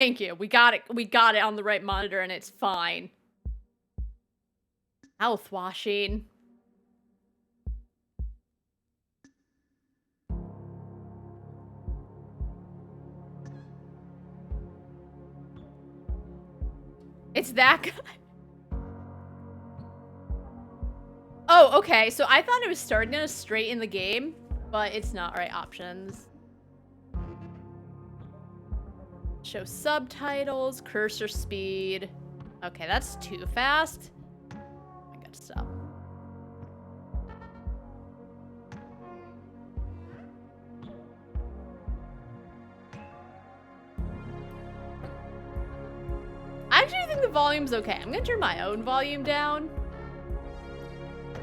Thank you. We got it. We got it on the right monitor and it's fine. Mouthwashing. It's that guy. Oh, okay. So I thought it was starting us straight in the game, but it's not. Right, options. Show subtitles, cursor speed. Okay, that's too fast. I gotta stop. I actually think the volume's okay. I'm gonna turn my own volume down.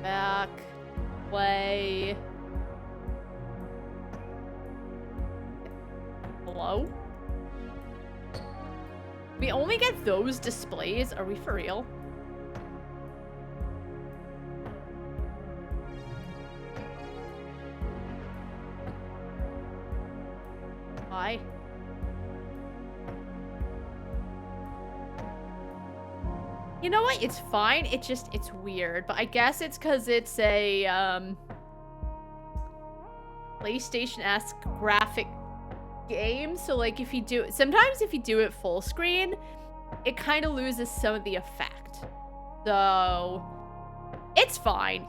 Back. Play. Hello? We only get those displays? Are we for real? Why? You know what? It's fine. It's weird. But I guess it's because it's a, PlayStation-esque graphic game. So, like, if you do... Sometimes if you do it full screen, it kind of loses some of the effect. So, it's fine.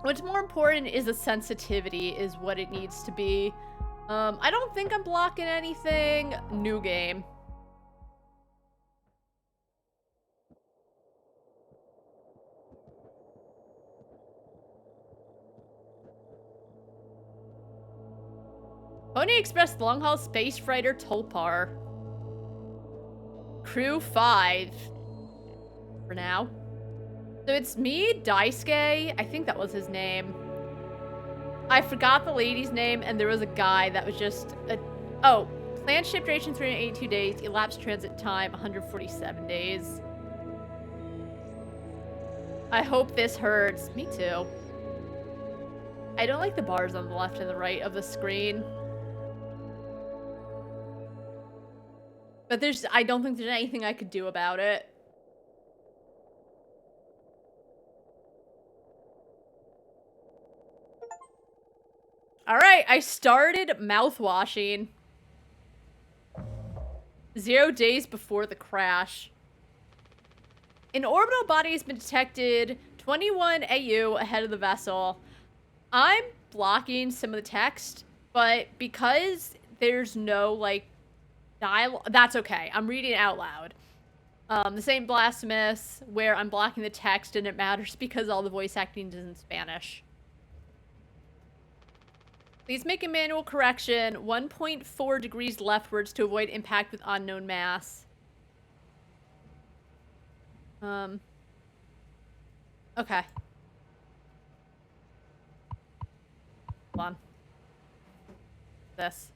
What's more important is the sensitivity is what it needs to be. I don't think I'm blocking anything. New game. Pony Express Long-Haul Space Freighter Tulpar. Crew 5. For now. So it's me, Daisuke. I think that was his name. I forgot the lady's name, and there was a guy that was just... Oh, planned ship duration 382 days. Elapsed transit time 147 days. I hope this hurts. Me too. I don't like the bars on the left and the right of the screen. But I don't think there's anything I could do about it. Alright, I started mouthwashing. 0 days before the crash. An orbital body has been detected 21 AU ahead of the vessel. I'm blocking some of the text, but because there's no, like, dialogue, that's okay. I'm reading it out loud. This ain't blasphemous, where I'm blocking the text and it matters because all the voice acting is in Spanish. Please make a manual correction. 1.4 degrees leftwards to avoid impact with unknown mass. Okay. Hold on. This.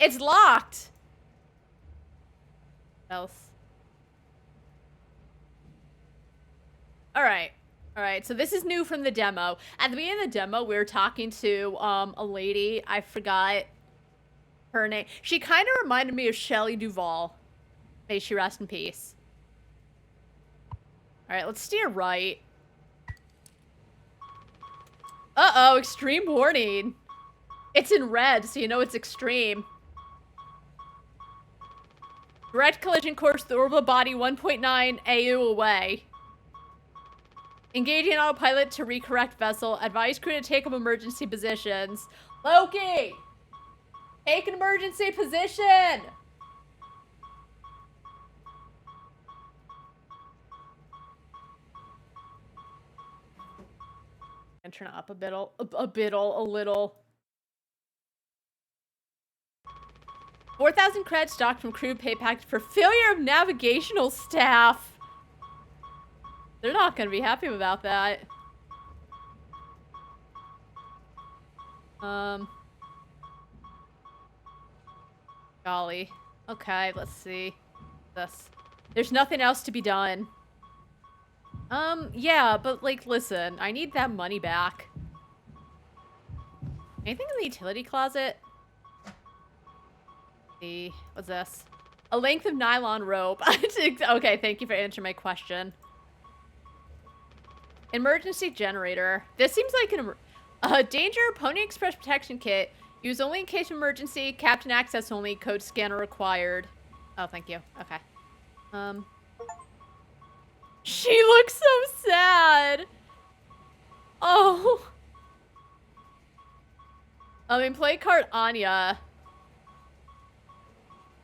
It's locked! Else. Alright. Alright, so this is new from the demo. At the beginning of the demo, we were talking to, a lady. I forgot her name. She kind of reminded me of Shelley Duvall. May she rest in peace. Alright, let's steer right. Uh-oh, extreme warning. It's in red, so you know it's extreme. Direct collision course to the orbital body 1.9 AU away. Engaging autopilot to recorrect vessel. Advise crew to take up emergency positions. Loki! Take an emergency position! And turn it up a little. 4,000 credits docked from crew pay package for failure of navigational staff. They're not gonna be happy about that. Golly. Okay, let's see. This. There's nothing else to be done. Yeah, but, like, listen. I need that money back. Anything in the utility closet? See. What's this? A length of nylon rope. Okay, thank you for answering my question. Emergency generator. This seems like danger. Pony Express protection kit. Use only in case of emergency. Captain access only. Code scanner required. Oh, thank you. Okay. She looks so sad. Oh. Play card Anya.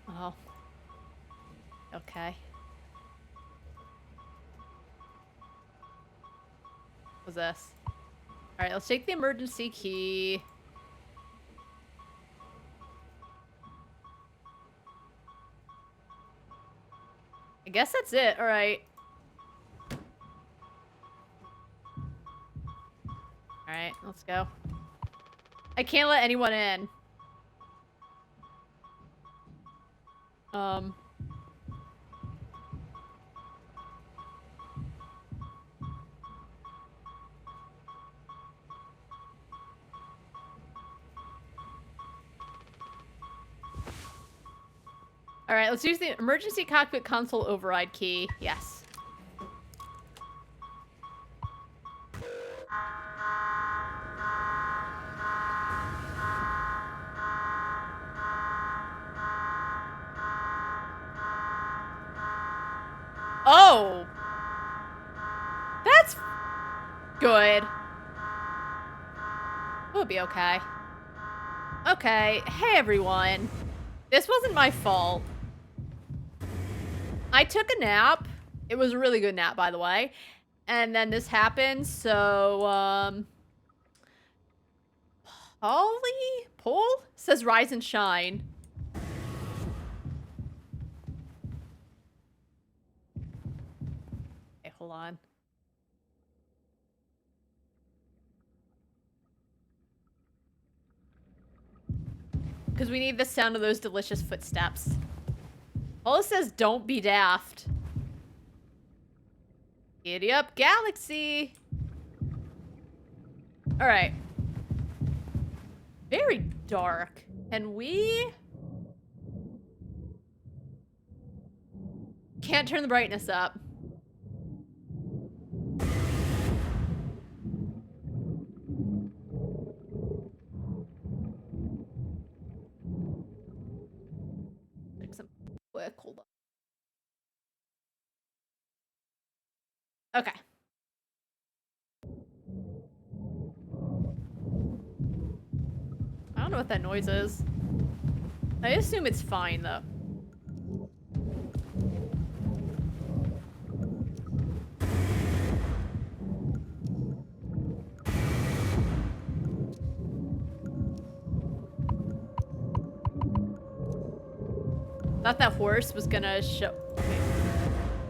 Oh. Okay. What's this? Alright, let's take the emergency key. I guess that's it. Alright. Alright, let's go. I can't let anyone in. Alright, let's use the emergency cockpit console override key. Yes. Oh! That's good. We'll be okay. Okay, hey everyone. This wasn't my fault. I took a nap. It was a really good nap, by the way. And then this happened, so, Paul says rise and shine. Okay, hold on. Because we need the sound of those delicious footsteps. Paul says don't be daft. Giddy up, galaxy. Alright. Very dark. And we... can't turn the brightness up. Take some quick, hold on. Okay. I don't know what that noise is. I assume it's fine, though. Thought that horse was gonna show.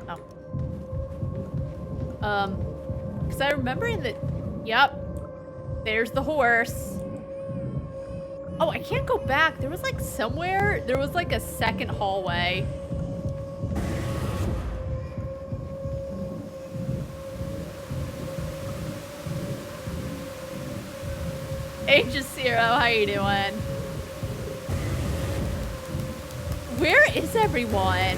Oh. Because I remember in the. Yep. There's the horse. Oh, I can't go back. There was like somewhere. There was like a second hallway. Aegis Zero, how you doing? Where is everyone?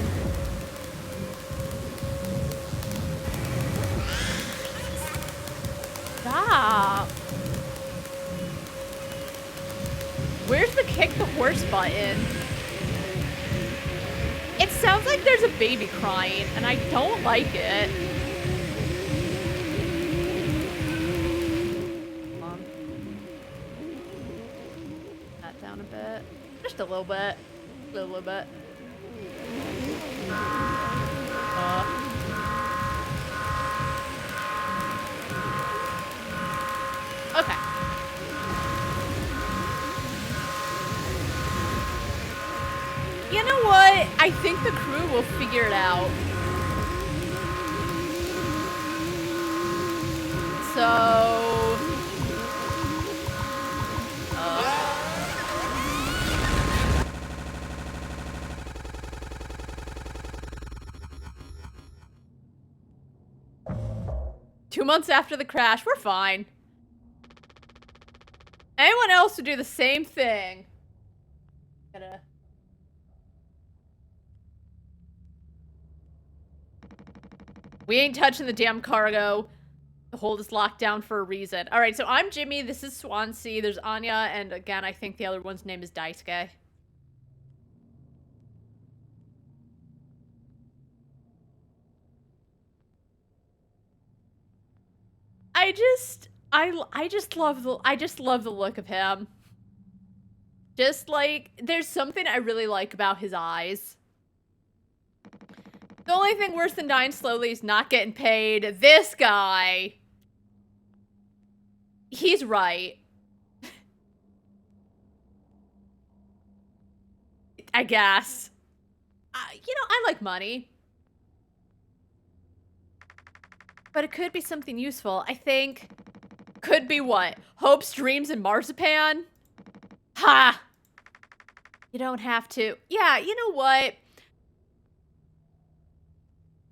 Stop. Where's the kick the horse button? It sounds like there's a baby crying, and I don't like it. Hold on. That down a bit. Just a little bit. A little bit. Okay. You know what? I think the crew will figure it out. So... 2 months after the crash, we're fine. Anyone else would do the same thing. We ain't touching the damn cargo. The hold is locked down for a reason. All right, so I'm Jimmy. This is Swansea. There's Anya, and again, I think the other one's name is Daisuke. I just love the look of him. Just like there's something I really like about his eyes. The only thing worse than dying slowly is not getting paid. This guy. He's right. I guess. You know, I like money. But it could be something useful. I think. Could be what? Hopes, dreams, and marzipan? Ha! You don't have to. Yeah, you know what?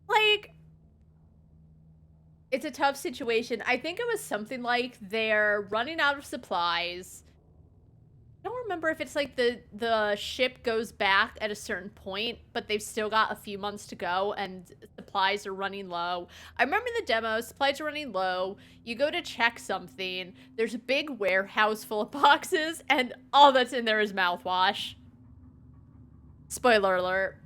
Like, it's a tough situation. I think it was something like they're running out of supplies. I don't remember if it's like the ship goes back at a certain point, but they've still got a few months to go and supplies are running low. I remember in the demo, supplies are running low. You go to check something. There's a big warehouse full of boxes and all that's in there is mouthwash. Spoiler alert.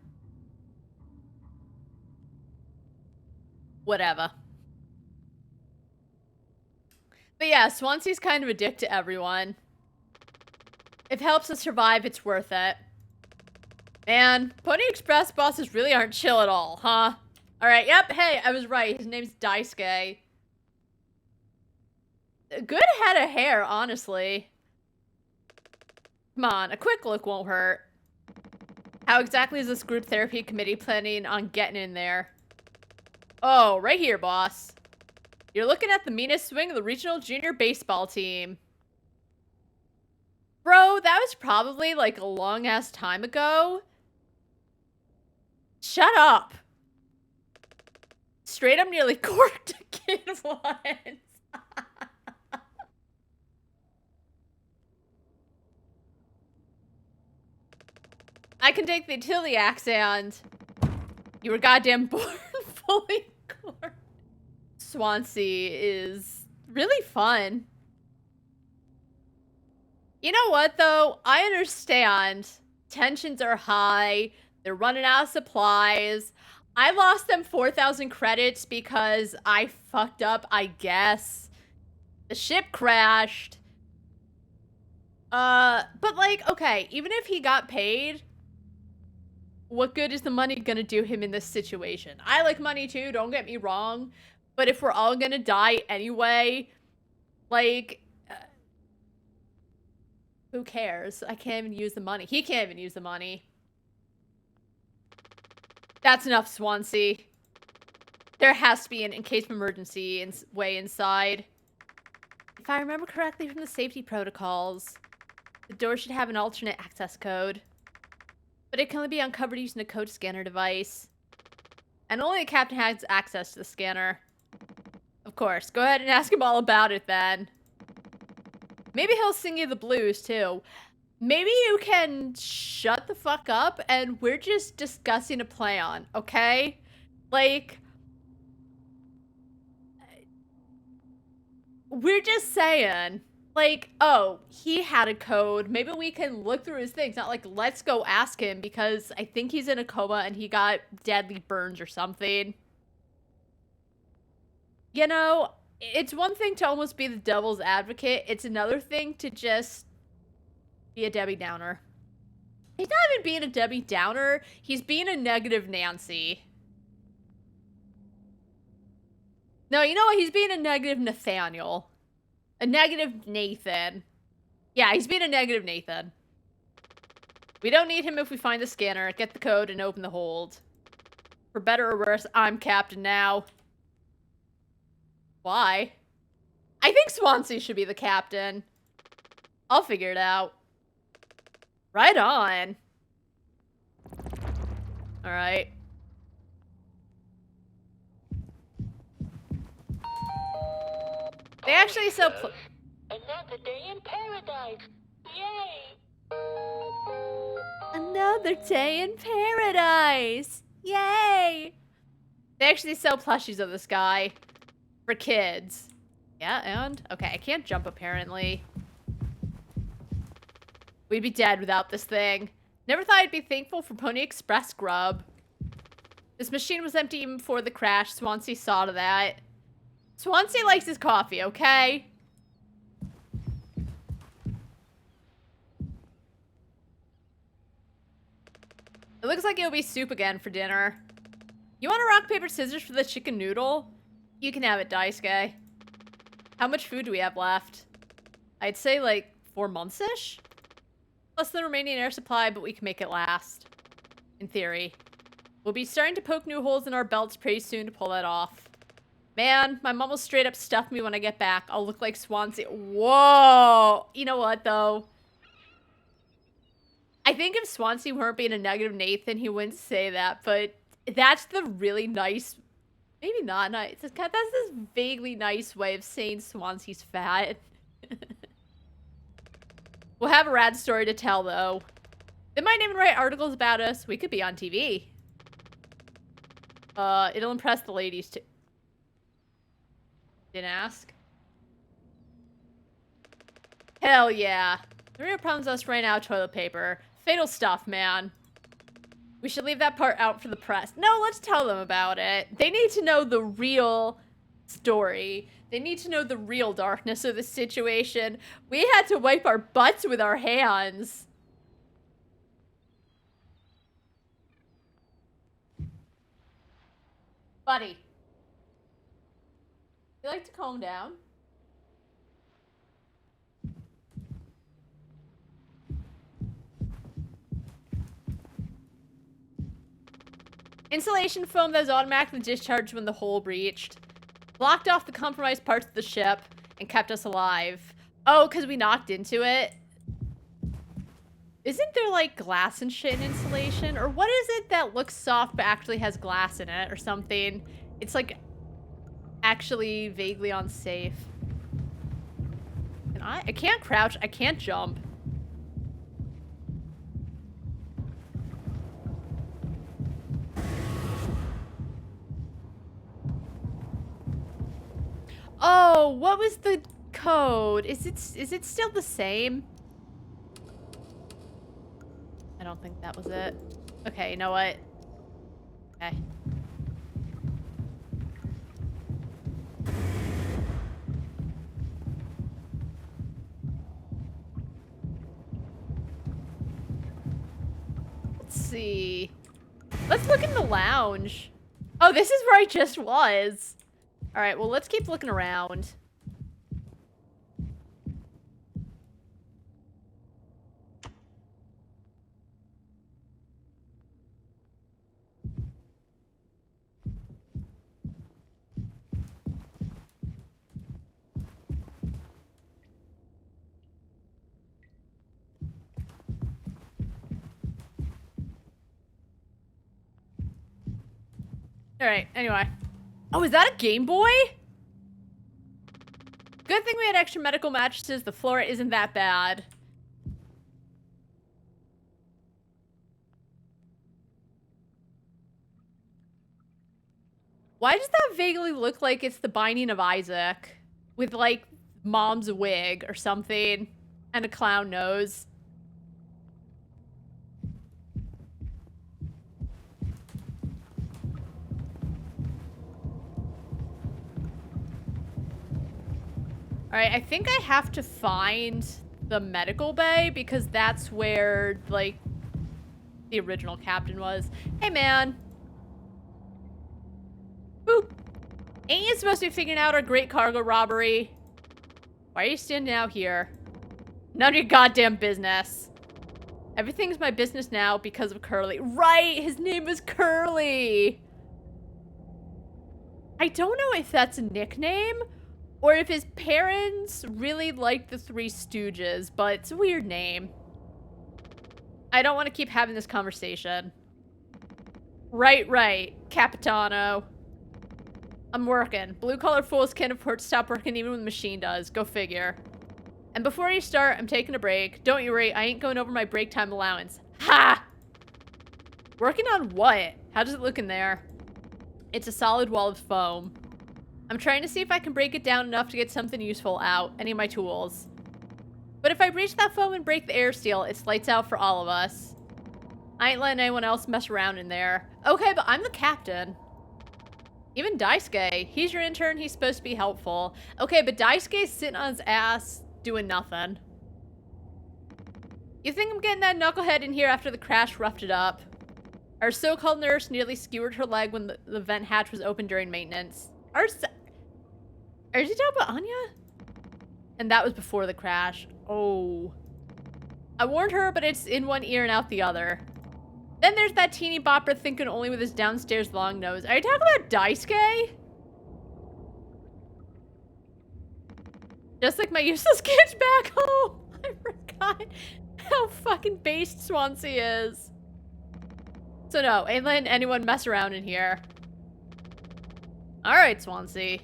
Whatever. But yeah, Swansea's kind of a dick to everyone. If it helps us survive, it's worth it. Man, Pony Express bosses really aren't chill at all, huh? Alright, yep, hey, I was right. His name's Daisuke. Good head of hair, honestly. Come on, a quick look won't hurt. How exactly is this group therapy committee planning on getting in there? Oh, right here, boss. You're looking at the meanest swing of the regional junior baseball team. Bro, that was probably like a long-ass time ago. Shut up. Straight up nearly corked a kid once. I can take the utility axe and... You were goddamn born fully corked. Swansea is really fun. You know what, though? I understand. Tensions are high. They're running out of supplies. I lost them 4,000 credits because I fucked up, I guess. The ship crashed. But like, okay, even if he got paid, what good is the money gonna do him in this situation? I like money too, don't get me wrong. But if we're all gonna die anyway, like... who cares? I can't even use the money. He can't even use the money. That's enough, Swansea. There has to be an in case of emergency way inside. If I remember correctly from the safety protocols, the door should have an alternate access code. But it can only be uncovered using a code scanner device. And only the captain has access to the scanner. Of course, go ahead and ask him all about it then. Maybe he'll sing you the blues, too. Maybe you can shut the fuck up and we're just discussing a plan, okay? Like... we're just saying, like, oh, he had a code. Maybe we can look through his things. Not like, let's go ask him because I think he's in a coma and he got deadly burns or something. You know... it's one thing to almost be the devil's advocate. It's another thing to just be a Debbie Downer. He's not even being a Debbie Downer. He's being a negative Nancy. No, you know what? He's being a negative Nathaniel. A negative Nathan. Yeah, he's being a negative Nathan. We don't need him if we find the scanner, get the code, and open the hold. For better or worse, I'm captain now. Why? I think Swansea should be the captain. I'll figure it out. Right on. Alright. They actually sell another day in paradise. Yay! Another day in paradise. Yay! They actually sell plushies of this guy for kids. Yeah, and? Okay, I can't jump apparently. We'd be dead without this thing. Never thought I'd be thankful for Pony Express grub. This machine was empty even before the crash. Swansea saw to that. Swansea likes his coffee, okay? It looks like it'll be soup again for dinner. You want a rock, paper, scissors for the chicken noodle? You can have it, Daisuke. How much food do we have left? I'd say like 4 months-ish? Plus the remaining air supply, but we can make it last. In theory. We'll be starting to poke new holes in our belts pretty soon to pull that off. Man, my mom will straight up stuff me when I get back. I'll look like Swansea. Whoa! You know what, though? I think if Swansea weren't being a negative Nathan, he wouldn't say that, but that's the really nice, maybe not nice, that's this vaguely nice way of saying Swansea's fat. We'll have a rad story to tell, though. They might even write articles about us. We could be on TV. It'll impress the ladies, too. Didn't ask. Hell yeah. The real problem's us right now, toilet paper. Fatal stuff, man. We should leave that part out for the press. No, let's tell them about it. They need to know the real story. They need to know the real darkness of the situation. We had to wipe our butts with our hands. Buddy. You like to calm down? Insulation foam that was automatically discharged when the hole breached. Blocked off the compromised parts of the ship and kept us alive. Oh, because we knocked into it? Isn't there like glass and shit in insulation? Or what is it that looks soft but actually has glass in it or something? It's like actually vaguely unsafe. And I can't crouch. I can't jump. Oh, what was the code? Is it still the same? I don't think that was it. Okay, you know what? Okay. Let's see. Let's look in the lounge. Oh, this is where I just was. All right, well, let's keep looking around. All right, anyway. Oh, is that a Game Boy? Good thing we had extra medical mattresses. The floor isn't that bad. Why does that vaguely look like it's the Binding of Isaac? With, like, mom's wig or something. And a clown nose. Alright, I think I have to find the medical bay because that's where, like, the original captain was. Hey, man. Boop. Ain't you supposed to be figuring out our great cargo robbery? Why are you standing out here? None of your goddamn business. Everything's my business now because of Curly. Right, his name is Curly. I don't know if that's a nickname or if his parents really liked the Three Stooges, but it's a weird name. I don't want to keep having this conversation. Right, Capitano. I'm working. Blue-collar fools can't afford to stop working even when the machine does. Go figure. And before you start, I'm taking a break. Don't you worry, I ain't going over my break time allowance. Ha! Working on what? How does it look in there? It's a solid wall of foam. I'm trying to see if I can break it down enough to get something useful out. Any of my tools. But if I breach that foam and break the air seal, it's lights out for all of us. I ain't letting anyone else mess around in there. Okay, but I'm the captain. Even Daisuke, he's your intern, he's supposed to be helpful. Okay, but Daisuke's sitting on his ass, doing nothing. You think I'm getting that knucklehead in here after the crash roughed it up? Our so-called nurse nearly skewered her leg when the vent hatch was open during maintenance. Are you talking about Anya? And that was before the crash. Oh. I warned her, but it's in one ear and out the other. Then there's that teeny bopper thinking only with his downstairs long nose. Are you talking about Daisuke? Just like my useless kids back home. I forgot how fucking based Swansea is. So no, ain't letting anyone mess around in here. Alright, Swansea.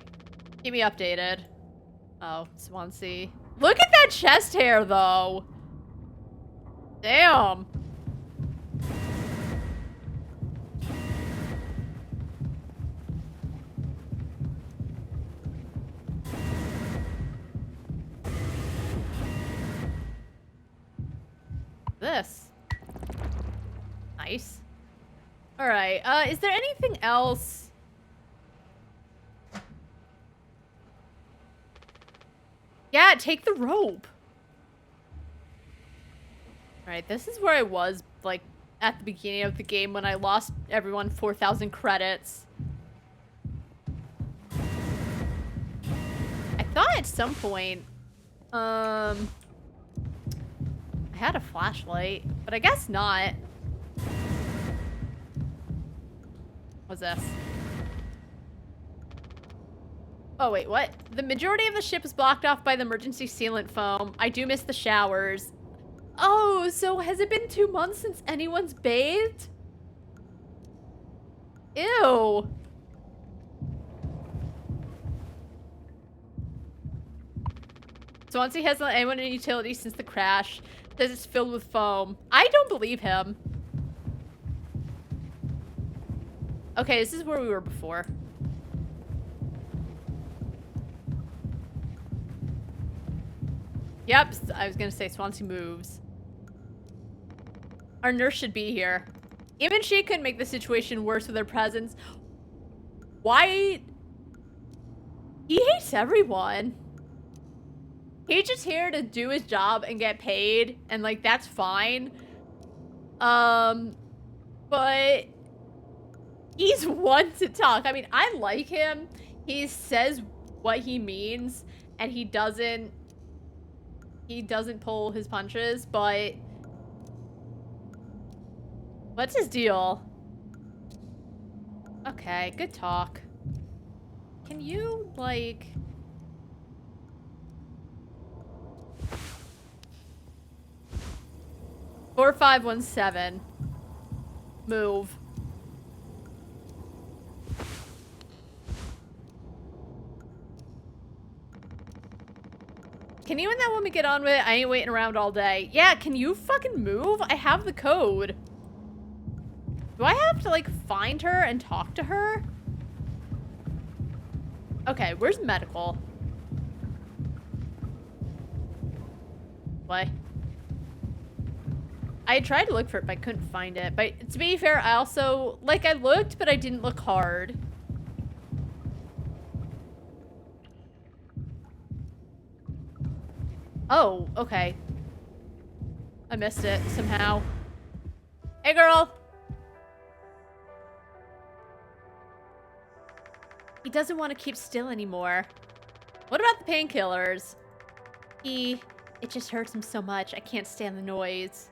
Keep me updated. Oh, Swansea. Look at that chest hair, though. Damn. This. Nice. Alright, is there anything else? Yeah, take the rope. Alright, this is where I was, like, at the beginning of the game when I lost everyone 4,000 credits. I thought at some point, I had a flashlight, but I guess not. What's this? Oh, wait, what? The majority of the ship is blocked off by the emergency sealant foam. I do miss the showers. Oh, so has it been 2 months since anyone's bathed? Ew. Swansea hasn't let anyone in utilities since the crash. Says it's filled with foam. I don't believe him. Okay, this is where we were before. Yep, I was gonna say Swansea moves. Our nurse should be here. Even she couldn't make the situation worse with her presence. Why? He hates everyone. He's just here to do his job and get paid, and like that's fine. But he's one to talk. I mean, I like him. He says what he means, and he doesn't pull his punches, but what's his deal? Okay, good talk. Can you, like... $4517. Move. Can you and that woman get on with it? I ain't waiting around all day. Yeah, can you fucking move? I have the code. Do I have to, like, find her and talk to her? Okay, where's medical? What? I tried to look for it, but I couldn't find it. But to be fair, I also... Like, I looked, but I didn't look hard. Oh, okay. I missed it somehow. Hey, girl! He doesn't want to keep still anymore. What about the painkillers? It just hurts him so much. I can't stand the noise.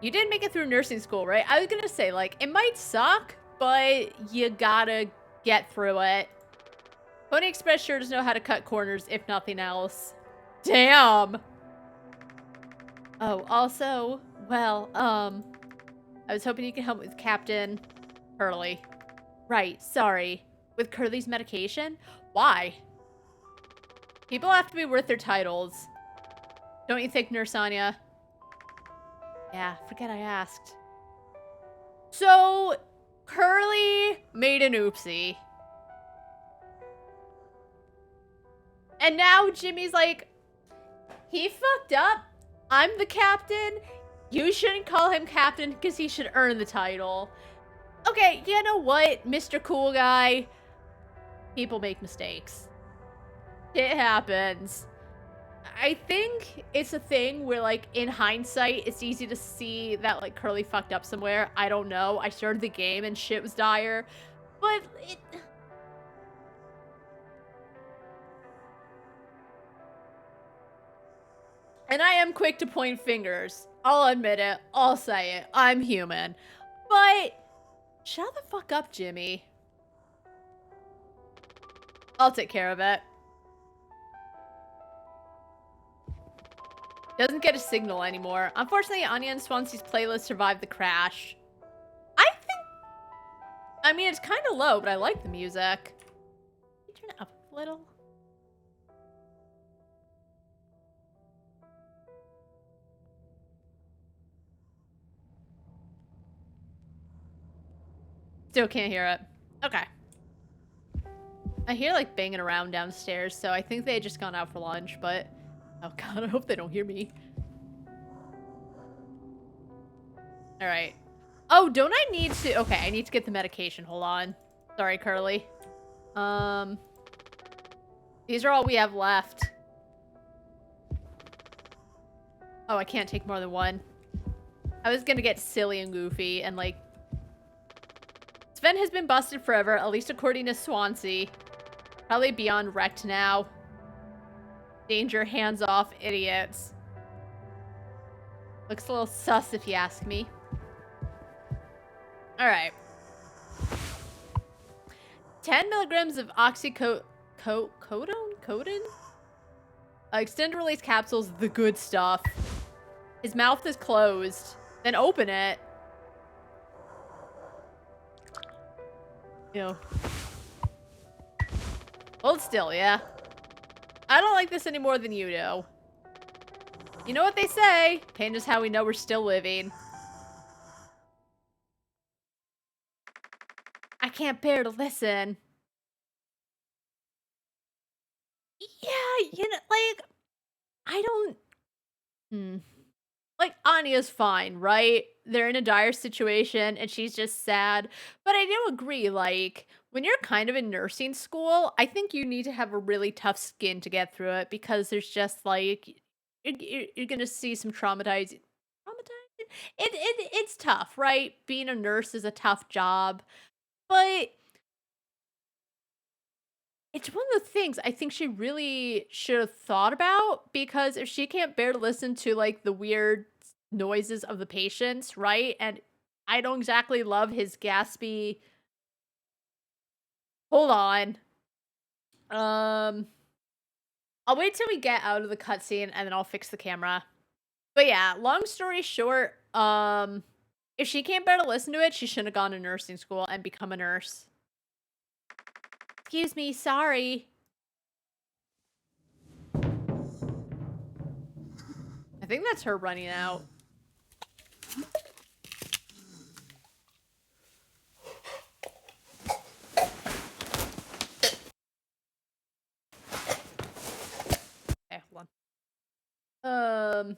You did make it through nursing school, right? I was gonna say, like, it might suck, but you gotta get through it. Pony Express sure does know how to cut corners, if nothing else. Damn! Oh, also, well, I was hoping you could help me with Captain Curly. Right, sorry. With Curly's medication? Why? People have to be worth their titles. Don't you think, Nurse Anya? Yeah, forget I asked. So, Curly made an oopsie. And now Jimmy's like, he fucked up. I'm the captain. You shouldn't call him captain because he should earn the title. Okay, you know what, Mr. Cool Guy? People make mistakes. It happens. I think it's a thing where, like, in hindsight, it's easy to see that, like, Curly fucked up somewhere. I don't know. I started the game and shit was dire. But it... And I am quick to point fingers. I'll admit it. I'll say it. I'm human. But shut the fuck up, Jimmy. I'll take care of it. Doesn't get a signal anymore. Unfortunately, Anya and Swansea's playlist survived the crash. I mean, it's kind of low, but I like the music. Can you turn it up a little? Still can't hear it. Okay. I hear, like, banging around downstairs, so I think they had just gone out for lunch, but... Oh god, I hope they don't hear me. Alright. Oh, don't I need to... Okay, I need to get the medication. Hold on. Sorry, Curly. These are all we have left. Oh, I can't take more than one. I was gonna get silly and goofy and, like... Sven has been busted forever, at least according to Swansea. Probably beyond wrecked now. Danger, hands off, idiots. Looks a little sus if you ask me. Alright. 10 milligrams of oxycodone? Codone? Extended release capsules, the good stuff. His mouth is closed. Then open it. Ew. Hold still, yeah? I don't like this any more than you do. You know what they say? Pain is how we know we're still living. I can't bear to listen. Yeah, you know, like, I don't... Like, Anya's fine, right? They're in a dire situation, and she's just sad. But I do agree, like, when you're kind of in nursing school, I think you need to have a really tough skin to get through it, because there's just, like, you're gonna see some traumatizing... Traumatizing? It's tough, right? Being a nurse is a tough job. But... it's one of the things I think she really should have thought about, because if she can't bear to listen to, like, the weird noises of the patients, right? And I don't exactly love his gaspy... Hold on. I'll wait till we get out of the cutscene, and then I'll fix the camera. But yeah, long story short, if she can't bear to listen to it, she shouldn't have gone to nursing school and become a nurse. Excuse me, sorry. I think that's her running out. Okay, hold on.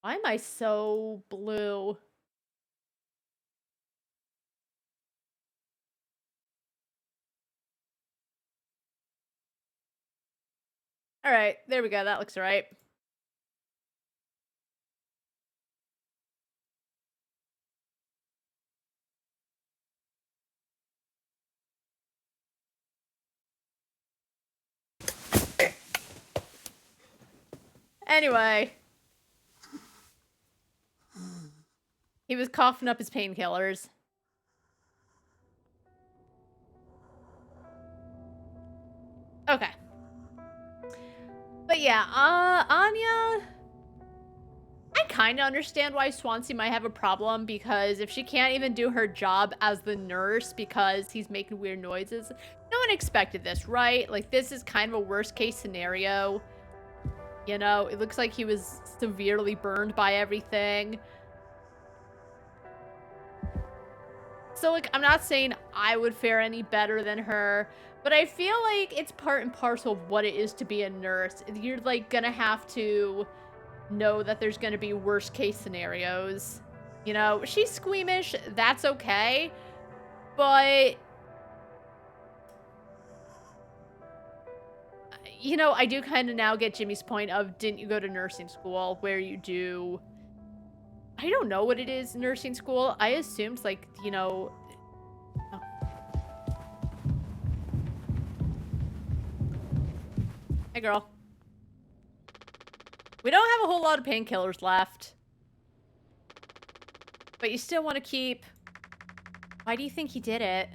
Why am I so blue? Alright, there we go. That looks right. Anyway. He was coughing up his painkillers. Okay. But yeah, Anya... I kind of understand why Swansea might have a problem, because if she can't even do her job as the nurse because he's making weird noises, no one expected this, right? Like, this is kind of a worst case scenario. You know, it looks like he was severely burned by everything. So, like, I'm not saying I would fare any better than her, but I feel like it's part and parcel of what it is to be a nurse. You're, like, gonna have to know that there's gonna be worst case scenarios. You know, she's squeamish, that's okay, but... You know, I do kind of now get Jimmy's point of, didn't you go to nursing school where you do... I don't know what it is, nursing school. I assumed, like, you know... Oh. Hey, girl. We don't have a whole lot of painkillers left. But you still want to keep... Why do you think he did it?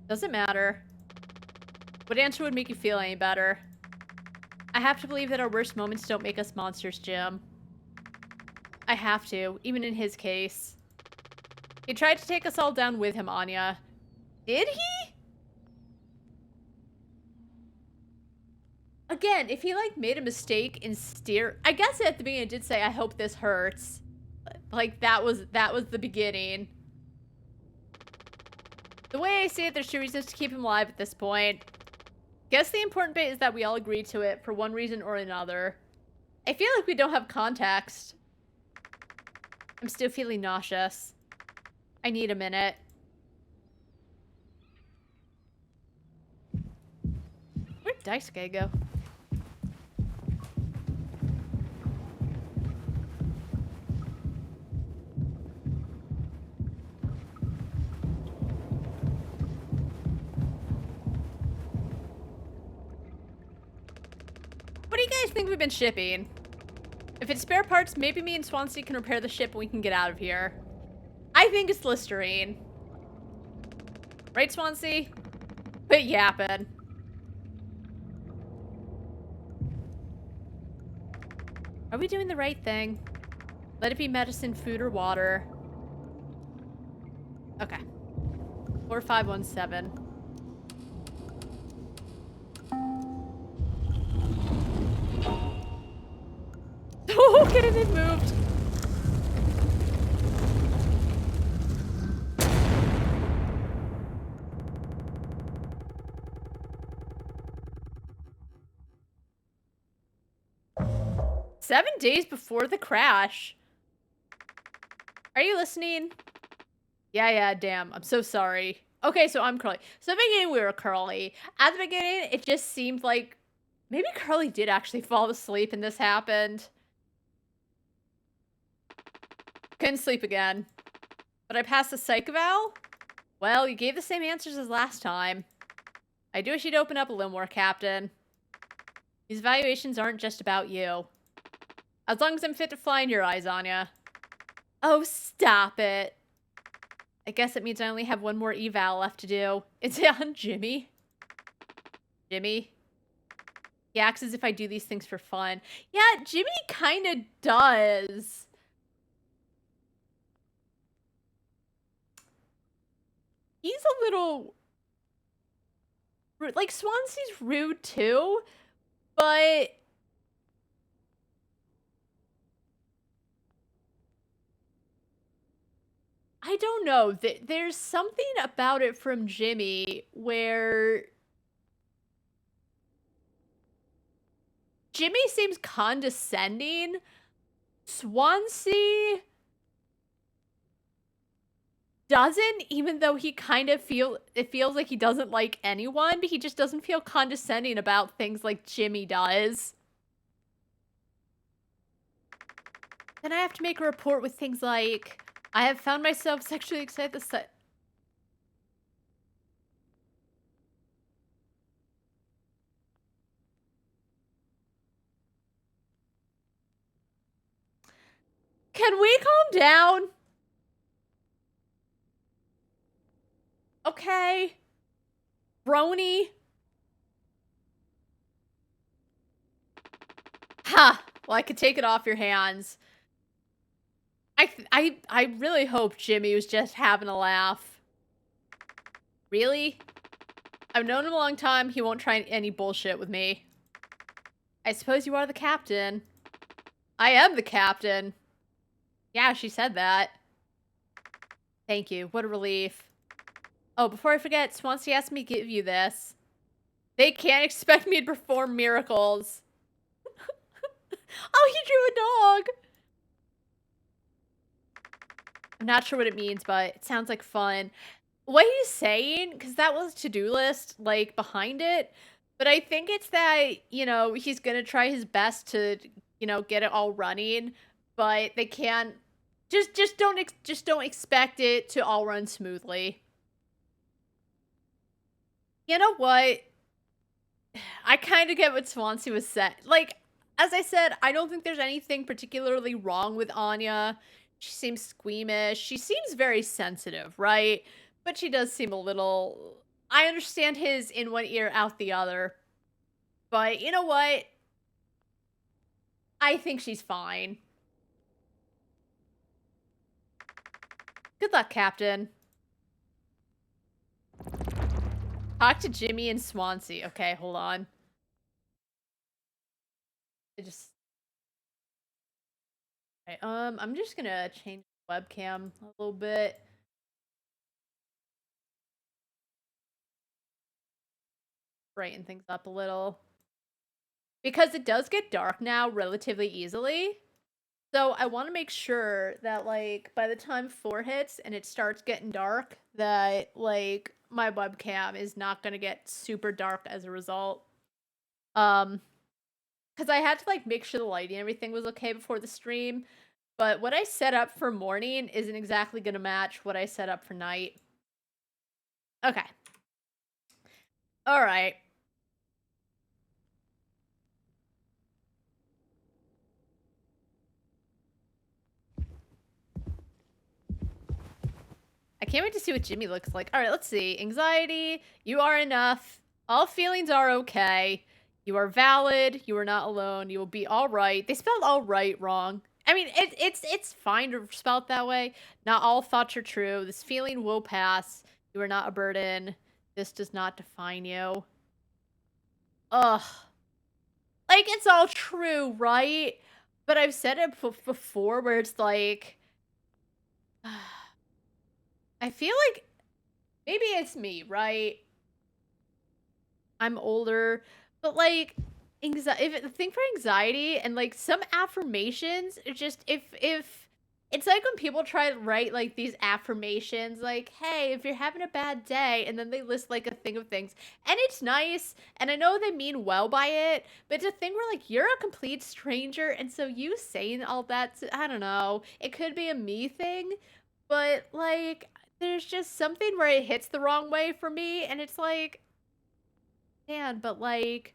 Doesn't matter. What answer would make you feel any better? I have to believe that our worst moments don't make us monsters, Jim. I have to, even in his case. He tried to take us all down with him, Anya. Did he? Again, if he, like, made a mistake and steer... I guess at the beginning it did say, I hope this hurts. Like, that was the beginning. The way I see it, there's two reasons to keep him alive at this point. Guess the important bit is that we all agreed to it for one reason or another. I feel like we don't have context. I'm still feeling nauseous. I need a minute. Where'd Daisuke go? What do you guys think we've been shipping? If it's spare parts, maybe me and Swansea can repair the ship and we can get out of here. I think it's Listerine. Right, Swansea? Quit yapping. Are we doing the right thing? Let it be medicine, food, or water. Okay. 4517. Oh, get it moved. "7 days before the crash." Are you listening? Yeah, damn. I'm so sorry. Okay, so I'm Curly. So at the beginning, we were Curly. At the beginning, it just seemed like maybe Curly did actually fall asleep and this happened. Couldn't sleep again. But I passed the psych eval? Well, you gave the same answers as last time. I do wish you'd open up a little more, Captain. These evaluations aren't just about you. As long as I'm fit to fly in your eyes, Anya. Oh, stop it. I guess it means I only have one more eval left to do. Is it on Jimmy? Jimmy? He acts as if I do these things for fun. Yeah, Jimmy kind of does. He's a little... like, Swansea's rude too, but... I don't know. There's something about it from Jimmy where... Jimmy seems condescending. Swansea doesn't, even though he kind of it feels like he doesn't like anyone, but he just doesn't feel condescending about things like Jimmy does. Then I have to make a report with things like, I have found myself sexually excited this set. Can we calm down? Okay. Brony. Ha! Well, I could take it off your hands. I really hope Jimmy was just having a laugh. Really? I've known him a long time. He won't try any bullshit with me. I suppose you are the captain. I am the captain. Yeah, she said that. Thank you. What a relief. Oh, before I forget, Swansea asked me to give you this. They can't expect me to perform miracles. Oh, he drew a dog! I'm not sure what it means, but it sounds like fun. What he's saying, because that was a to-do list, like, behind it, but I think it's that, you know, he's gonna try his best to, you know, get it all running, but they can't, just don't expect it to all run smoothly. You know what? I kind of get what Swansea was saying. Like, as I said, I don't think there's anything particularly wrong with Anya. She seems squeamish. She seems very sensitive, right? But she does seem a little... I understand his in one ear, out the other. But you know what? I think she's fine. Good luck, Captain. Talk to Jimmy and Swansea. Okay, hold on. Okay, I'm just gonna change the webcam a little bit. Brighten things up a little. Because it does get dark now relatively easily. So I want to make sure that, like, by the time 4 hits and it starts getting dark, that, like, my webcam is not going to get super dark as a result. Because I had to, like, make sure the lighting and everything was okay before the stream. But what I set up for morning isn't exactly going to match what I set up for night. Okay. All right. I can't wait to see what Jimmy looks like. All right, let's see. Anxiety, you are enough. All feelings are okay. You are valid. You are not alone. You will be all right. They spelled all right wrong. I mean, it's fine to spell it that way. Not all thoughts are true. This feeling will pass. You are not a burden. This does not define you. Ugh. Like, it's all true, right? But I've said it before where it's like... I feel like maybe it's me, right? I'm older, but like think for anxiety and like some affirmations, it's just if it's like when people try to write like these affirmations like, hey, if you're having a bad day, and then they list like a thing of things, and it's nice, and I know they mean well by it, but it's a thing where like you're a complete stranger, and so you saying all that, I don't know, it could be a me thing, but like there's just something where it hits the wrong way for me, and it's like, man, but like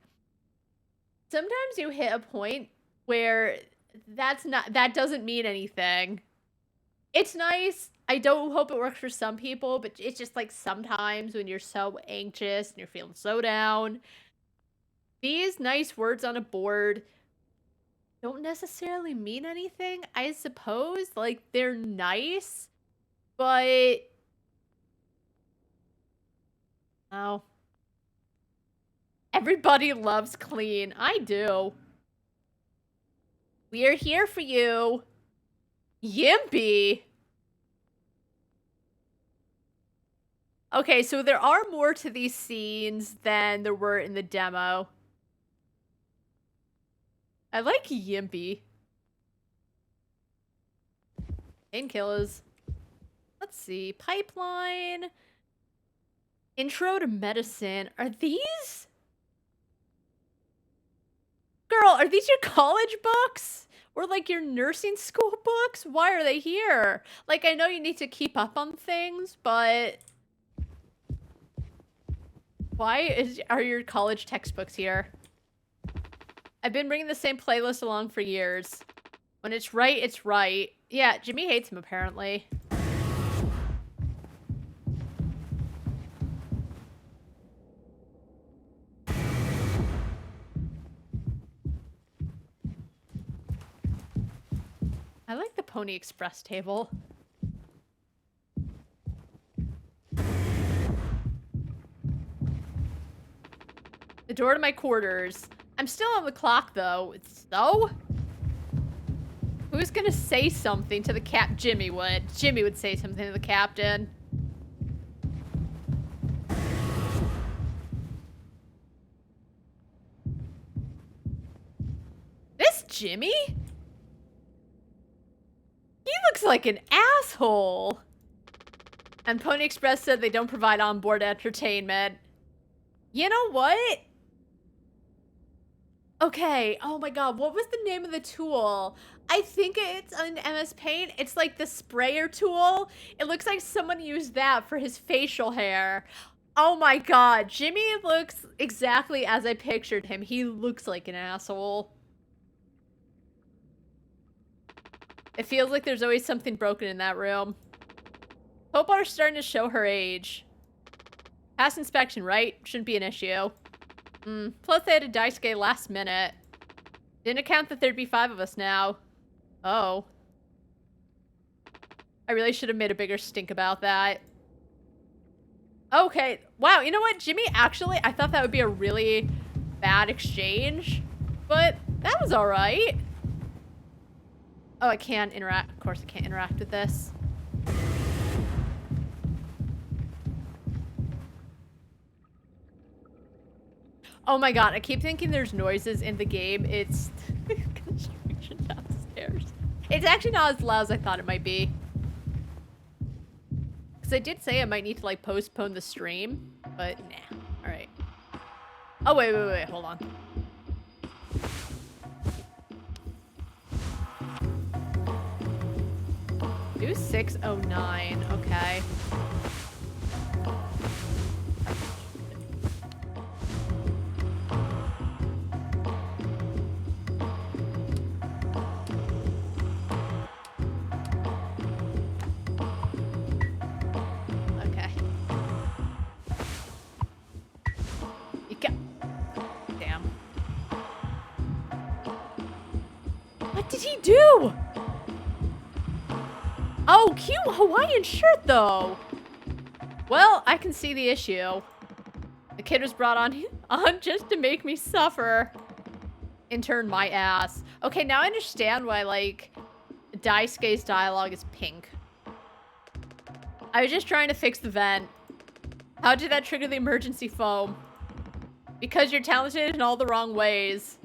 sometimes you hit a point where that doesn't mean anything. It's nice. I don't hope it works for some people, but it's just like sometimes when you're so anxious and you're feeling so down, these nice words on a board don't necessarily mean anything, I suppose. Like, they're nice, but oh. Everybody loves clean. I do. We are here for you. Yimpy. Okay, so there are more to these scenes than there were in the demo. I like Yimpy. Painkillers. Let's see. Pipeline. Intro to medicine. Are these? Girl, are these your college books? Or like your nursing school books? Why are they here? Like, I know you need to keep up on things, but why are your college textbooks here? I've been bringing the same playlist along for years. When it's right, it's right. Yeah, Jimmy hates him, apparently. I like the Pony Express table. The door to my quarters. I'm still on the clock, though. So? Who's gonna say something to the Jimmy would. Jimmy would say something to the captain. This Jimmy? He looks like an asshole. And Pony Express said they don't provide onboard entertainment. You know what? Okay, oh my god, what was the name of the tool? I think it's an MS Paint. It's like the sprayer tool. It looks like someone used that for his facial hair. Oh my god, Jimmy looks exactly as I pictured him. He looks like an asshole. It feels like there's always something broken in that room. Hope are starting to show her age. Past inspection, right? Shouldn't be an issue. Plus they had a dice game last minute. Didn't account that there'd be 5 of us now. Oh. I really should have made a bigger stink about that. Okay. Wow, you know what? Jimmy, actually, I thought that would be a really bad exchange. But that was alright. Oh, I can't interact. Of course I can't interact with this. Oh my god, I keep thinking there's noises in the game. It's construction downstairs. It's actually not as loud as I thought it might be. Because I did say I might need to, like, postpone the stream. But, nah. Alright. Oh, wait. Hold on. Do 609. Okay. What did he do? Oh, cute Hawaiian shirt, though. Well, I can see the issue. The kid was brought on just to make me suffer. Intern my ass. Okay, now I understand why, like, Daisuke's dialogue is pink. I was just trying to fix the vent. How did that trigger the emergency foam? Because you're talented in all the wrong ways.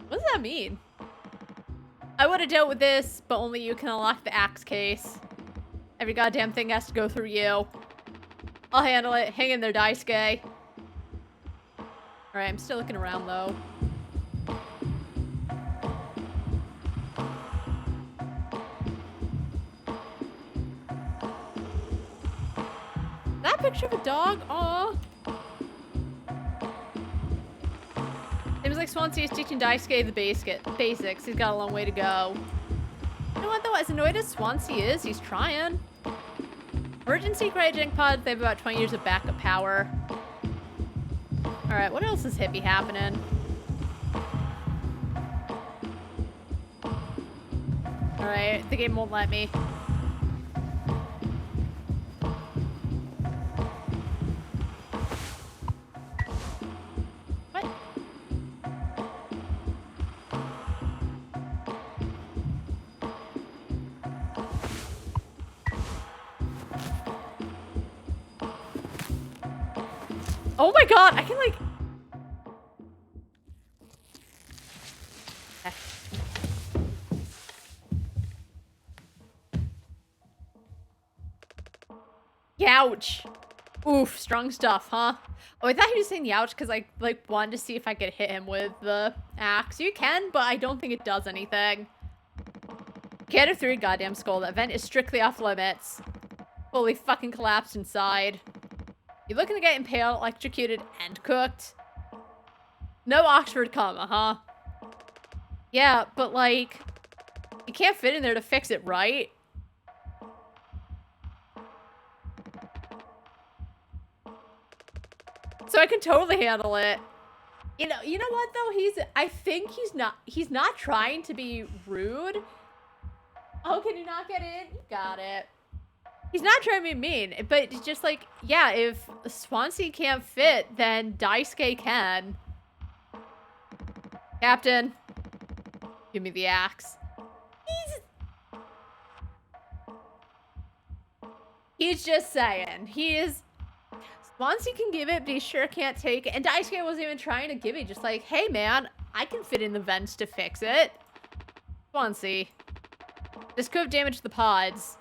What does that mean? I would have dealt with this, but only you can unlock the axe case. Every goddamn thing has to go through you. I'll handle it. Hang in there, Daisuke. Alright, I'm still looking around, though. That picture of a dog? Aw. Seems like Swansea is teaching Daisuke the basics. He's got a long way to go. You know what, though? As annoyed as Swansea is, he's trying. Emergency cryogenic pods, they have about 20 years of backup power. Alright, what else is hippie happening? Alright, the game won't let me. What? Oh my god, I can like... Youch. Oof, strong stuff, huh? Oh, I thought he was saying youch because I, like, wanted to see if I could hit him with the axe. You can, but I don't think it does anything. Can't have 3 goddamn skull. That vent is strictly off limits. Fully fucking collapsed inside. You looking to get impaled, electrocuted, and cooked? No Oxford comma, huh? Yeah, but, like, you can't fit in there to fix it, right? So I can totally handle it. You know what though? I think he's not trying to be rude. Oh, can you not get in? You got it. He's not trying to be mean, but it's just like, yeah, if Swansea can't fit, then Daisuke can. Captain, give me the axe. He's just saying. Swansea can give it, but he sure can't take it. And Daisuke wasn't even trying to give it. Just like, hey, man, I can fit in the vents to fix it. Swansea. This could have damaged the pods.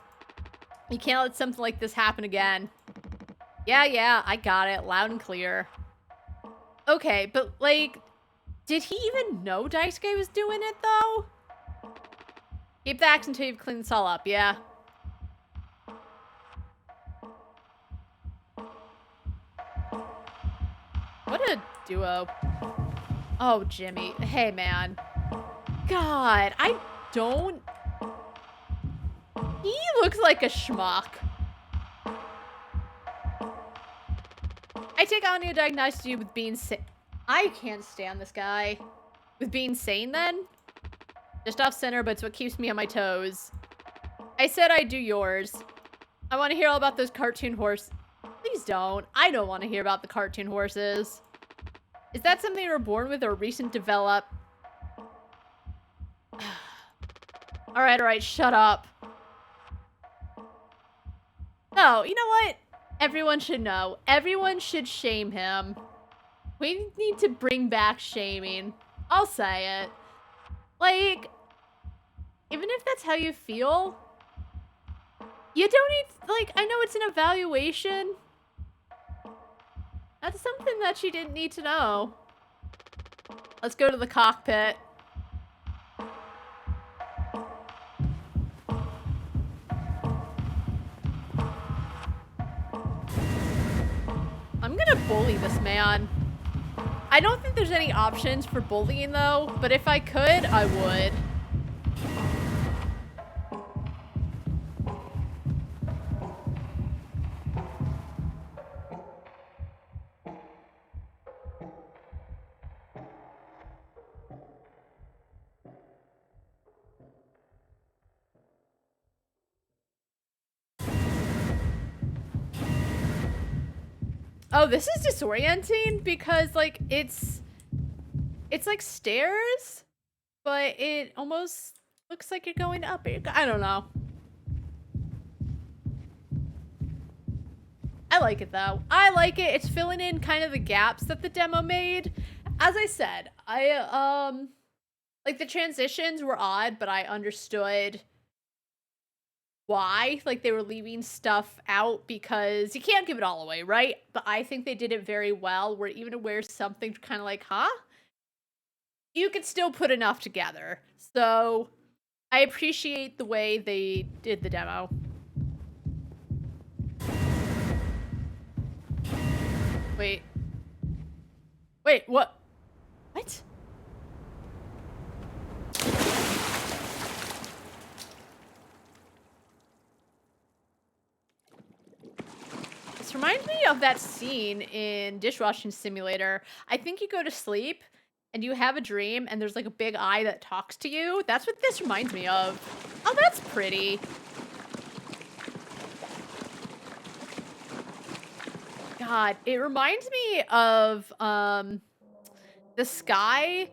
You can't let something like this happen again. Yeah, I got it. Loud and clear. Okay, but, like, did he even know Daisuke was doing it, though? Keep the axe until you've cleaned this all up, yeah. What a duo. Oh, Jimmy. Hey, man. God, I don't... He looks like a schmuck. I take on you diagnosed you with being sane. I can't stand this guy. With being sane, then? Just off center, but it's what keeps me on my toes. I said I'd do yours. I want to hear all about those cartoon horses. Please don't. I don't want to hear about the cartoon horses. Is that something you were born with or recent develop? Alright, shut up. No, you know what? Everyone should know. Everyone should shame him. We need to bring back shaming. I'll say it. Like, even if that's how you feel, you don't need, like, I know it's an evaluation. That's something that you didn't need to know. Let's go to the cockpit. I'm gonna bully this man. I don't think there's any options for bullying though, but if I could, I would. Oh, this is disorienting because, like, it's like stairs, but it almost looks like you're going up. I don't know. I like it, though. I like it. It's filling in kind of the gaps that the demo made. As I said, like, the transitions were odd, but I understood why, like, they were leaving stuff out because you can't give it all away, right? But I think they did it very well, where even where something's kind of like, huh? You could still put enough together. So I appreciate the way they did the demo. Wait, what? What? This reminds me of that scene in Dishwashing Simulator. I think you go to sleep and you have a dream and there's like a big eye that talks to you. That's what this reminds me of. Oh, that's pretty. God, it reminds me of the sky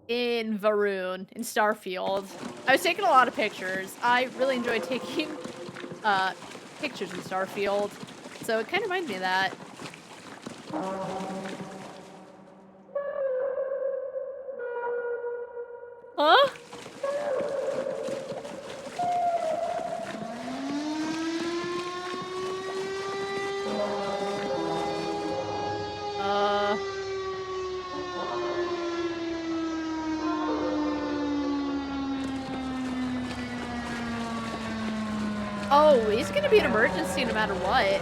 in Varun in Starfield. I was taking a lot of pictures. I really enjoyed taking pictures in Starfield. So it kind of reminds me of that. Huh? Oh, he's gonna be an emergency no matter what.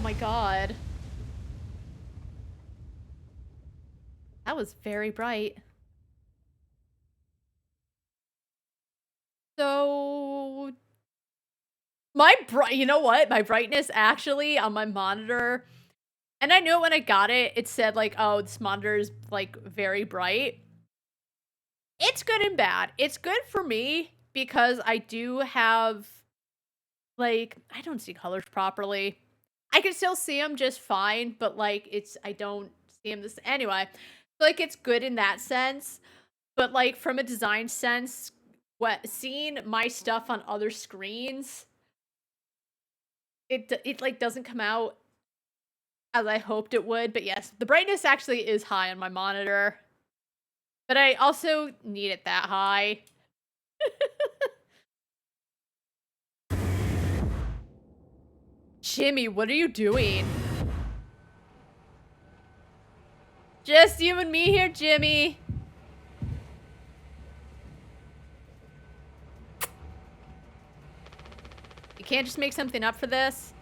my god. That was very bright. So you know what? My brightness actually on my monitor, and I knew when I got it, it said like, oh, this monitor is like very bright. It's good and bad. It's good for me because I do have like, I don't see colors properly. I can still see them just fine, but like I don't see them this anyway. So like it's good in that sense, but like from a design sense, seeing my stuff on other screens, it like doesn't come out as I hoped it would. But yes, the brightness actually is high on my monitor, but I also need it that high. Jimmy, what are you doing? Just you and me here, Jimmy. You can't just make something up for this.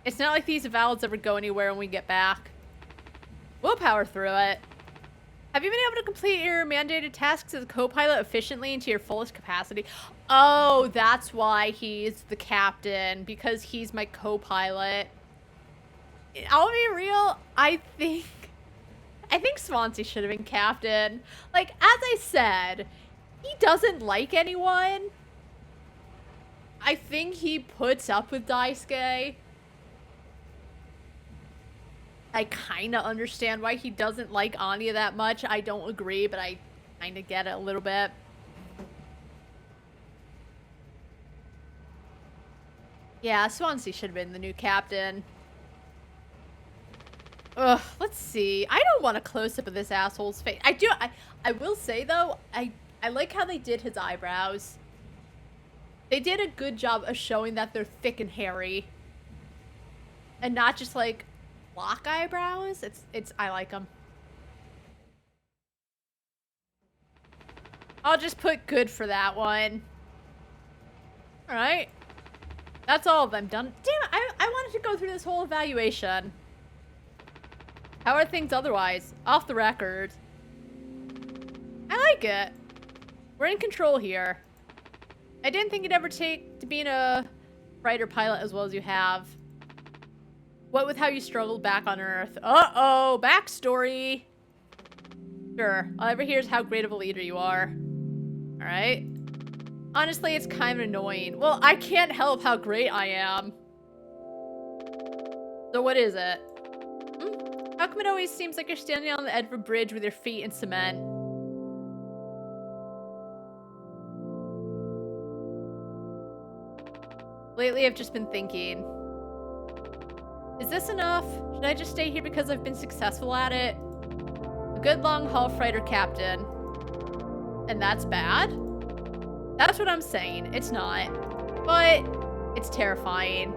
It's not like these avowals ever go anywhere when we get back. We'll power through it. Have you been able to complete your mandated tasks as a co-pilot efficiently and to your fullest capacity? Oh, that's why he's the captain, because he's my co-pilot. I'll be real, I think Swansea should have been captain. Like, as I said, he doesn't like anyone. I think he puts up with Daisuke. I kind of understand why he doesn't like Anya that much. I don't agree, but I kind of get it a little bit. Yeah, Swansea should have been the new captain. Ugh, let's see. I don't want a close-up of this asshole's face. I will say, though, I like how they did his eyebrows. They did a good job of showing that they're thick and hairy. And not just, like, block eyebrows. I like them. I'll just put good for that one. Alright. That's all of them done. Damn it, I wanted to go through this whole evaluation. How are things otherwise? Off the record. I like it. We're in control here. I didn't think you'd ever take to being a fighter pilot as well as you have. What with how you struggled back on Earth? Uh-oh, backstory. Sure, all I ever hear is how great of a leader you are. Alright. Honestly, it's kind of annoying. Well, I can't help how great I am. So what is it? How come it always seems like you're standing on the edge of a bridge with your feet in cement? Lately, I've just been thinking. Is this enough? Should I just stay here because I've been successful at it? A good long-haul freighter captain. And that's bad? That's what I'm saying. It's not. But it's terrifying.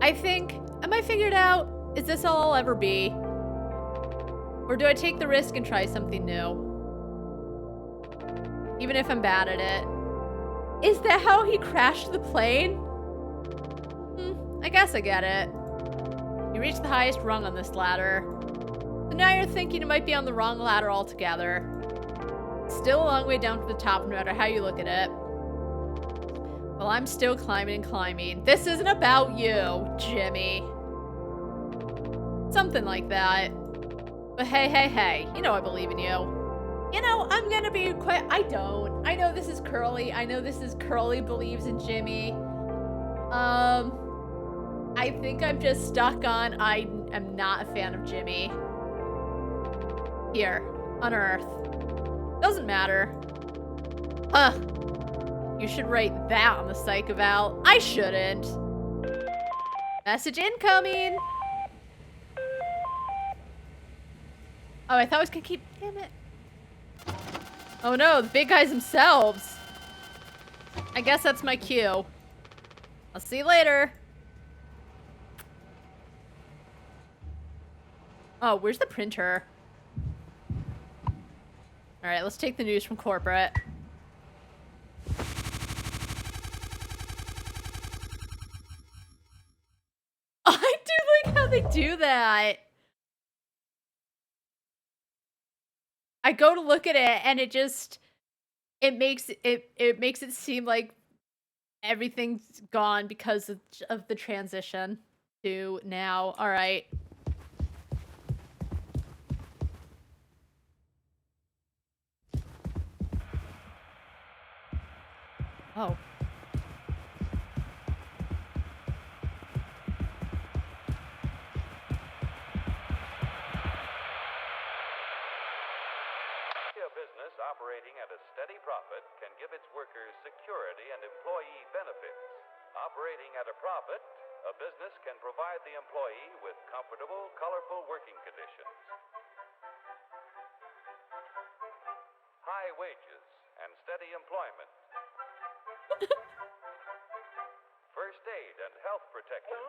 I think, am I figured out? Is this all I'll ever be? Or do I take the risk and try something new? Even if I'm bad at it. Is that how he crashed the plane? I guess I get it. You reached the highest rung on this ladder. So now you're thinking you might be on the wrong ladder altogether. Still a long way down to the top no matter how you look at it. Well, I'm still climbing and climbing. This isn't about you, Jimmy. Something like that. But hey, you know I believe in you. You know, I'm gonna be quite- I don't. I know this is Curly. I know this is Curly believes in Jimmy. I think I'm just stuck on I am not a fan of Jimmy. Here, on Earth. Doesn't matter. You should write that on the psych eval. I shouldn't. Message incoming! Oh, I thought I was gonna keep- damn it. Oh no, the big guys themselves. I guess that's my cue. I'll see you later. Oh, where's the printer? Alright, let's take the news from corporate. how they do that. I go to look at it and it just makes it seem like everything's gone because of the transition to now. All right. Oh. A business operating at a steady profit can give its workers security and employee benefits. Operating at a profit, a business can provide the employee with comfortable, colorful working conditions, high wages, and steady employment, first aid and health protection,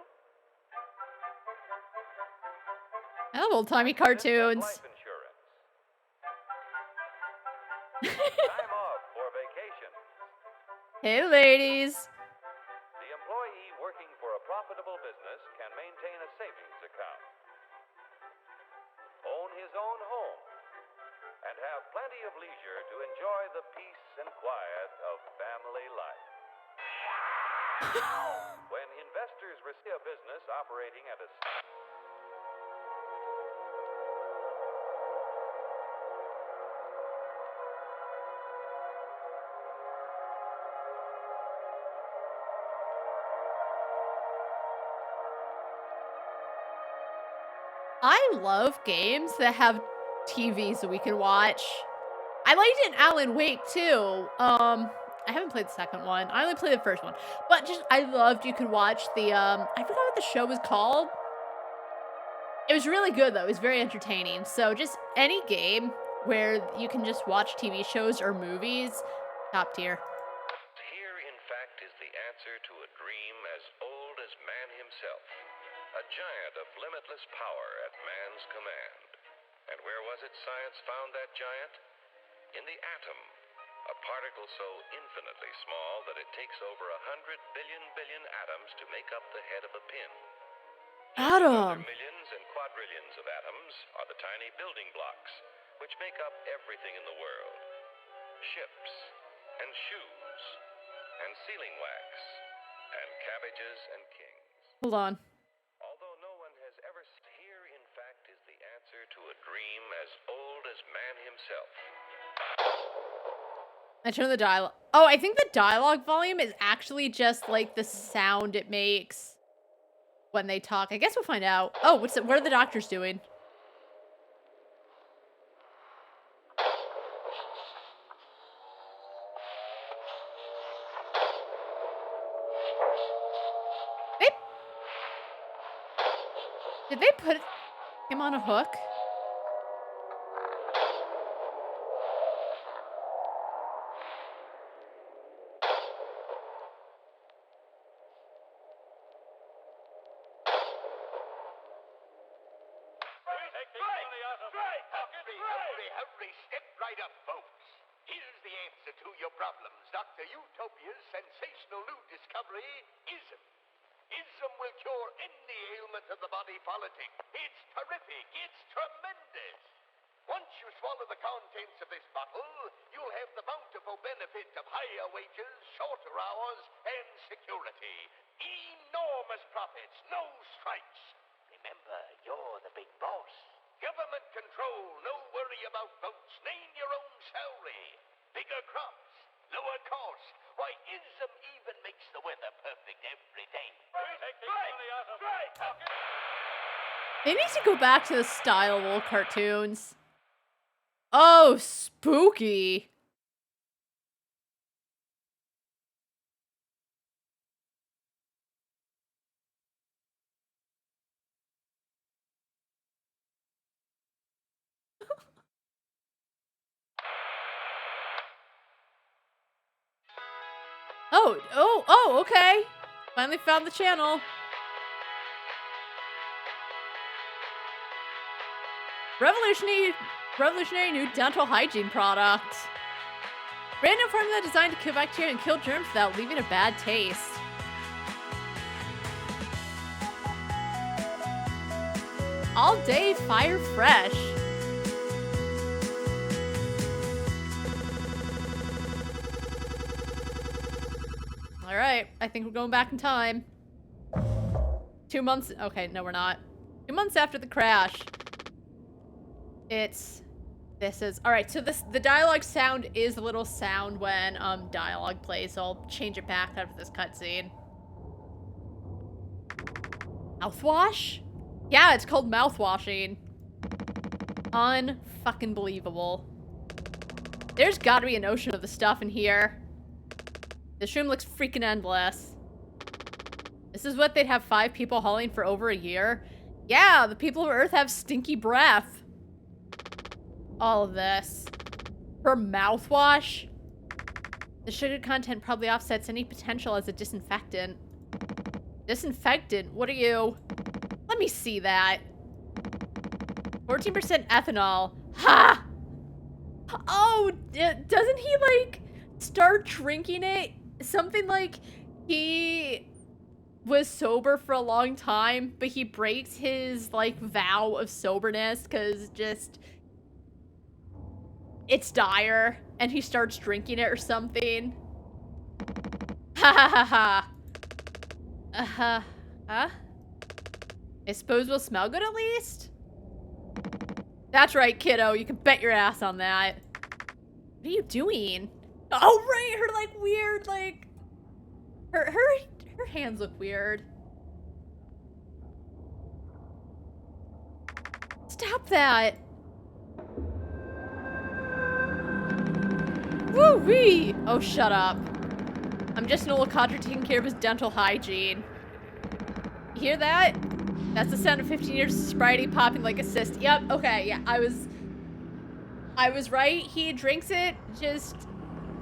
I love old-timey cartoons. life insurance, time off for vacation. Hey, ladies. The employee working for a profitable business can maintain a savings account, own his own home, and have plenty of leisure to enjoy the peace and quiet of family life. When investors receive a business operating at a I love games that have TVs that we can watch. I liked it in Alan Wake too. I haven't played the second one. I only played the first one. But just I loved you could watch the I forgot what the show was called. It was really good though. It was very entertaining. So just any game where you can just watch TV shows or movies, top tier. Here, in fact, is the answer to a dream as old as man himself. A giant of limitless power at man's command. And where was it science found that giant? In the atom, a particle so infinitely small that it takes over 100 billion atoms to make up the head of a pin. Atom. Millions and quadrillions of atoms are the tiny building blocks which make up everything in the world. Ships and shoes and sealing wax and cabbages and kings. Hold on. Although no one has ever here, in fact, is the answer to a dream as old as man himself. I turn the dialogue. Oh, I think the dialogue volume is actually just like the sound it makes when they talk. I guess we'll find out. Oh, what are the doctors doing? Did they put him on a hook? Hurry, step right up, folks. Here's the answer to your problems. Dr. Utopia's sensational new discovery, ISM. ISM will cure any ailment of the body politic. It's terrific. It's tremendous. Once you swallow the contents of this bottle, you'll have the bountiful benefit of higher wages, shorter hours, and security. Enormous profits, no strikes. Remember, you're the big boss. Government control, no worry about votes, name your own salary. Bigger crops, lower cost. Why, ISM even makes the weather perfect every day. They need to go back to the style of old cartoons. Oh, spooky. Oh, okay. Finally found the channel. Revolutionary new dental hygiene product. Brand new formula designed to kill bacteria and kill germs without leaving a bad taste. All day fire fresh. All right, I think we're going back in time. 2 months. Okay, no, we're not. 2 months after the crash. This is all right. So the dialogue sound is a little sound when dialogue plays. So I'll change it back after this cutscene. Mouthwash? Yeah, it's called mouthwashing. Unfucking believable. There's gotta be an ocean of the stuff in here. This room looks freaking endless. This is what they'd have 5 people hauling for over a year? Yeah, the people of Earth have stinky breath. All of this. For mouthwash? The sugar content probably offsets any potential as a disinfectant. Disinfectant? What are you? Let me see that. 14% ethanol. Ha! Oh, doesn't he, like, start drinking it? Something like he was sober for a long time, but he breaks his, like, vow of soberness because just... it's dire, and he starts drinking it or something. Ha ha ha ha. Huh? I suppose we'll smell good at least? That's right, kiddo. You can bet your ass on that. What are you doing? Oh, right. Her, like, weird, like... Her hands look weird. Stop that. Woo-wee! Oh, shut up. I'm just an old codger taking care of his dental hygiene. You hear that? That's the sound of 15 years of sobriety popping like a cyst. Yep, okay, yeah, I was right. He drinks it just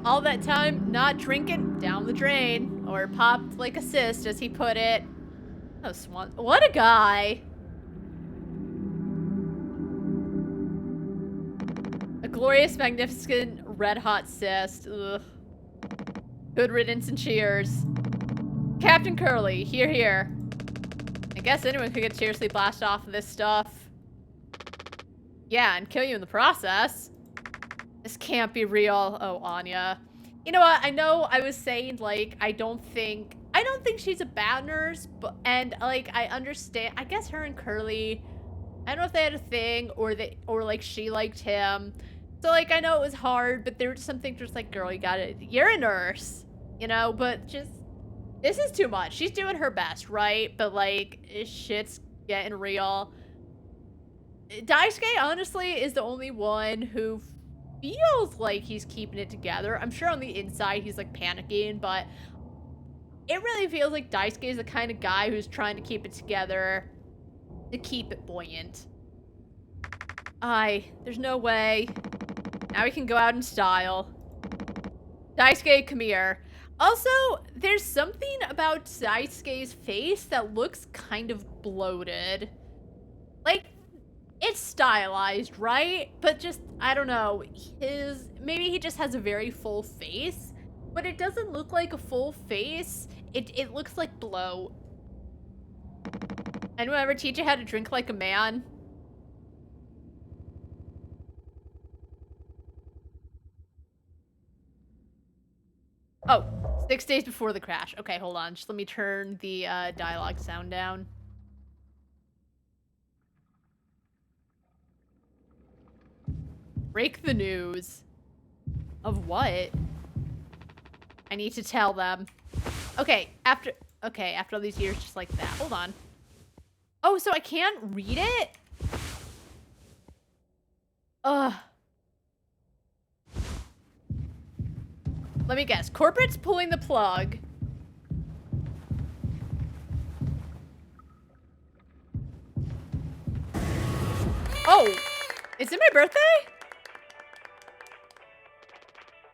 all that time, not drinking, down the drain. Or popped like a cyst, as he put it. Oh, Swan. What a guy. A glorious, magnificent, red-hot cyst. Ugh. Good riddance and cheers. Captain Curly, here. I guess anyone could get seriously blasted off of this stuff. Yeah, and kill you in the process. This can't be real. Oh, Anya. You know what? I know I was saying, like, I don't think she's a bad nurse, but, and, like, I understand. I guess her and Curly, I don't know if they had a thing, or like, she liked him. So, like, I know it was hard, but there was something just like, girl, you're a nurse, you know, but just, this is too much. She's doing her best, right? But, like, shit's getting real. Daisuke, honestly, is the only one who feels like he's keeping it together. I'm sure on the inside he's, like, panicking, but it really feels like Daisuke is the kind of guy who's trying to keep it together to keep it buoyant. There's no way. Now we can go out in style. Daisuke, come here. Also, there's something about Daisuke's face that looks kind of bloated. Like, it's stylized, right? But just, I don't know, maybe he just has a very full face, but it doesn't look like a full face. It looks like bloat. Anyone ever teach you how to drink like a man? Oh, 6 days before the crash. Okay, hold on. Just let me turn the dialogue sound down. Break the news. Of what? I need to tell them. Okay, after all these years just like that. Hold on. Oh, so I can't read it? Ugh. Let me guess. Corporate's pulling the plug. Oh, is it my birthday?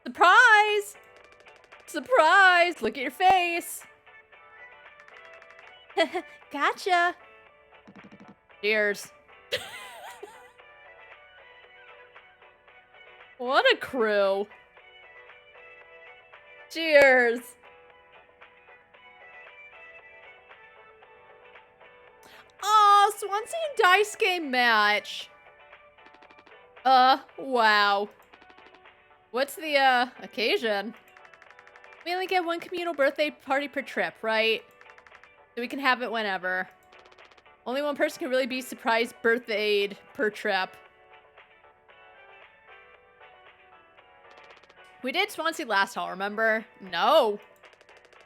Surprise! Surprise! Look at your face. Gotcha. Cheers. What a crew. Cheers. Oh, Oh, Swansea and Dice game match. Wow. What's the, occasion? We only get one communal birthday party per trip, right? So we can have it whenever. Only one person can really be surprised birthdayed per trip. We did Swansea last haul, remember? No.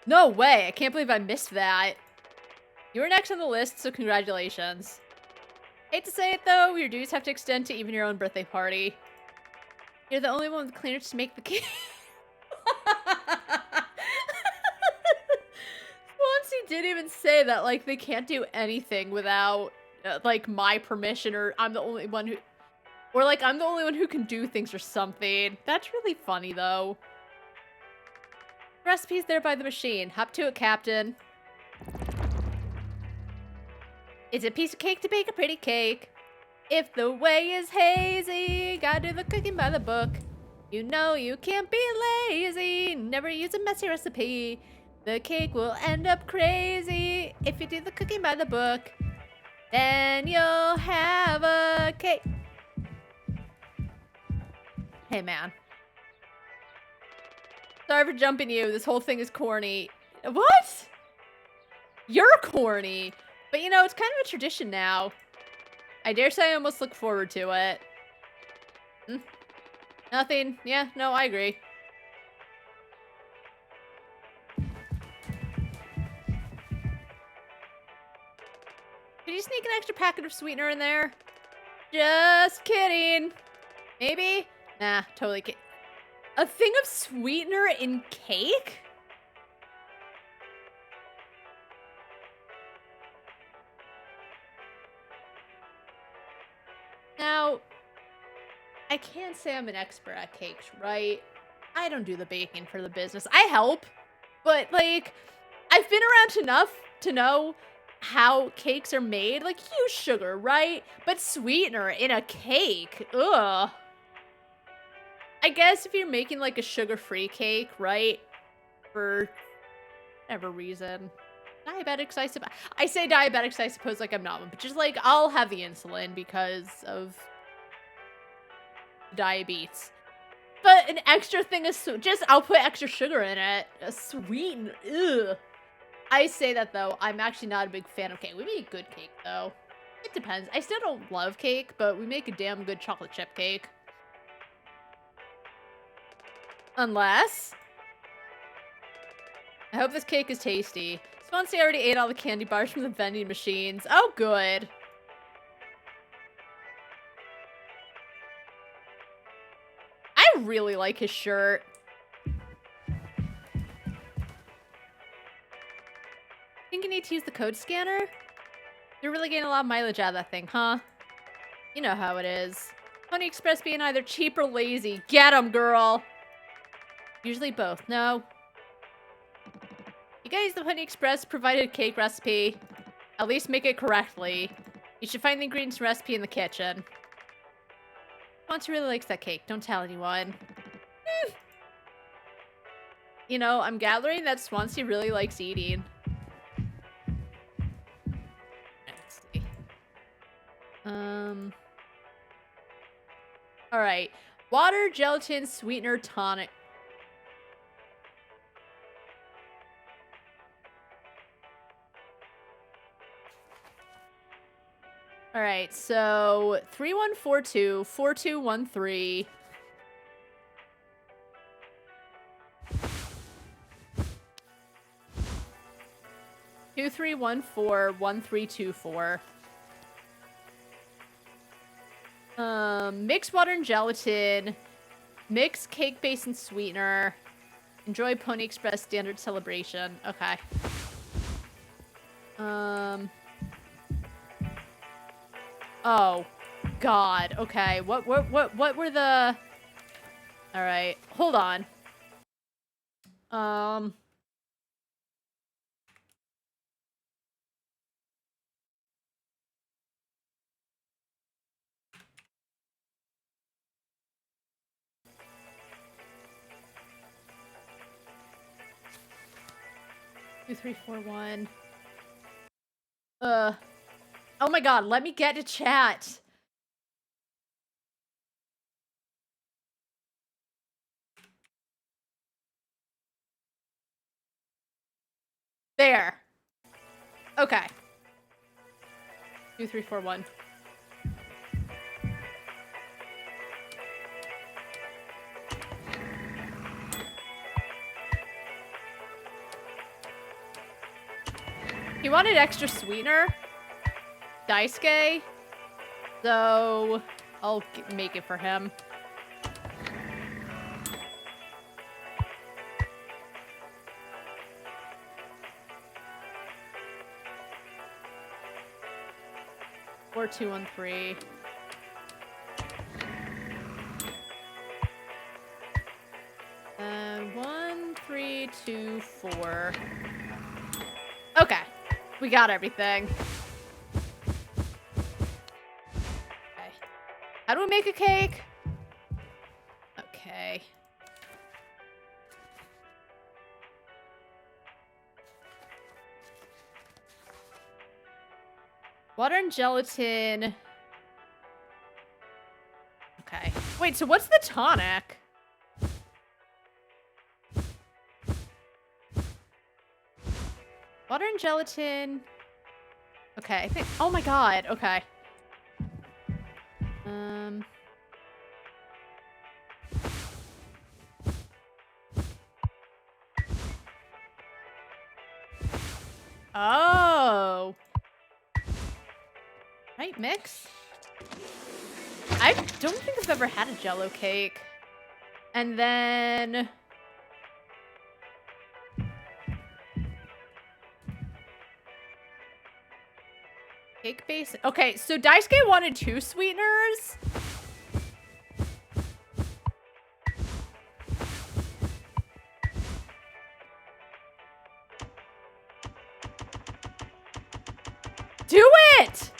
No way. I can't believe I missed that. You were next on the list, so congratulations. Hate to say it, though, your dues have to extend to even your own birthday party. You're the only one with clearance to make the cake. Swansea didn't even say that, like, they can't do anything without, like, my permission, or I'm the only one who... Or, like, I'm the only one who can do things or something. That's really funny, though. Recipe's there by the machine. Hop to it, Captain. It's a piece of cake to bake a pretty cake. If the way is hazy, gotta do the cooking by the book. You know you can't be lazy, never use a messy recipe. The cake will end up crazy if you do the cooking by the book. Then you'll have a cake. Hey, man. Sorry for jumping you. This whole thing is corny. What? You're corny. But, you know, it's kind of a tradition now. I dare say I almost look forward to it. Nothing. Yeah, no, I agree. Did you sneak an extra packet of sweetener in there? Just kidding. Maybe? Nah, totally kidding. A thing of sweetener in cake? Now, I can't say I'm an expert at cakes, right? I don't do the baking for the business. I help, but, like, I've been around enough to know how cakes are made. Like, use sugar, right? But sweetener in a cake? Ugh. I guess if you're making, like, a sugar-free cake, right? For whatever reason. Diabetics, I suppose. I say diabetics, I suppose, like I'm not one. But just, like, I'll have the insulin because of diabetes. But an extra thing is just, I'll put extra sugar in it. A sweeten. Ugh. I say that, though. I'm actually not a big fan of cake. We make good cake, though. It depends. I still don't love cake, but we make a damn good chocolate chip cake. Unless... I hope this cake is tasty. Swansea already ate all the candy bars from the vending machines. Oh, good. I really like his shirt. Think you need to use the code scanner? You're really getting a lot of mileage out of that thing, huh? You know how it is. Pony Express being either cheap or lazy. Get 'em, girl! Usually both. No. You gotta use the Pony Express provided cake recipe. At least make it correctly. You should find the ingredients recipe in the kitchen. Swansea really likes that cake. Don't tell anyone. You know, I'm gathering that Swansea really likes eating. Let's see. Alright. Water, gelatin, sweetener, tonic. Alright, so 3142 4213. Two 1324. Mix water and gelatin. Mix cake base and sweetener. Enjoy Pony Express standard celebration. Okay. Oh, God. Okay. What were the... Alright. Hold on. 2341. Oh my god, let me get to chat. There. Okay. 2, 3, 4, 1. He wanted extra sweetener. Daisuke. So I'll make it for him. Or 2, 1, 3. And 1, 3, 2, 4. Okay, we got everything. Okay. How do we make a cake? Okay. Water and gelatin. Okay. Wait, so what's the tonic? Water and gelatin. Okay, I think... Oh my god, okay. Oh. Right, mix? I don't think I've ever had a Jell-O cake. And then... Cake base. Okay, so Daisuke wanted 2 sweeteners. Do it!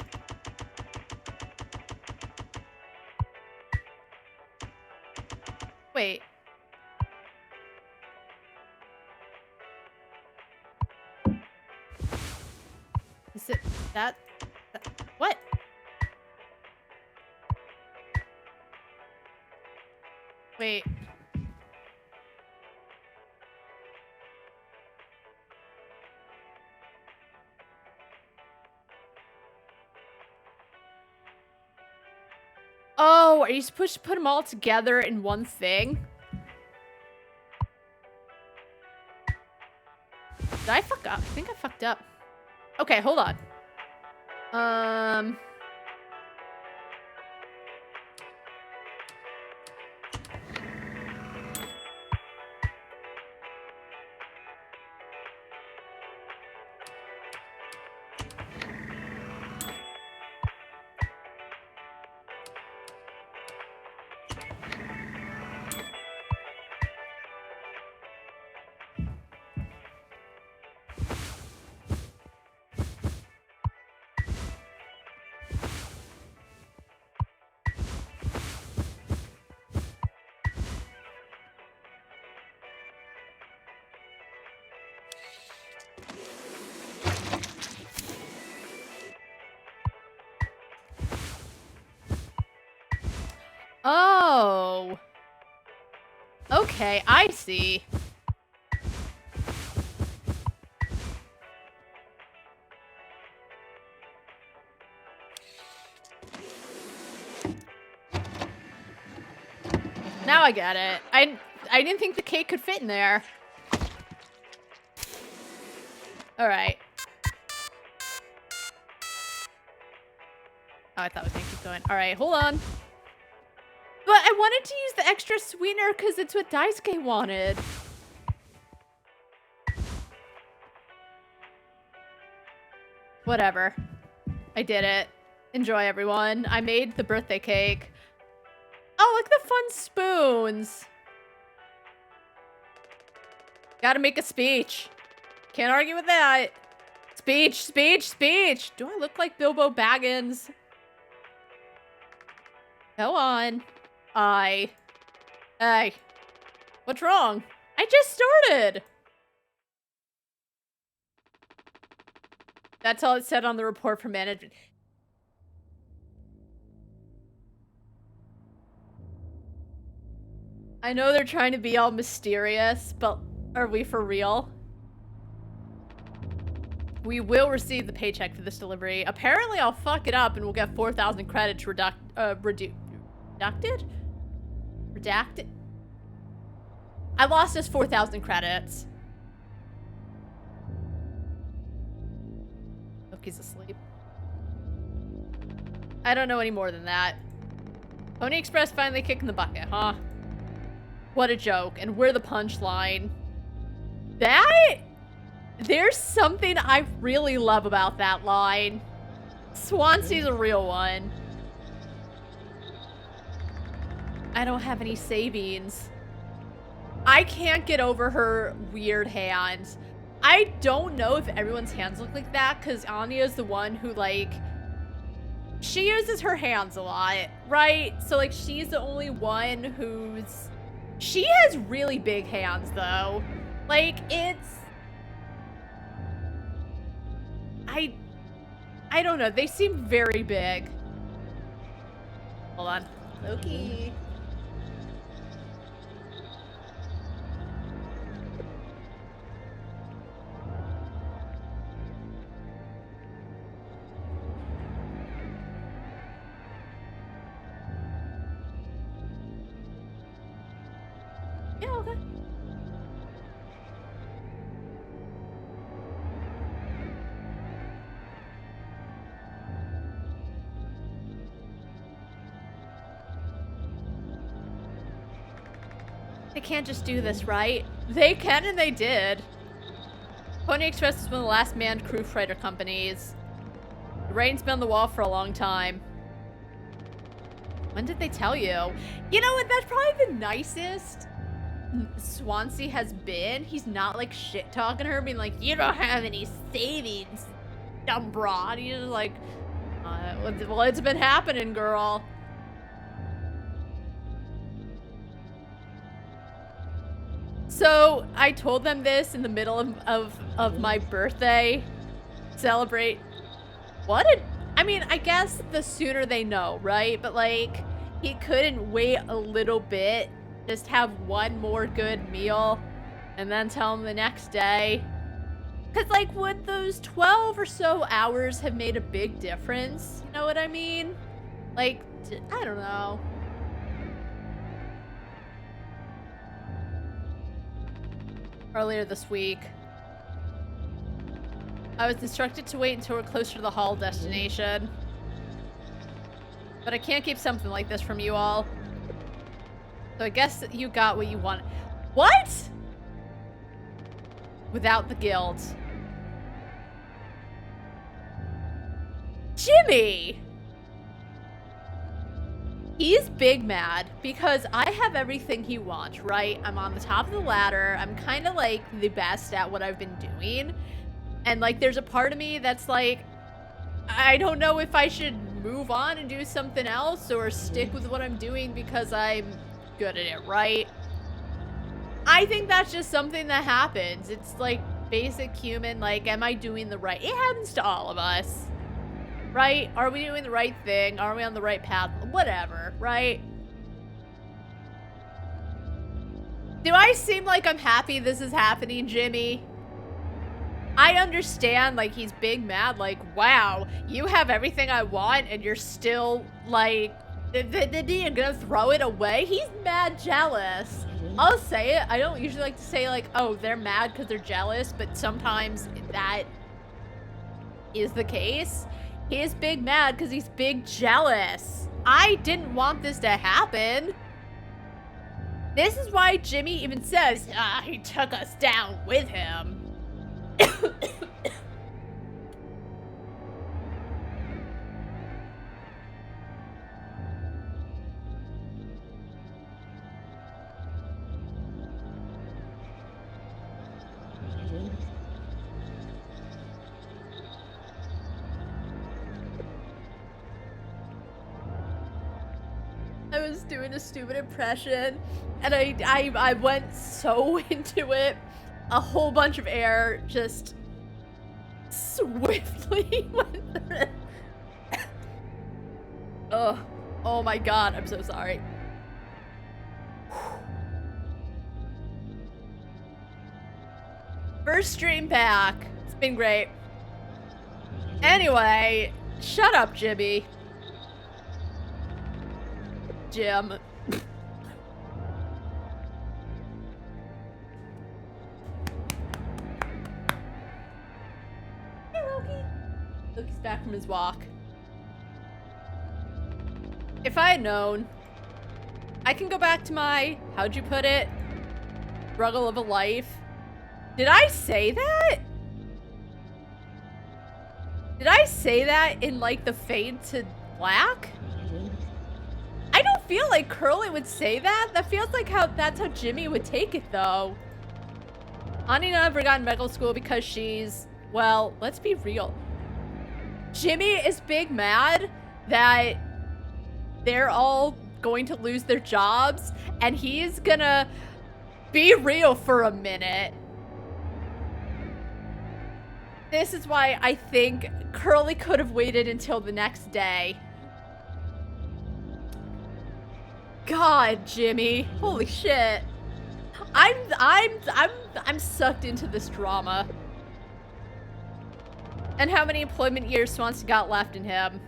Wait. Is it that? What? Wait. Oh, are you supposed to put them all together in one thing? Did I fuck up? I think I fucked up. Okay, hold on. Oh. Okay, I see. Now I get it. I didn't think the cake could fit in there. All right. Oh, I thought I was gonna keep going. All right, hold on. But I wanted to use the extra sweetener because it's what Daisuke wanted. Whatever. I did it. Enjoy, everyone. I made the birthday cake. Oh, look at the fun spoons. Gotta make a speech. Can't argue with that. Speech, speech, speech. Do I look like Bilbo Baggins? Go on. Hey. What's wrong? I just started. That's all it said on the report from management. I know they're trying to be all mysterious, but are we for real? We will receive the paycheck for this delivery. Apparently, I'll fuck it up and we'll get 4,000 credits redacted? Redacted? I lost us 4,000 credits. Loki's asleep. I don't know any more than that. Pony Express finally kicking the bucket, huh? What a joke. And we're the punchline. There's something I really love about that line. Swansea's a real one. I don't have any savings. I can't get over her weird hands. I don't know if everyone's hands look like that, because Anya's the one who, like, she uses her hands a lot, right? So, like, she's the only one who's... She has really big hands, though. Like, it's... I don't know. They seem very big. Hold on. Loki. Yeah, okay. They can't just do this, right? They can, and they did. Pony Express is one of the last manned crew freighter companies. The rain's been on the wall for a long time. When did they tell you? You know what? That's probably the nicest Swansea has been. He's not like shit talking her, being like, "You don't have any savings, dumb broad." He's just like, well, it's been happening, girl. So I told them this in the middle of my birthday. Celebrate. I mean, I guess the sooner they know, right? But like, he couldn't wait a little bit. Just have one more good meal and then tell him the next day. Cause like, would those 12 or so hours have made a big difference? You know what I mean? Like, I don't know. Earlier this week, I was instructed to wait until we're closer to the Hall destination. But I can't keep something like this from you all. So I guess you got what you wanted. What? Without the guild. Jimmy! He's big mad because I have everything he wants, right? I'm on the top of the ladder. I'm kind of like the best at what I've been doing. And like, there's a part of me that's like, I don't know if I should move on and do something else or stick with what I'm doing because I'm good at it, right? I think that's just something that happens. It's like basic human, like, am I doing the right? It happens to all of us. Right? Are we doing the right thing? Are we on the right path? Whatever, right? Do I seem like I'm happy this is happening, Jimmy? I understand, like, he's big mad, like, wow, you have everything I want and you're still, like, you're gonna throw it away? He's mad jealous. I'll say it. I don't usually like to say, like, oh, they're mad because they're jealous, but sometimes that is the case. He is big mad because he's big jealous. I didn't want this to happen. This is why Jimmy even says, he took us down with him. I was doing a stupid impression and I went so into it. A whole bunch of air just swiftly went through it. Oh my god, I'm so sorry. First stream back. It's been great. Anyway, shut up, Jimmy. Jim. Hey, Loki. Loki's back from his walk. If I had known, I can go back to my, how'd you put it? Struggle of a life. Did I say that? Did I say that in like the Fade to Black? I don't feel like Curly would say that. That feels like that's how Jimmy would take it though. Ani never got in medical school because she's, well, let's be real. Jimmy is big mad that they're all going to lose their jobs and he's gonna be real for a minute. This is why I think Curly could have waited until the next day. God, Jimmy. Holy shit. I'm sucked into this drama. And how many employment years Swanson got left in him?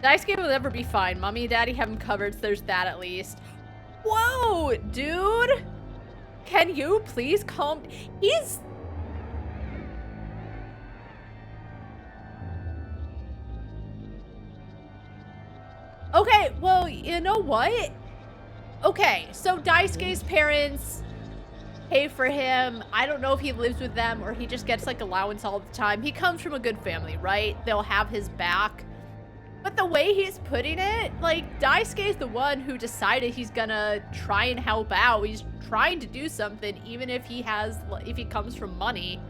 Daisuke will never be fine. Mommy and Daddy have him covered, so there's that at least. Whoa, dude! Can you please calm? He's... Okay, well, you know what? Okay, so Daisuke's parents pay for him. I don't know if he lives with them or he just gets like allowance all the time. He comes from a good family, right? They'll have his back. But the way he's putting it, like, Daisuke's the one who decided he's gonna try and help out. He's trying to do something, even if he comes from money.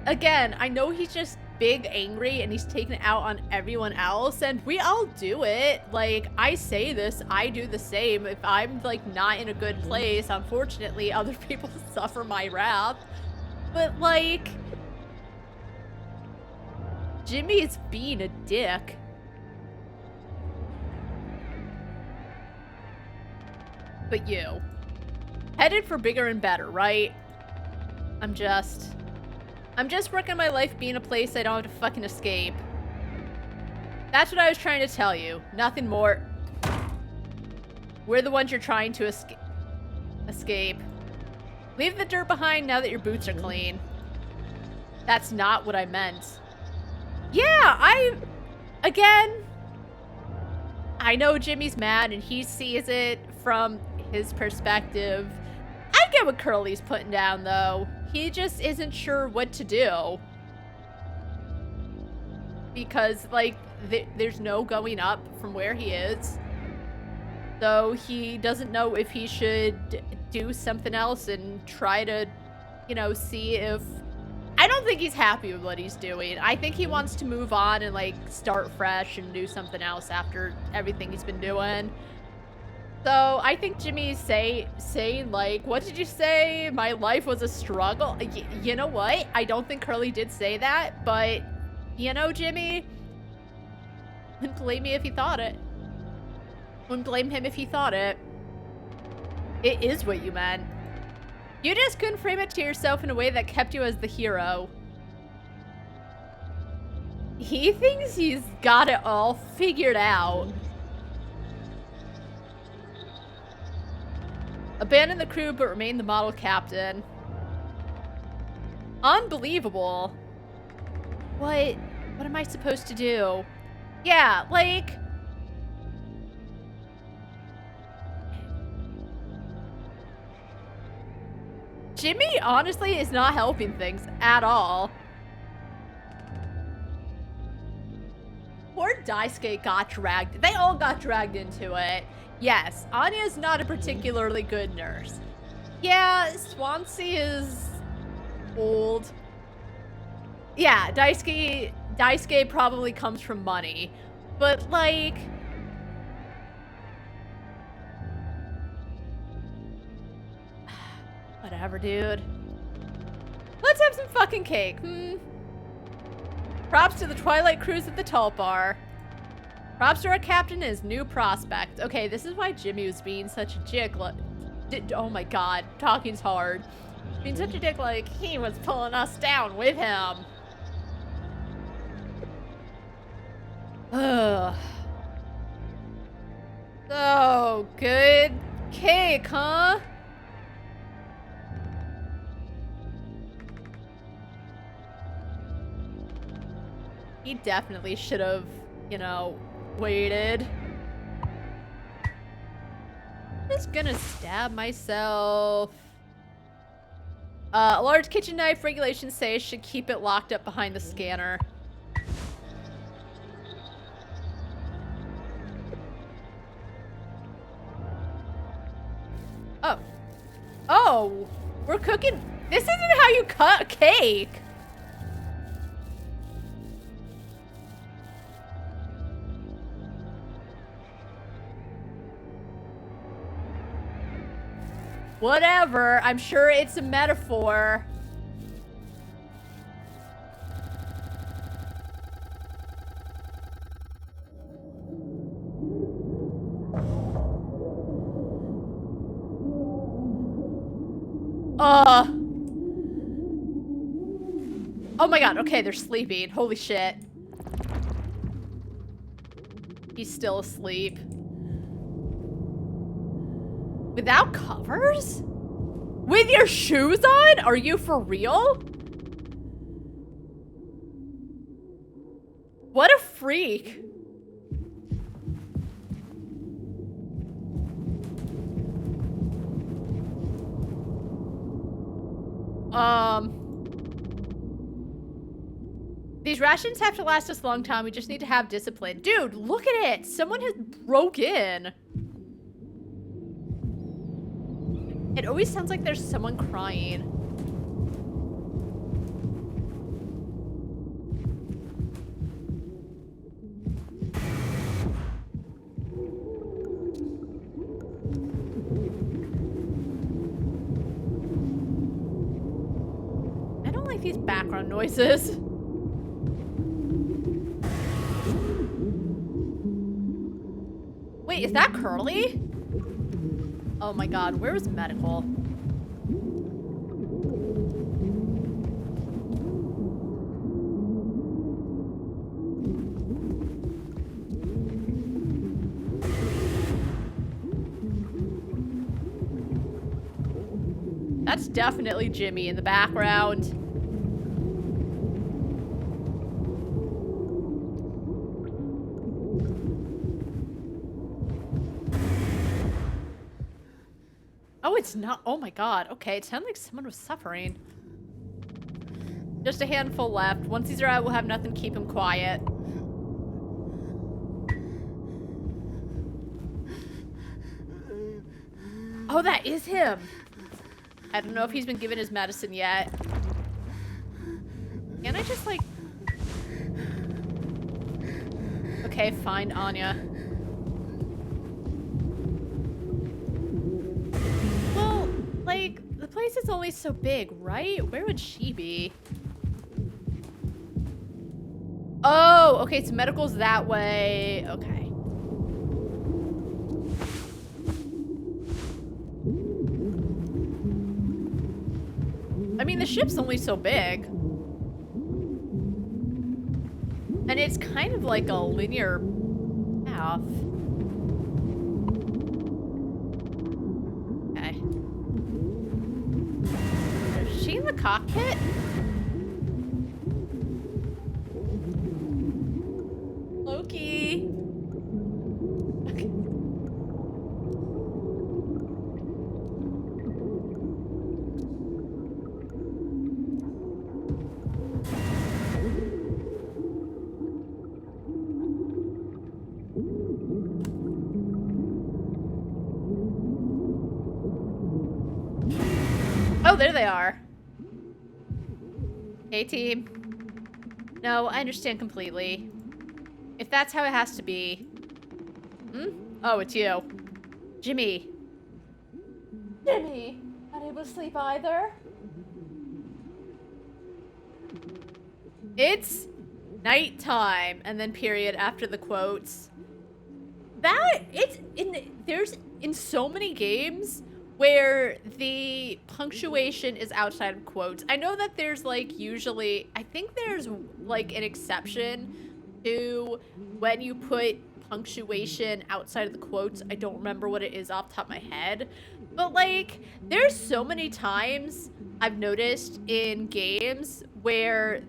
Again, I know he's just big angry and he's taking it out on everyone else, and we all do it. Like, I say this, I do the same. If I'm, like, not in a good place, unfortunately, other people suffer my wrath. But, like... Jimmy's being a dick. But you. Headed for bigger and better, right? I'm just working my life being a place I don't have to fucking escape. That's what I was trying to tell you. Nothing more. We're the ones you're trying to escape. Leave the dirt behind now that your boots are clean. That's not what I meant. Yeah, again, I know Jimmy's mad and he sees it from his perspective. I get what Curly's putting down, though. He just isn't sure what to do. Because, like, there's no going up from where he is. So he doesn't know if he should do something else and try to, you know, see if... I don't think he's happy with what he's doing. I think he wants to move on and, like, start fresh and do something else after everything he's been doing. So I think Jimmy's saying, like, what did you say? My life was a struggle? You know what? I don't think Curly did say that, but, you know, Jimmy, wouldn't blame me if he thought it. Wouldn't blame him if he thought it. It is what you meant. You just couldn't frame it to yourself in a way that kept you as the hero. He thinks he's got it all figured out. Abandon the crew but remain the model captain. Unbelievable. What am I supposed to do? Yeah, like... Jimmy, honestly, is not helping things at all. Poor Daisuke got dragged. They all got dragged into it. Yes, Anya's not a particularly good nurse. Yeah, Swansea is old. Yeah, Daisuke probably comes from money. But, like... Whatever, dude. Let's have some fucking cake, Props to the Twilight Cruise at the Tulp Bar. Props to our captain and his new prospect. Okay, this is why Jimmy was being such a dick. Oh my god, talking's hard. Being such a dick like he was pulling us down with him. Ugh. So, good cake, huh? He definitely should have, you know, waited. I'm just gonna stab myself. A large kitchen knife, regulations say, should keep it locked up behind the scanner. Oh. Oh! We're cooking. This isn't how you cut cake! Whatever. I'm sure it's a metaphor. Oh my god. Okay, they're sleeping. Holy shit. He's still asleep. Without covers? With your shoes on? Are you for real? What a freak. These rations have to last us a long time. We just need to have discipline. Dude, look at it. Someone has broke in. It always sounds like there's someone crying. I don't like these background noises. Wait, is that Curly? Oh my god, where was medical? That's definitely Jimmy in the background. Oh, it's not. Oh my god. Okay, it sounded like someone was suffering. Just a handful left. Once these are out, we'll have nothing to keep him quiet. Oh, that is him. I don't know if he's been given his medicine yet. Can I just, like... Okay, find Anya. Well, like, the place is only so big, right? Where would she be? Oh, okay, so medical's that way. Okay. I mean, the ship's only so big. And it's kind of like a linear path. Okay. Is she in the cockpit? Loki. Okay. Oh, there they are. Hey, team. No, I understand completely. If that's how it has to be. Hmm? Oh, it's you. Jimmy. Jimmy! Unable to sleep either? It's nighttime. And then period after the quotes. There's in so many games where the punctuation is outside of quotes. I know that there's like usually, I think there's like an exception to when you put punctuation outside of the quotes. I don't remember what it is off the top of my head, but like there's so many times I've noticed in games where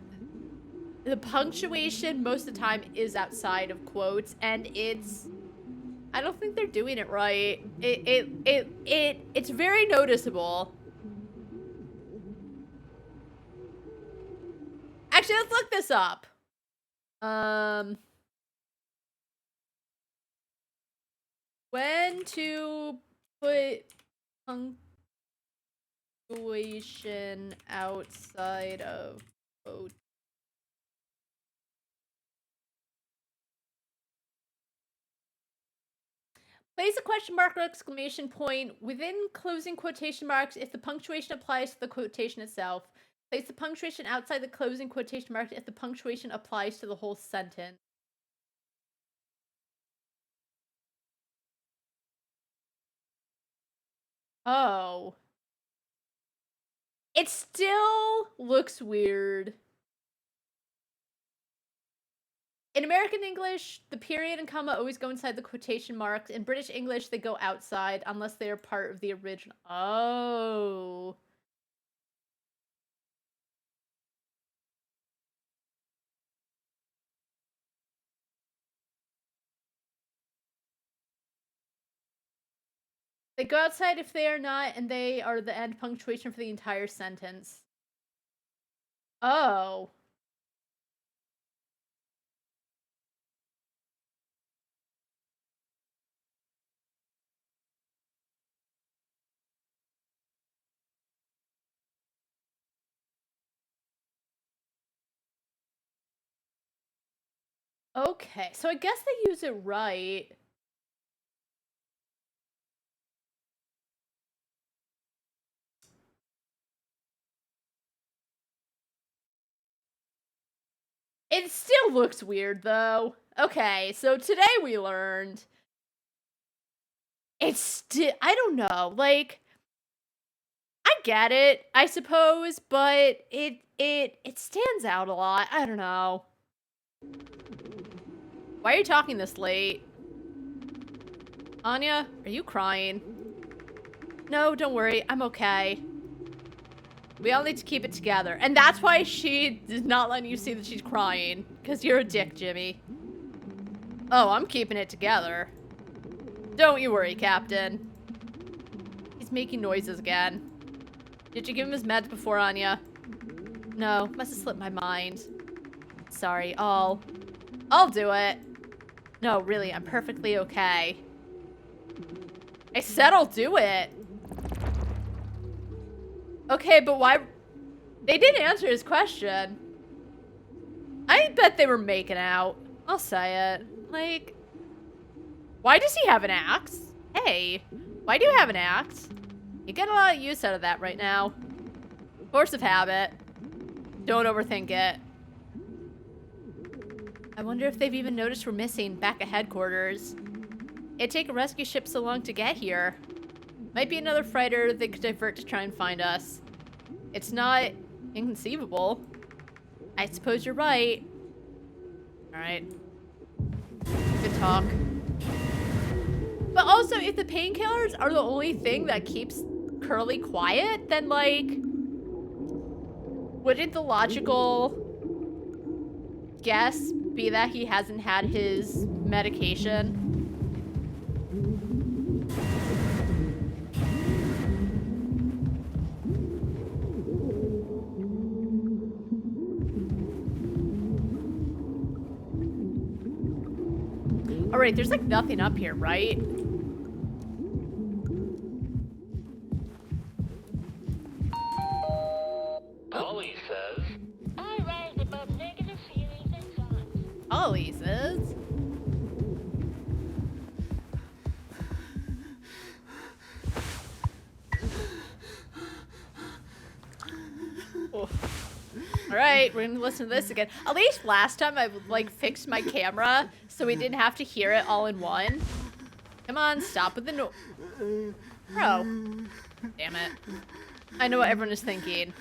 the punctuation most of the time is outside of quotes, and I don't think they're doing it right. It's very noticeable. Actually, let's look this up. When to put punctuation outside of quotes. Place a question mark or exclamation point within closing quotation marks if the punctuation applies to the quotation itself. Place the punctuation outside the closing quotation mark if the punctuation applies to the whole sentence. Oh. It still looks weird. In American English, the period and comma always go inside the quotation marks. In British English, they go outside unless they are part of the original. Oh. They go outside if they are not, and they are the end punctuation for the entire sentence. Oh. Okay, so I guess they use it right. It still looks weird, though. Okay, so today we learned... It's still... I don't know, like... I get it, I suppose, but it stands out a lot. I don't know. Why are you talking this late? Anya, are you crying? No, don't worry, I'm okay. We all need to keep it together. And that's why she is not letting you see that she's crying. Because you're a dick, Jimmy. Oh, I'm keeping it together. Don't you worry, Captain. He's making noises again. Did you give him his meds before, Anya? No, must have slipped my mind. Sorry, I'll do it. No, really, I'm perfectly okay. I said I'll do it. Okay, but why? They didn't answer his question. I bet they were making out. I'll say it. Like, why does he have an axe? Hey, why do you have an axe? You get a lot of use out of that right now. Force of habit. Don't overthink it. I wonder if they've even noticed we're missing back at headquarters. It'd take a rescue ship so long to get here. Might be another freighter they could divert to try and find us. It's not inconceivable. I suppose you're right. Alright. Good talk. But also, if the painkillers are the only thing that keeps Curly quiet, then, like, wouldn't the logical guess be that he hasn't had his medication? Alright, there's like nothing up here, right? Ollie says. I rise above negative feelings and thoughts. Ollie says. Oh. Alright, we're gonna listen to this again. At least last time I like fixed my camera so we didn't have to hear it all in one. Come on, stop with the no- Bro. Damn it. I know what everyone is thinking.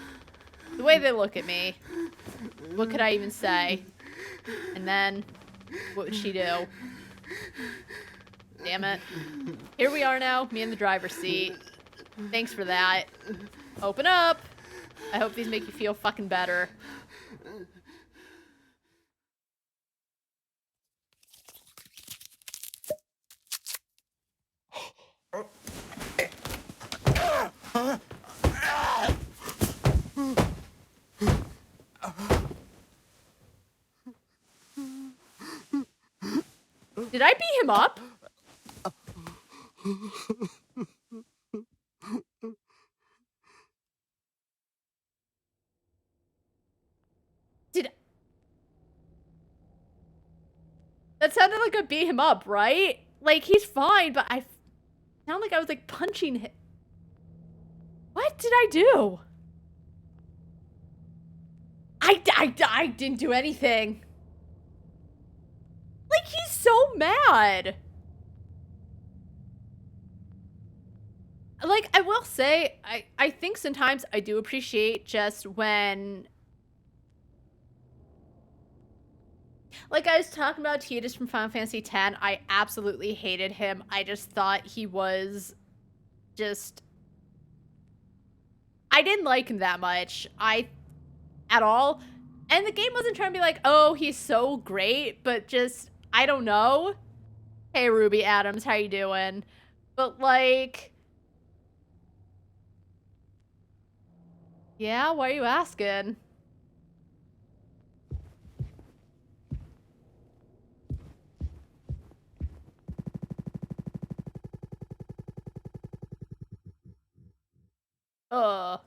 The way they look at me. What could I even say? And then, what would she do? Damn it. Here we are now, me in the driver's seat. Thanks for that. Open up! I hope these make you feel fucking better. Did I beat him up? That sounded like I beat him up, right? Like, he's fine, but I sound like I was, like, punching him. What did I do? I didn't do anything. Like, he's so mad. Like, I will say, I think sometimes I do appreciate just when... Like, I was talking about Tidus from Final Fantasy X. I absolutely hated him. I just thought he was just... I didn't like him that much. At all. And the game wasn't trying to be like, oh, he's so great, but just, I don't know. Hey, Ruby Adams, how you doing? But, like... Yeah, why are you asking? Ugh.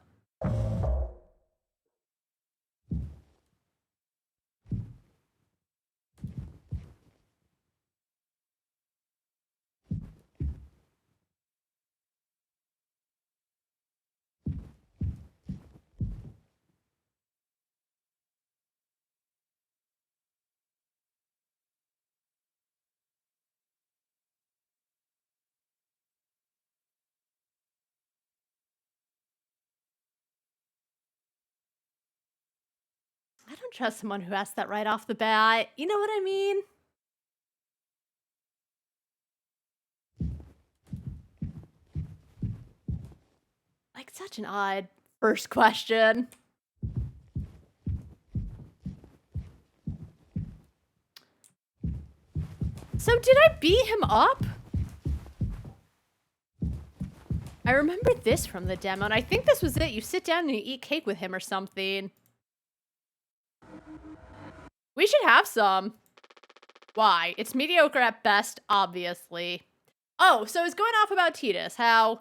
I don't trust someone who asked that right off the bat. You know what I mean? Like, such an odd first question. So did I beat him up? I remember this from the demo, and I think this was it. You sit down and you eat cake with him or something. We should have some. Why? It's mediocre at best, obviously. Oh, so it's going off about Tidus, how...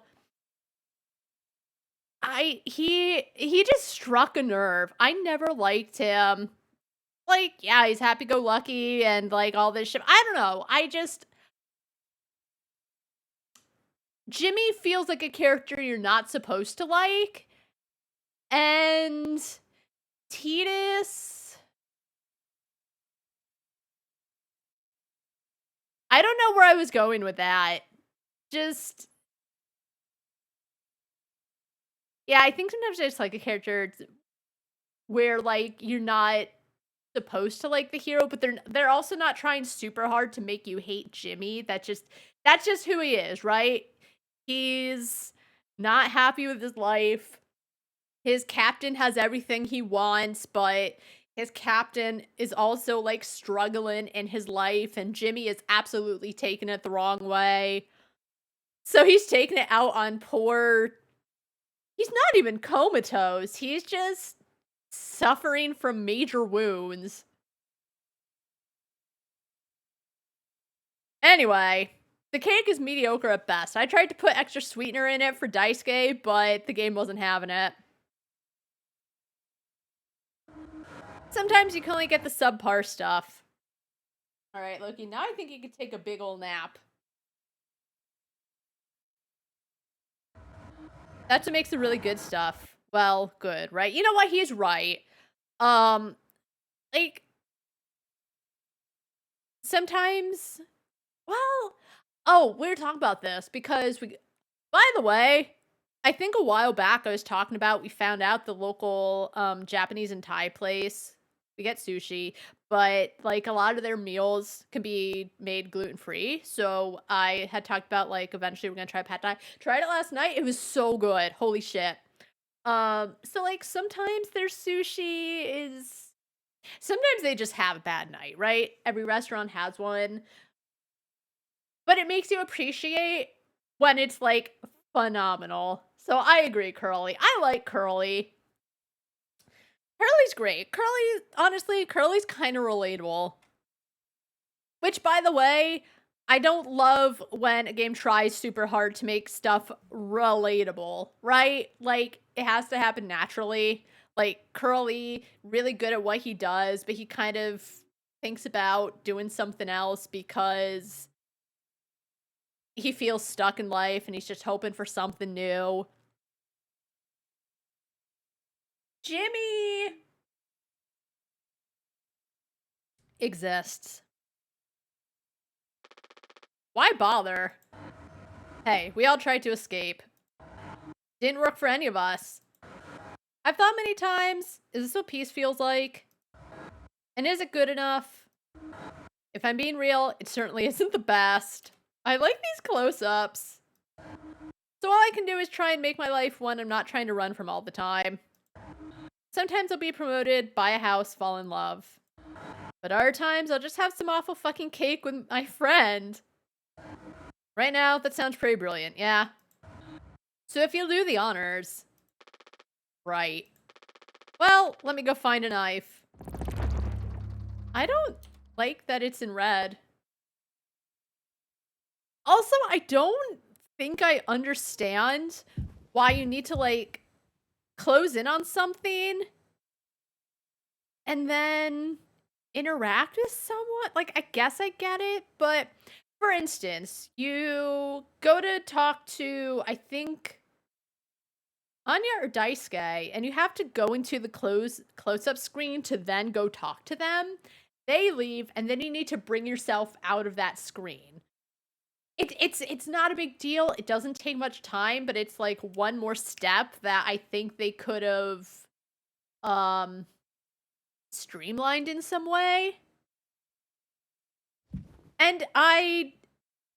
He just struck a nerve. I never liked him. Like, yeah, he's happy-go-lucky and, like, all this shit. I don't know. Jimmy feels like a character you're not supposed to like. And Tidus... I don't know where I was going with that. Just... Yeah, I think sometimes I just like a character where, like, you're not supposed to like the hero, but they're also not trying super hard to make you hate Jimmy. That's just who he is, right? He's not happy with his life. His captain has everything he wants, but his captain is also, like, struggling in his life, and Jimmy is absolutely taking it the wrong way. So he's taking it out on poor... He's not even comatose. He's just suffering from major wounds. Anyway, the cake is mediocre at best. I tried to put extra sweetener in it for Daisuke, but the game wasn't having it. Sometimes you can only get the subpar stuff. Alright, Loki, now I think you could take a big ol' nap. That's what makes the really good stuff. Well, good, right? You know what? He's right. Like, sometimes, well, Oh, we were talking about this because by the way, I think a while back I was talking about we found out the local Japanese and Thai place. We get sushi, but like a lot of their meals can be made gluten-free. So I had talked about like eventually we're gonna try pad thai. Tried it last night. It was so good. Holy shit. So like sometimes their sushi is sometimes they just have a bad night, right? Every restaurant has one. But it makes you appreciate when it's, like, phenomenal. So I agree, Curly. I like Curly. Curly's great. Honestly, Curly's kinda relatable. Which, by the way, I don't love when a game tries super hard to make stuff relatable, right? Like, it has to happen naturally. Like, Curly, really good at what he does, but he kind of thinks about doing something else because he feels stuck in life and he's just hoping for something new. Jimmy exists. Why bother? Hey, we all tried to escape. Didn't work for any of us. I've thought many times, is this what peace feels like? And is it good enough? If I'm being real, it certainly isn't the best. I like these close-ups. So all I can do is try and make my life one I'm not trying to run from all the time. Sometimes I'll be promoted, buy a house, fall in love. But other times I'll just have some awful fucking cake with my friend. Right now, that sounds pretty brilliant, yeah? So if you'll do the honors. Right. Well, let me go find a knife. I don't like that it's in red. Also, I don't think I understand why you need to, like, close in on something and then interact with someone. Like, I guess I get it, but for instance, you go to talk to, I think, Anya or Daisuke, and you have to go into the close-up screen to then go talk to them. They leave, and then you need to bring yourself out of that screen. It's not a big deal. It doesn't take much time, but it's like one more step that I think they could have streamlined in some way. And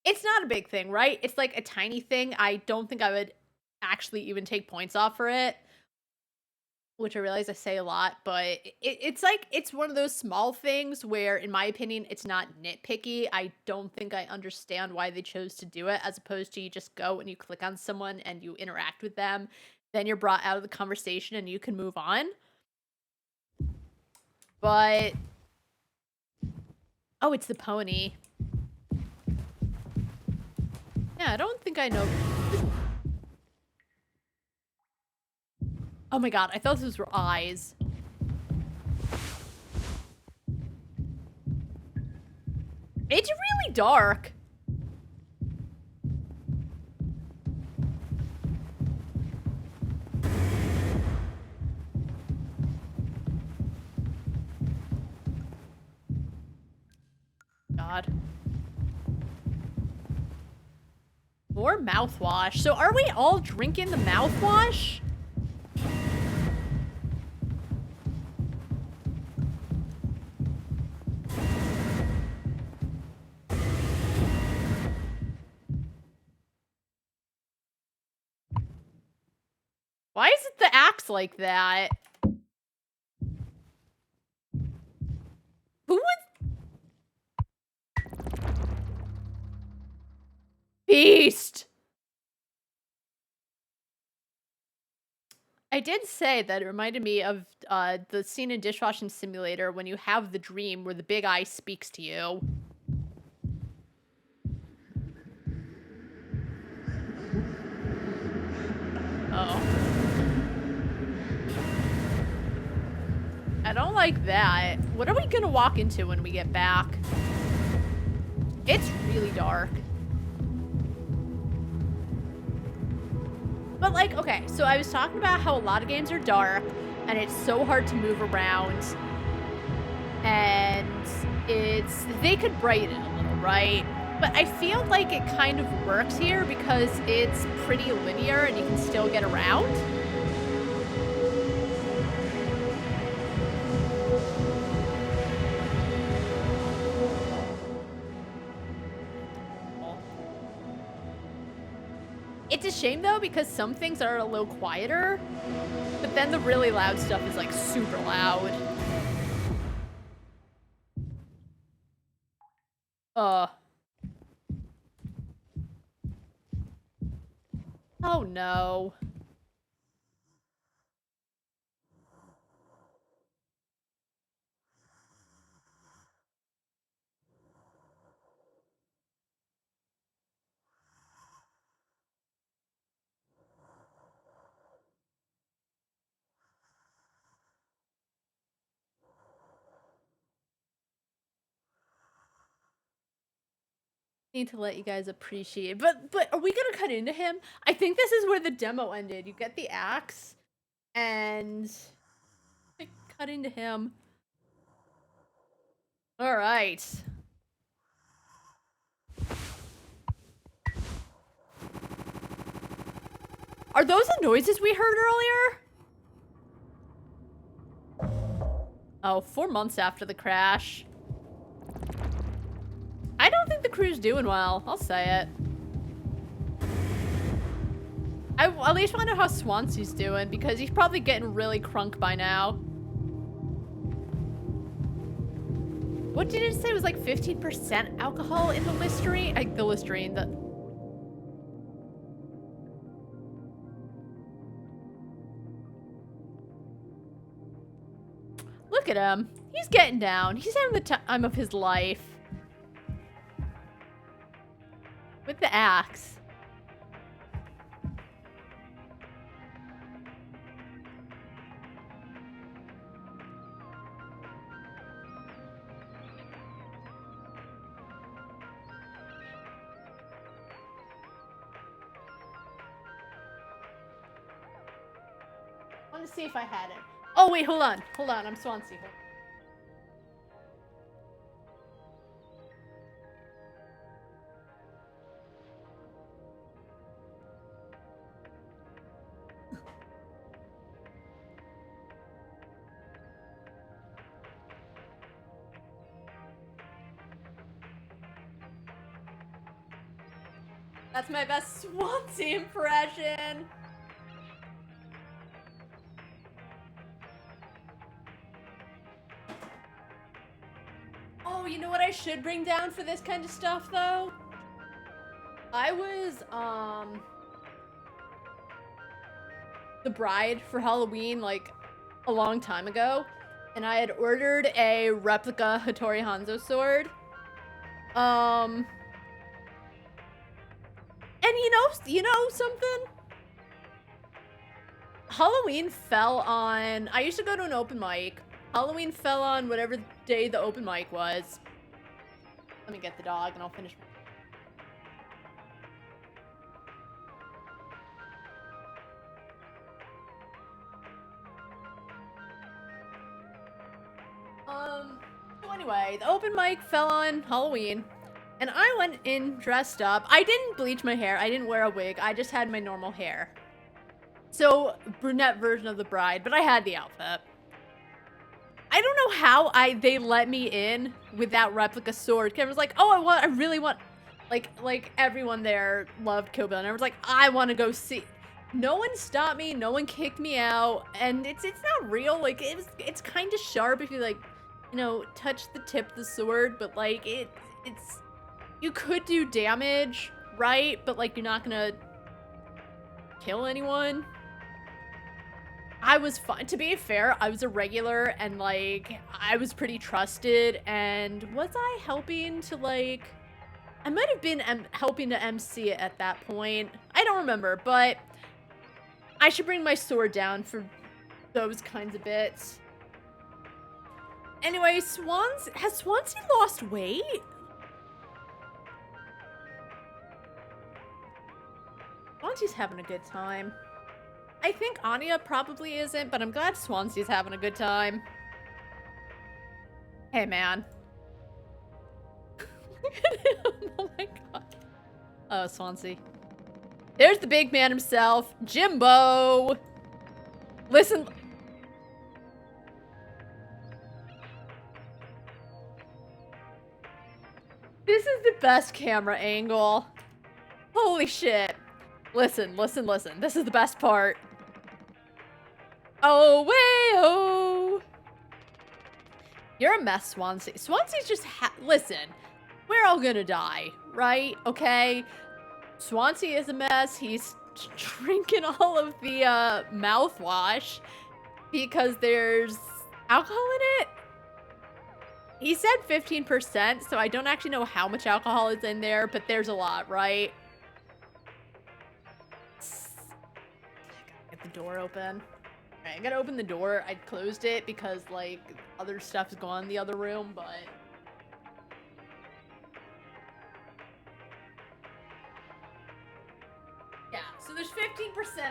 it's not a big thing, right? It's like a tiny thing. I don't think I would actually even take points off for it, which I realize I say a lot, but it's like, it's one of those small things where, in my opinion, it's not nitpicky. I don't think I understand why they chose to do it, as opposed to you just go and you click on someone and you interact with them, then you're brought out of the conversation and you can move on. But, oh, it's the pony. Yeah, I don't think I know. Oh my god, I thought those were eyes. It's really dark. God. More mouthwash. So are we all drinking the mouthwash? Why is it the axe like that? Who would... Beast! I did say that it reminded me of the scene in Dishwashing Simulator when you have the dream where the big eye speaks to you. Oh. I don't like that. What are we gonna walk into when we get back? It's really dark. But like, okay, so I was talking about how a lot of games are dark and it's so hard to move around. And they could brighten it a little, right? But I feel like it kind of works here because it's pretty linear and you can still get around. It's a shame though because some things are a little quieter, but then the really loud stuff is like super loud. Oh no. Need to let you guys appreciate, but are we gonna cut into him? I think this is where the demo ended. You get the axe and cut into him. All right. Are those the noises we heard earlier? Oh, 4 months after the crash. I don't think the crew's doing well. I'll say it. I at least want to know how Swansea's doing because he's probably getting really crunk by now. What did it say? It was like 15% alcohol in the Listerine? The Listerine. Look at him. He's getting down. He's having the time of his life. With the axe. I want to see if I had it. Oh, wait, hold on. Hold on, I'm Swansea. That's my best Swansea impression. Oh, you know what I should bring down for this kind of stuff, though? I was, the bride for Halloween, like, a long time ago. And I had ordered a replica Hattori Hanzo sword. And you know something? Halloween fell on... I used to go to an open mic. Halloween fell on whatever day the open mic was. Let me get the dog and I'll finish. So anyway, the open mic fell on Halloween. And I went in dressed up. I didn't bleach my hair. I didn't wear a wig. I just had my normal hair. So, brunette version of the bride, but I had the outfit. I don't know how they let me in with that replica sword. Cause I was like, oh, I really want, like everyone there loved Kill Bill, and I was like, I want to go see. No one stopped me. No one kicked me out, and it's not real. Like it's kind of sharp if you like, touch the tip of the sword, but like it's you could do damage, right? But like you're not gonna kill anyone. I was fine. To be fair, I was a regular and like I was pretty trusted. And was I helping to like? I might have been helping to MC it at that point. I don't remember, but I should bring my sword down for those kinds of bits. Anyway, has Swansea lost weight? Swansea's having a good time. I think Anya probably isn't, but I'm glad Swansea's having a good time. Hey, man. Oh my god. Oh, Swansea. There's the big man himself, Jimbo. Listen. This is the best camera angle. Holy shit. Listen, listen, listen. This is the best part. Oh, way, oh. You're a mess, Swansea. Swansea's just listen, we're all gonna die, right? Okay? Swansea is a mess. He's drinking all of the mouthwash because there's alcohol in it. He said 15%, so I don't actually know how much alcohol is in there, but there's a lot, right? Get the door open. Alright, I gotta open the door. I closed it because, like, other stuff's gone in the other room, but... yeah, so there's 15%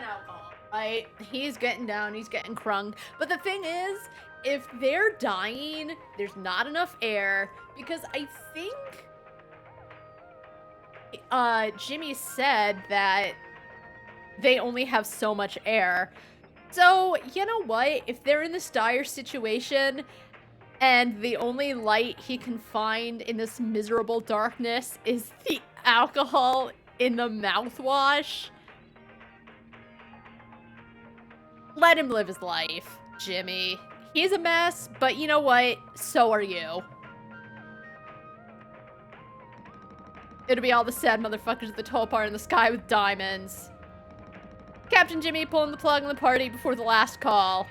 alcohol, right? He's getting down, he's getting crunk. But the thing is, if they're dying, there's not enough air, because I think Jimmy said that they only have so much air. So, you know what? If they're in this dire situation and the only light he can find in this miserable darkness is the alcohol in the mouthwash, let him live his life, Jimmy. He's a mess, but you know what? So are you. It'll be all the sad motherfuckers at the tall part in the sky with diamonds. Captain Jimmy pulling the plug on the party before the last call.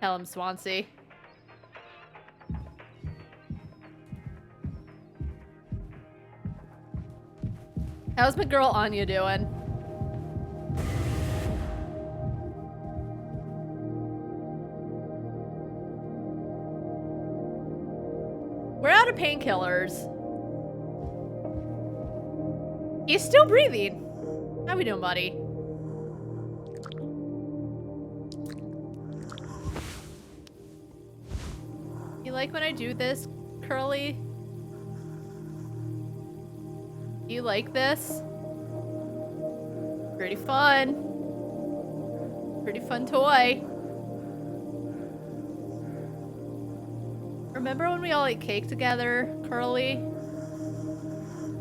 Tell him, Swansea. How's my girl Anya doing? We're out of painkillers. He's still breathing. How we doing, buddy? You like when I do this, Curly? Do you like this? Pretty fun. Pretty fun toy. Remember when we all ate cake together, Curly?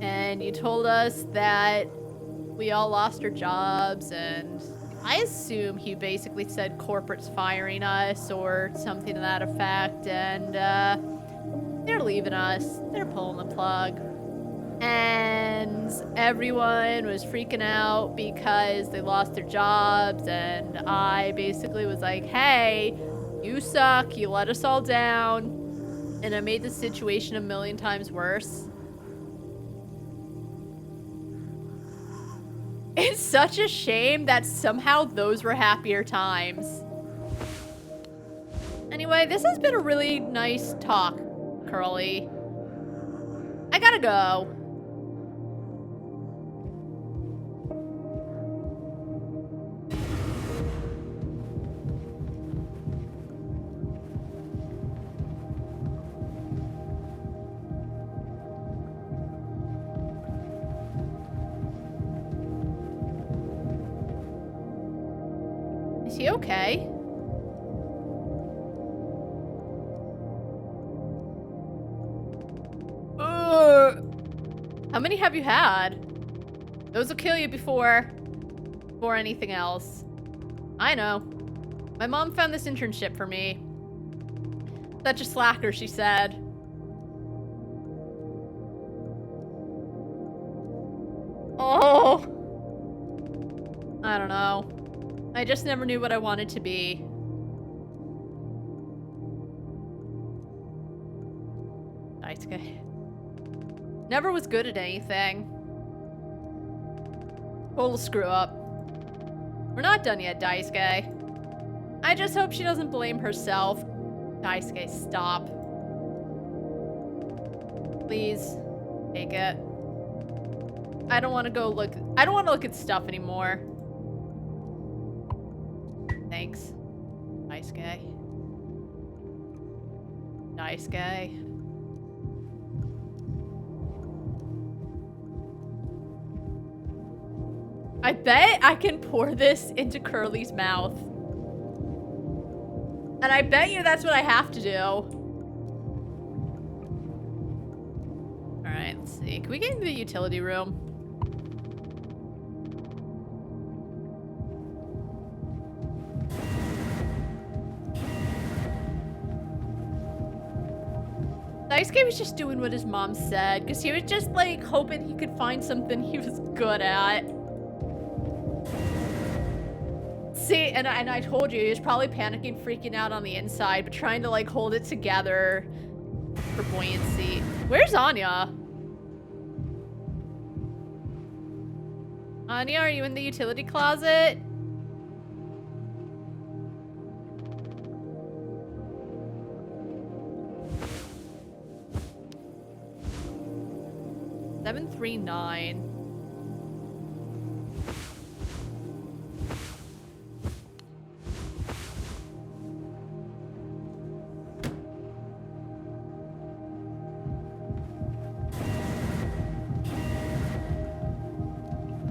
And you told us that we all lost our jobs, and I assume he basically said corporate's firing us or something to that effect, and they're leaving us. They're pulling the plug. And everyone was freaking out because they lost their jobs, and I basically was like, hey, you suck, you let us all down, and I made the situation a million times worse. It's such a shame that somehow those were happier times. Anyway, this has been a really nice talk, Curly. I gotta go. Is he okay? How many have you had? Those will kill you before anything else. I know. My mom found this internship for me. Such a slacker, she said. Oh. I don't know. I just never knew what I wanted to be. Daisuke. Never was good at anything. Total screw up. We're not done yet, Daisuke. I just hope she doesn't blame herself. Daisuke, stop. Please. Take it. I don't want to go look. I don't want to look at stuff anymore. Thanks. Daisuke. Daisuke. I bet I can pour this into Curly's mouth. And I bet you that's what I have to do. Alright, let's see. Can we get into the utility room? Daisuke was just doing what his mom said, because he was just like hoping he could find something he was good at. See, and I told you, he was probably panicking, freaking out on the inside, but trying to like hold it together for buoyancy. Where's Anya? Anya, are you in the utility closet? $739.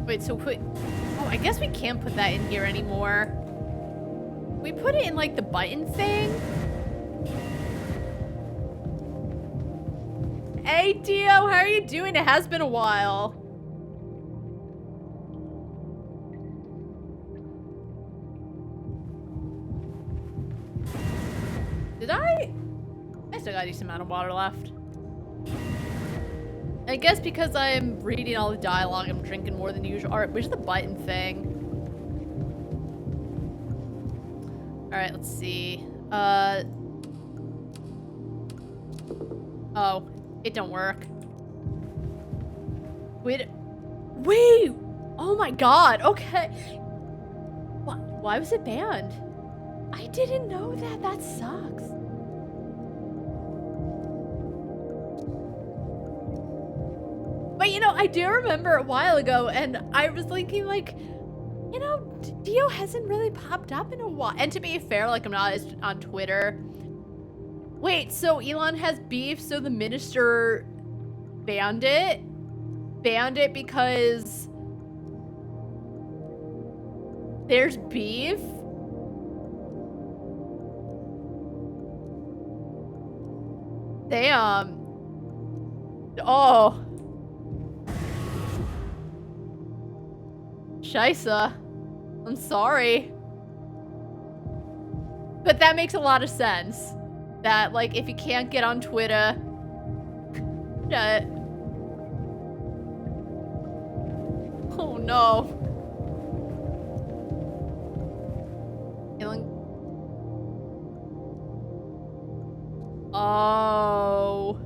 Wait, so put... Oh, I guess we can't put that in here anymore. We put it in, like, the button thing? Hey, Dio, how are you doing? It has been a while. Did I still got a decent amount of water left. I guess because I'm reading all the dialogue, I'm drinking more than usual. Alright, where's the button thing? Alright, let's see. Oh, it don't work. Wait! Oh my god, okay. Why was it banned? I didn't know that. That sucks. But you know, I do remember a while ago, and I was thinking, like, you know, Dio hasn't really popped up in a while. And to be fair, like, I'm not as on Twitter. Wait, so Elon has beef, so the minister banned it? Banned it because there's beef? Damn. Oh. Scheisse. I'm sorry. But that makes a lot of sense. That, like, if you can't get on Twitter... Shit. Oh, no. Oh.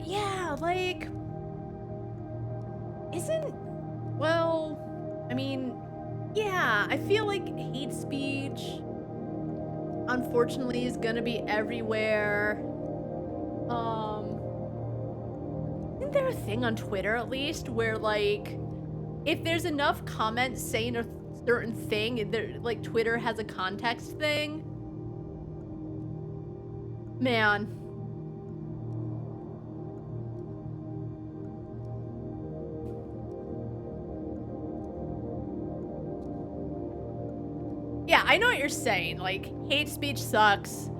Yeah, like, well, I mean, yeah, I feel like hate speech, unfortunately, is gonna be everywhere. Isn't there a thing on Twitter, at least, where, like, if there's enough comments saying a certain thing, like, Twitter has a context thing? Man. Yeah, I know what you're saying. Like, hate speech sucks.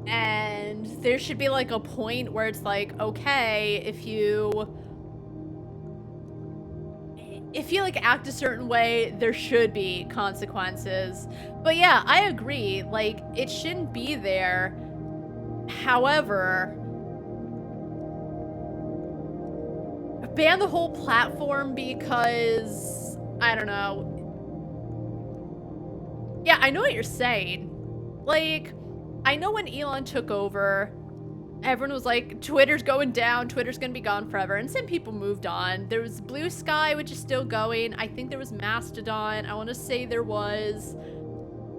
And there should be, like, a point where it's like, okay, if you, like, act a certain way, there should be consequences. But yeah, I agree. Like, it shouldn't be there. However, ban the whole platform because, I don't know. Yeah, I know what you're saying. Like, I know when Elon took over, everyone was like, Twitter's going down, Twitter's gonna be gone forever, and some people moved on. There was Blue Sky, which is still going. I think there was Mastodon. I want to say there was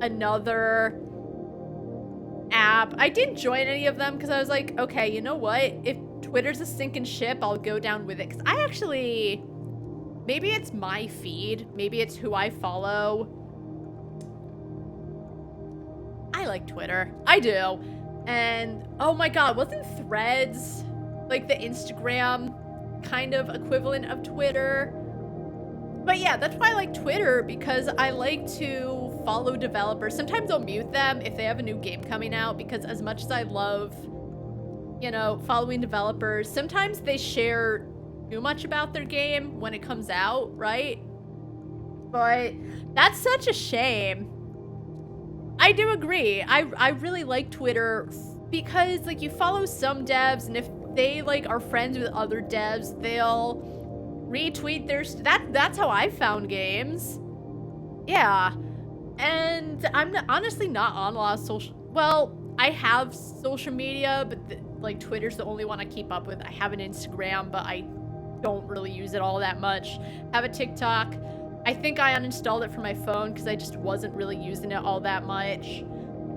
another app. I didn't join any of them because I was like, okay, you know what? If Twitter's a sinking ship, I'll go down with it. Because I actually, maybe it's my feed, maybe it's who I follow. I like Twitter. I do. And oh my god, wasn't Threads like the Instagram kind of equivalent of Twitter? But yeah, that's why I like Twitter, because I like to follow developers. Sometimes I'll mute them if they have a new game coming out, because as much as I love, you know, following developers, sometimes they share too much about their game when it comes out, right? But that's such a shame. I do agree. I really like Twitter because, like, you follow some devs, and if they, like, are friends with other devs, they'll retweet their that's how I found games. Yeah. And I'm honestly not on a lot of social, well, I have social media, but like Twitter's the only one I keep up with. I have an Instagram, but I don't really use it all that much. Have a TikTok. I think I uninstalled it from my phone because I just wasn't really using it all that much.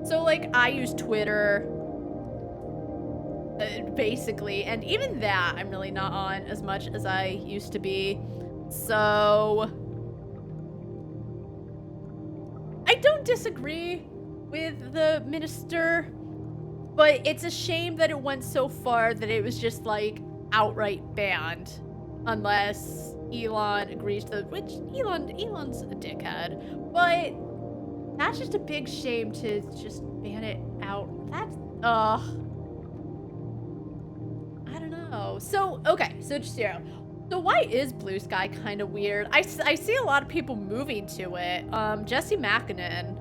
So, like, I use Twitter, basically, and even that I'm really not on as much as I used to be. So, I don't disagree with the minister, but it's a shame that it went so far that it was just, like, outright banned. Unless Elon agrees to, which Elon's a dickhead, but that's just a big shame to just ban it out. That's, I don't know. So, okay, so just, you know, so why is Blue Sky kind of weird? I see a lot of people moving to it. Jesse Mackinnon.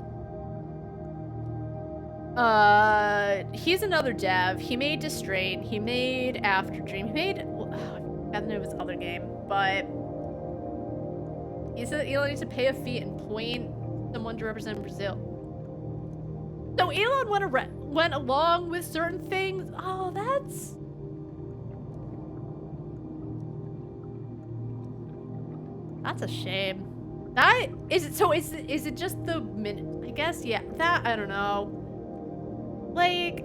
He's another dev. He made Distrain. He made After Dream. He made, I don't know his other game, but he said Elon needs to pay a fee and point someone to represent Brazil. So Elon went along with certain things. Oh, that's a shame. That is it. So is it just the minute? I guess, yeah. That, I don't know. Like,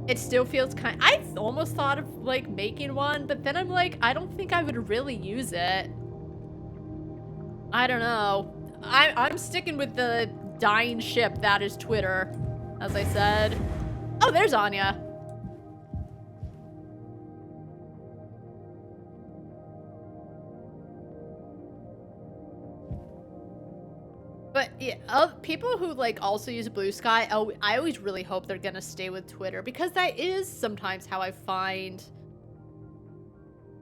it still feels kind. I almost thought of, like, making one, but then I'm like, I don't think I would really use it. I don't know. I'm sticking with the dying ship that is Twitter, as I said. Oh, there's Anya. But yeah, people who, like, also use Blue Sky, I always really hope they're gonna stay with Twitter, because that is sometimes how I find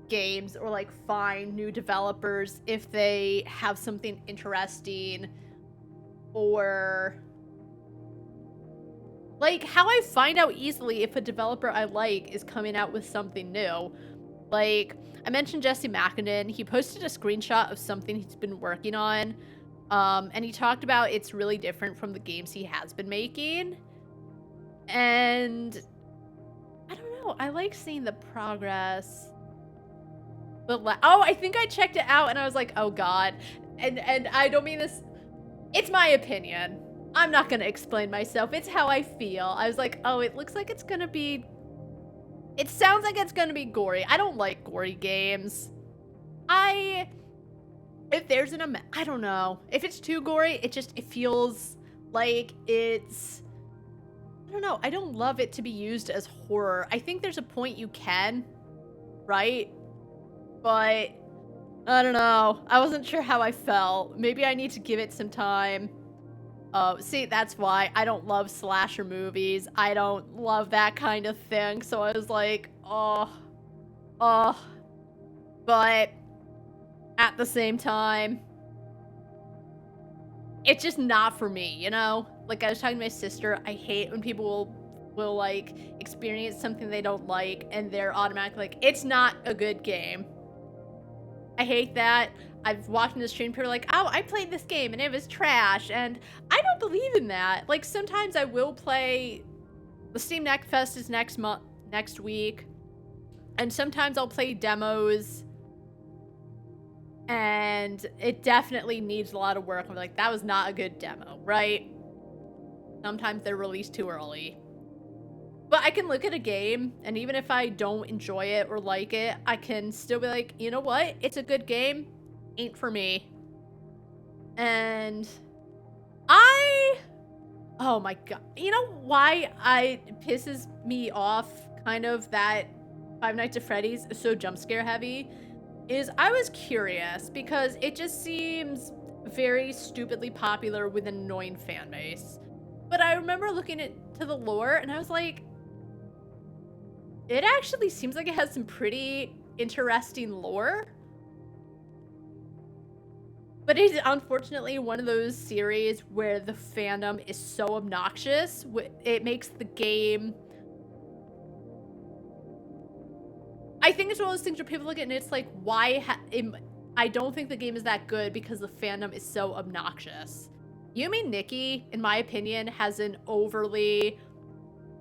games, or, like, find new developers if they have something interesting, or, like, how I find out easily if a developer I like is coming out with something new. Like, I mentioned Jesse Mackinnon. He posted a screenshot of something he's been working on. And he talked about it's really different from the games he has been making. And I don't know. I like seeing the progress. But oh, I think I checked it out and I was like, oh god. And I don't mean this. It's my opinion. I'm not going to explain myself. It's how I feel. I was like, oh, it looks like it's going to be... It sounds like it's going to be gory. I don't like gory games. If there's I don't know. If it's too gory, it feels like it's... I don't know. I don't love it to be used as horror. I think there's a point you can, right? But I don't know. I wasn't sure how I felt. Maybe I need to give it some time. See, that's why I don't love slasher movies. I don't love that kind of thing. So I was like, but at the same time, it's just not for me, you know? Like, I was talking to my sister, I hate when people will like, experience something they don't like, and they're automatically like, it's not a good game. I hate that. I've watched in the stream, people are like, oh, I played this game, and it was trash, and I don't believe in that. Like, sometimes I will play... The Steam Next Fest is next week. And sometimes I'll play demos. And it definitely needs a lot of work. I'm like, that was not a good demo, right? Sometimes they're released too early. But I can look at a game, and even if I don't enjoy it or like it, I can still be like, you know what? It's a good game. Ain't for me. And oh my god. You know why it pisses me off kind of that Five Nights at Freddy's is so jump scare heavy? Is I was curious because it just seems very stupidly popular with an annoying fan base. But I remember looking to the lore and I was like, it actually seems like it has some pretty interesting lore. But it's unfortunately one of those series where the fandom is so obnoxious, it makes the game... I think it's one of those things where people look at it and it's like, why I don't think the game is that good because the fandom is so obnoxious. Yumi Nikki, in my opinion, has an overly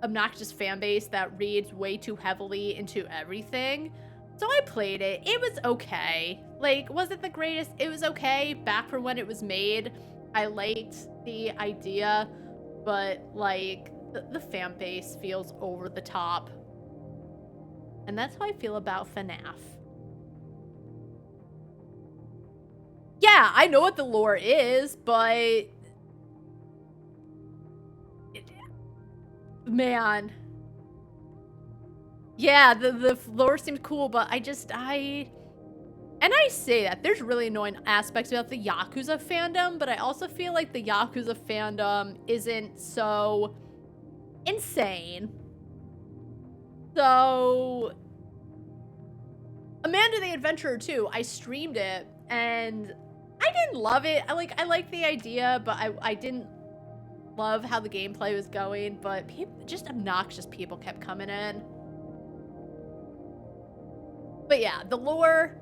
obnoxious fan base that reads way too heavily into everything. So I played it. It was okay. Like, was it the greatest? It was okay back from when it was made. I liked the idea, but like the fan base feels over the top. And that's how I feel about FNAF. Yeah, I know what the lore is, but... Man. Yeah, the lore seems cool, but and I say that, there's really annoying aspects about the Yakuza fandom, but I also feel like the Yakuza fandom isn't so insane. So, Amanda the Adventurer 2, I streamed it, and I didn't love it. I liked the idea, but I didn't love how the gameplay was going, but just obnoxious people kept coming in. But yeah, the lore,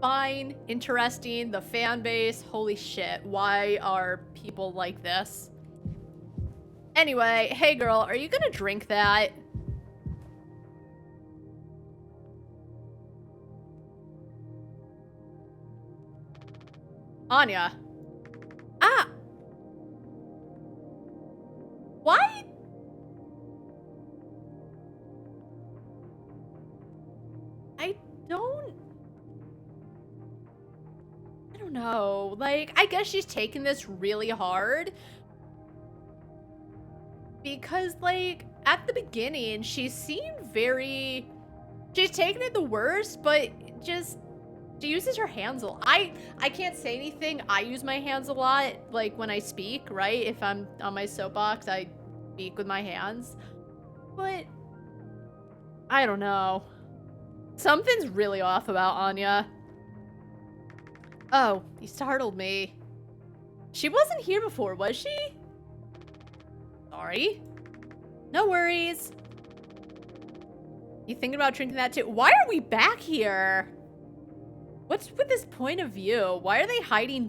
fine, interesting. The fan base, holy shit, why are people like this? Anyway, hey girl, are you gonna drink that? Anya. Ah! Why? I don't know. Like, I guess she's taking this really hard. Because, like, at the beginning, she seemed very... She's taking it the worst, but just... She uses her hands a lot. I can't say anything. I use my hands a lot, like, when I speak, right? If I'm on my soapbox, I speak with my hands. But... I don't know. Something's really off about Anya. Oh, you startled me. She wasn't here before, was she? Sorry. No worries. You thinking about drinking that too? Why are we back here? What's with this point of view? Why are they hiding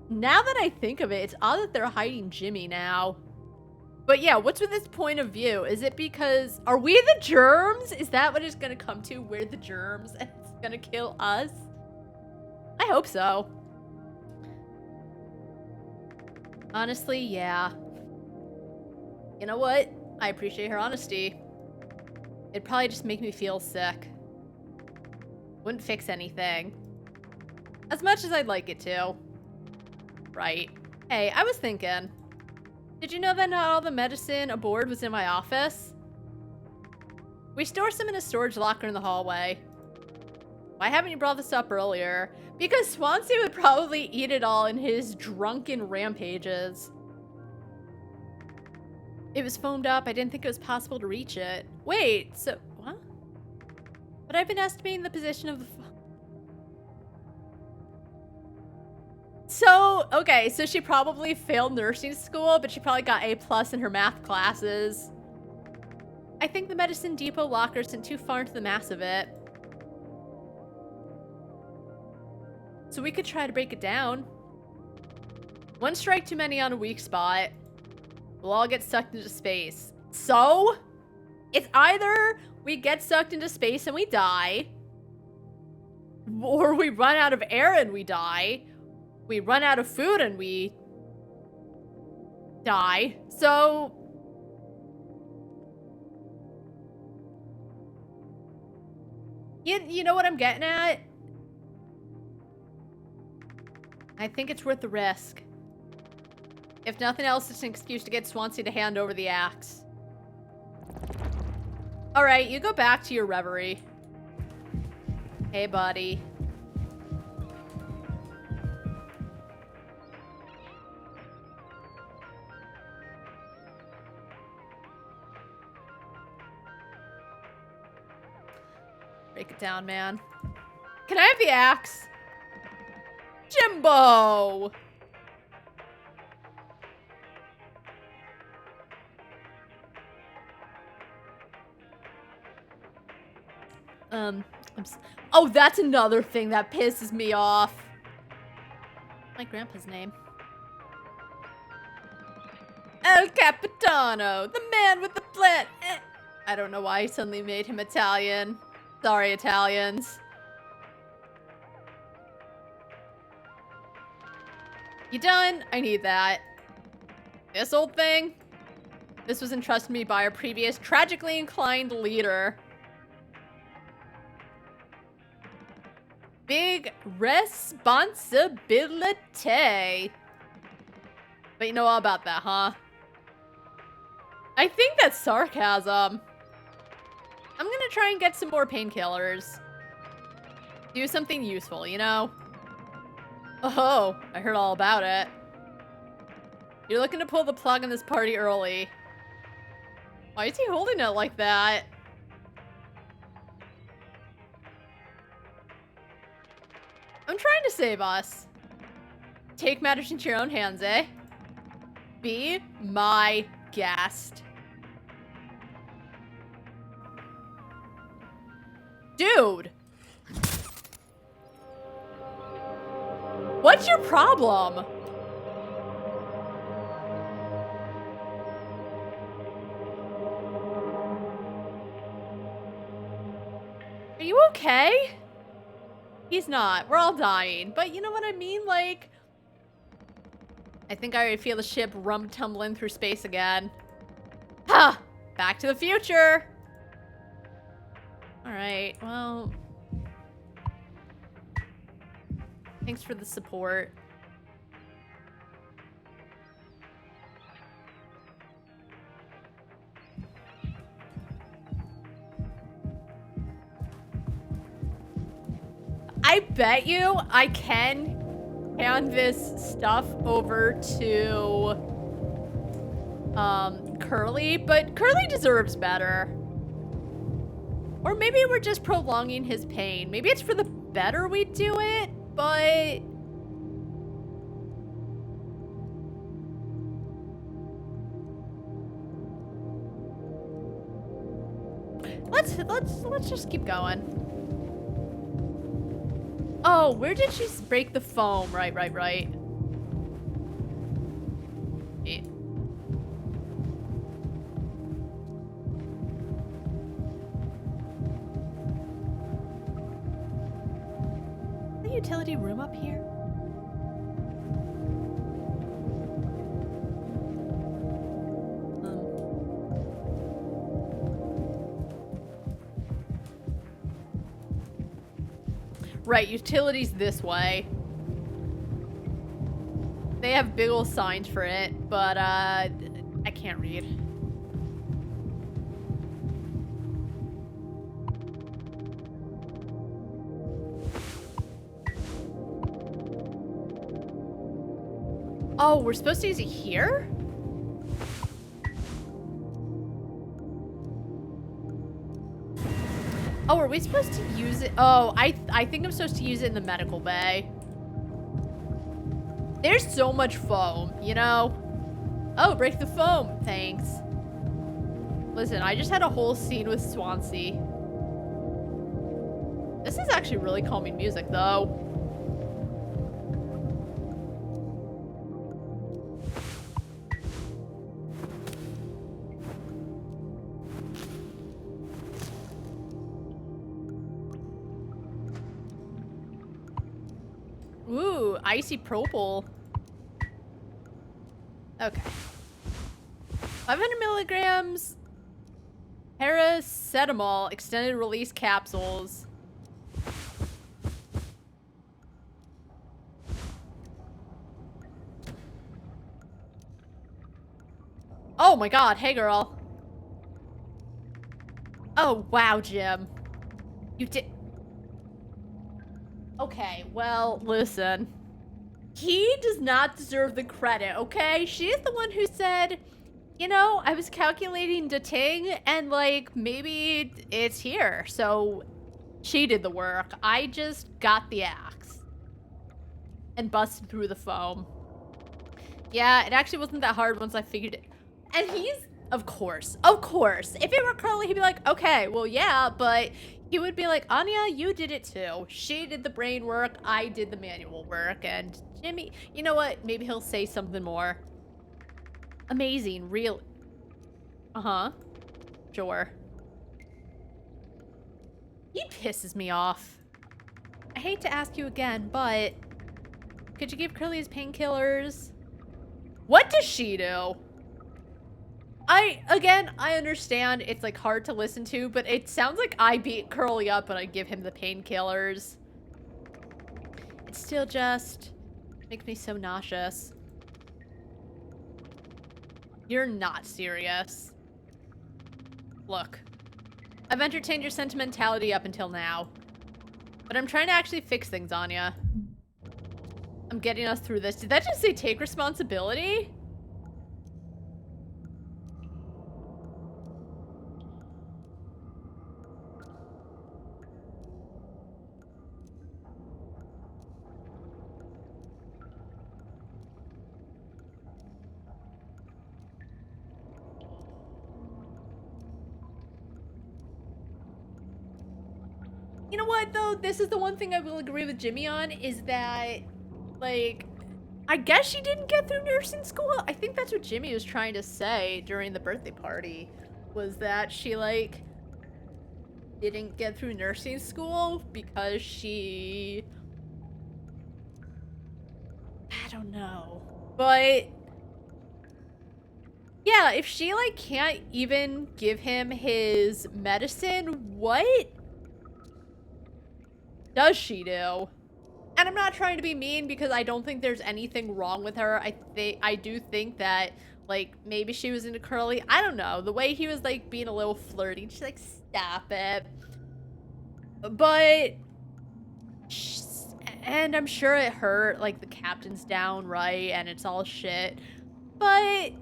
Now that I think of it, it's odd that they're hiding Jimmy now. But yeah, what's with this point of view? Is it because... Are we the germs? Is that what it's gonna come to? We're the germs and it's gonna kill us? I hope so. Honestly, yeah. You know what? I appreciate her honesty. It'd probably just make me feel sick. Wouldn't fix anything. As much as I'd like it to. Right. Hey, I was thinking. Did you know that not all the medicine aboard was in my office? We store some in a storage locker in the hallway. Why haven't you brought this up earlier? Because Swansea would probably eat it all in his drunken rampages. It was foamed up. I didn't think it was possible to reach it. Wait, so... What? But I've been estimating the position of the... So, okay, so she probably failed nursing school, but she probably got A+ in her math classes. I think the medicine depot locker isn't too far into the mass of it. So we could try to break it down. One strike too many on a weak spot. We'll all get sucked into space. So, it's either we get sucked into space and we die, or we run out of air and we die. We run out of food and we die. So, you know what I'm getting at? I think it's worth the risk. If nothing else, it's an excuse to get Swansea to hand over the axe. Alright, you go back to your reverie. Hey, buddy. Break it down, man. Can I have the axe? Jimbo! Oh, that's another thing that pisses me off. My grandpa's name. El Capitano, the man with the plan. I don't know why I suddenly made him Italian. Sorry, Italians. You done? I need that. This old thing? This was entrusted to me by our previous tragically inclined leader. Big responsibility. But you know all about that, huh? I think that's sarcasm. I'm gonna try and get some more painkillers. Do something useful, you know? Oh, I heard all about it. You're looking to pull the plug on this party early. Why is he holding it like that? I'm trying to save us. Take matters into your own hands, eh? Be my guest. Dude! What's your problem? Are you okay? He's not. We're all dying. But you know what I mean? Like, I think I already feel the ship tumbling through space again. Ha! Back to the future! Alright, well... Thanks for the support. I bet you I can hand this stuff over to Curly, but Curly deserves better. Or maybe we're just prolonging his pain. Maybe it's for the better we do it, but let's just keep going. Oh, where did she break the foam? Right. Yeah. The utility room up here? Right, utilities this way. They have big ol' signs for it, but I can't read. Oh, we're supposed to use it here? Oh, are we supposed to use it? Oh, I think I'm supposed to use it in the medical bay. There's so much foam, you know? Oh, break the foam. Thanks. Listen, I just had a whole scene with Swansea. This is actually really calming music, though. icy propyl. Okay. 500 milligrams paracetamol extended release capsules. Oh my god, hey girl. Oh wow, Jim. You did. Okay, well, listen. He does not deserve the credit, okay? She's the one who said, you know, I was calculating the ting and like maybe it's here. So she did the work. I just got the axe and busted through the foam. Yeah, it actually wasn't that hard once I figured it. And he's, of course. If it were Curly, he'd be like, okay, well, yeah, but he would be like, Anya, you did it too. She did the brain work, I did the manual work, and Jimmy, you know what? Maybe he'll say something more. Amazing, real. Uh-huh. Sure. He pisses me off. I hate to ask you again, but could you give Curly his painkillers? What does she do? I understand it's like hard to listen to, but it sounds like I beat Curly up and I give him the painkillers. It still just makes me so nauseous. You're not serious. Look, I've entertained your sentimentality up until now, but I'm trying to actually fix things, Anya. I'm getting us through this. Did that just say take responsibility? You know what, though? This is the one thing I will agree with Jimmy on, is that, like, I guess she didn't get through nursing school? I think that's what Jimmy was trying to say during the birthday party, was that she, like, didn't get through nursing school because she... I don't know. But... yeah, if she, like, can't even give him his medicine, what does she do? And I'm not trying to be mean because I don't think there's anything wrong with her. I do think that, like, maybe she was into Curly. I don't know. The way he was, like, being a little flirty. She's like, stop it. But... and I'm sure it hurt. Like, the captain's down, right? And it's all shit. But...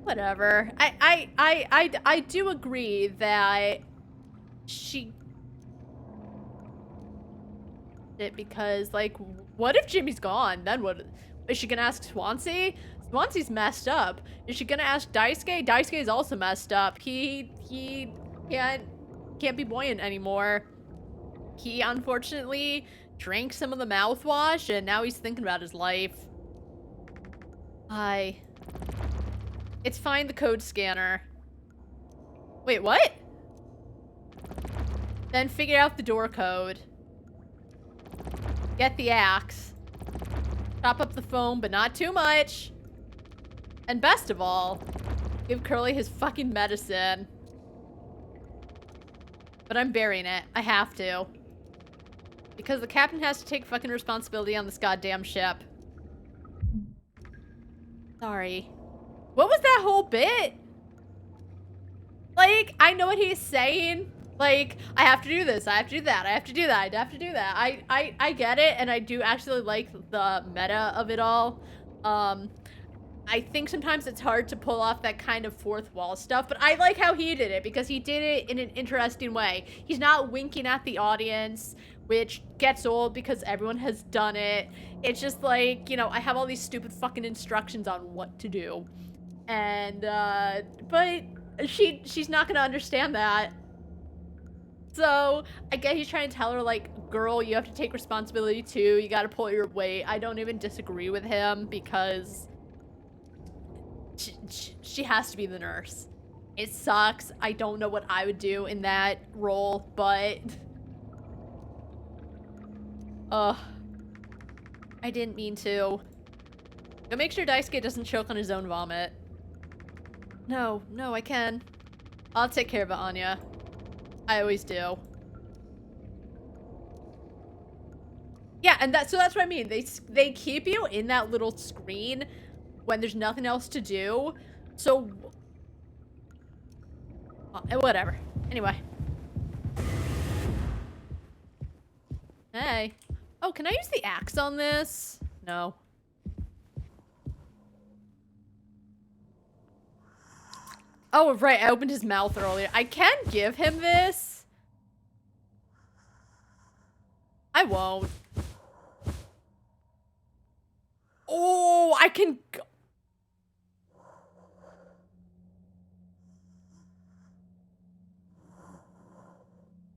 whatever. I do agree that she did, because, like, what if Jimmy's gone? Then what? Is she gonna ask Swansea? Swansea's messed up. Is she gonna ask Daisuke? Daisuke's also messed up. He can't be buoyant anymore. He unfortunately drank some of the mouthwash and now he's thinking about his life. It's find the code scanner. Wait, what? Then figure out the door code. Get the axe. Chop up the foam, but not too much. And best of all, give Curly his fucking medicine. But I'm burying it. I have to. Because the captain has to take fucking responsibility on this goddamn ship. Sorry. What was that whole bit? Like, I know what he's saying. Like, I have to do this, I have to do that, I have to do that, I have to do that. I get it, and I do actually like the meta of it all. I think sometimes it's hard to pull off that kind of fourth wall stuff, but I like how he did it, because he did it in an interesting way. He's not winking at the audience, which gets old because everyone has done it. It's just like, you know, I have all these stupid fucking instructions on what to do. And, but she's not gonna understand that. So, I guess he's trying to tell her, like, girl, you have to take responsibility too. You gotta pull your weight. I don't even disagree with him because she has to be the nurse. It sucks. I don't know what I would do in that role, but... I didn't mean to. Go make sure Daisuke doesn't choke on his own vomit. No, I can. I'll take care of it, Anya. I always do. Yeah, and that's what I mean. They keep you in that little screen when there's nothing else to do. So whatever. Anyway. Hey. Oh, can I use the axe on this? No. Oh, right. I opened his mouth earlier. I can give him this. I won't. Oh, I can...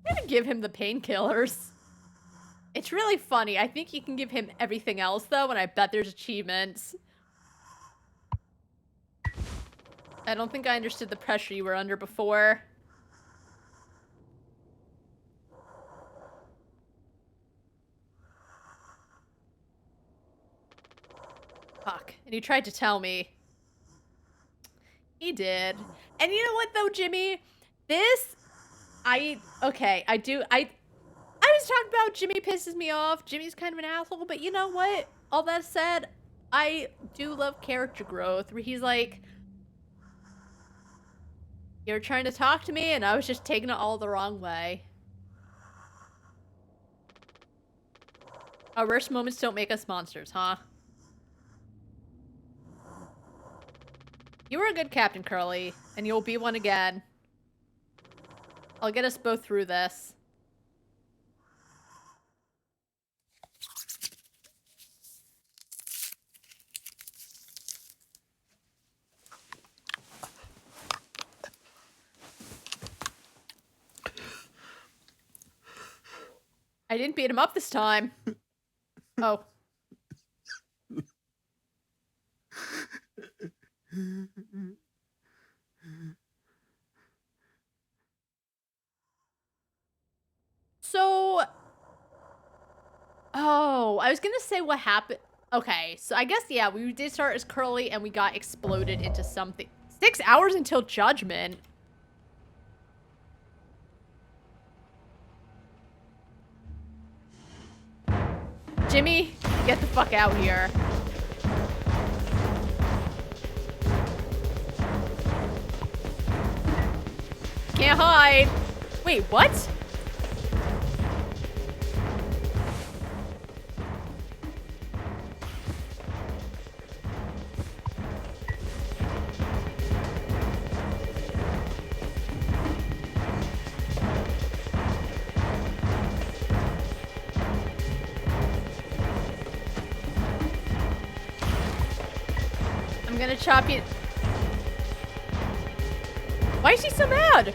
I'm gonna give him the painkillers. It's really funny. I think you can give him everything else, though, and I bet there's achievements. I don't think I understood the pressure you were under before. Fuck. And he tried to tell me. He did. And you know what, though, Jimmy? This... Okay, I was talking about Jimmy pisses me off. Jimmy's kind of an asshole, but you know what? All that said, I do love character growth, where he's like... You're trying to talk to me, and I was just taking it all the wrong way. Our worst moments don't make us monsters, huh? You were a good captain, Curly, and you'll be one again. I'll get us both through this. I didn't beat him up this time. Oh. So... Oh, I was gonna say what happened. Okay, so I guess, yeah, we did start as Curly and we got exploded into something. 6 hours until Judgment. Jimmy, get the fuck out here. Can't hide. Wait, what? I'm gonna chop you. Why is he so mad?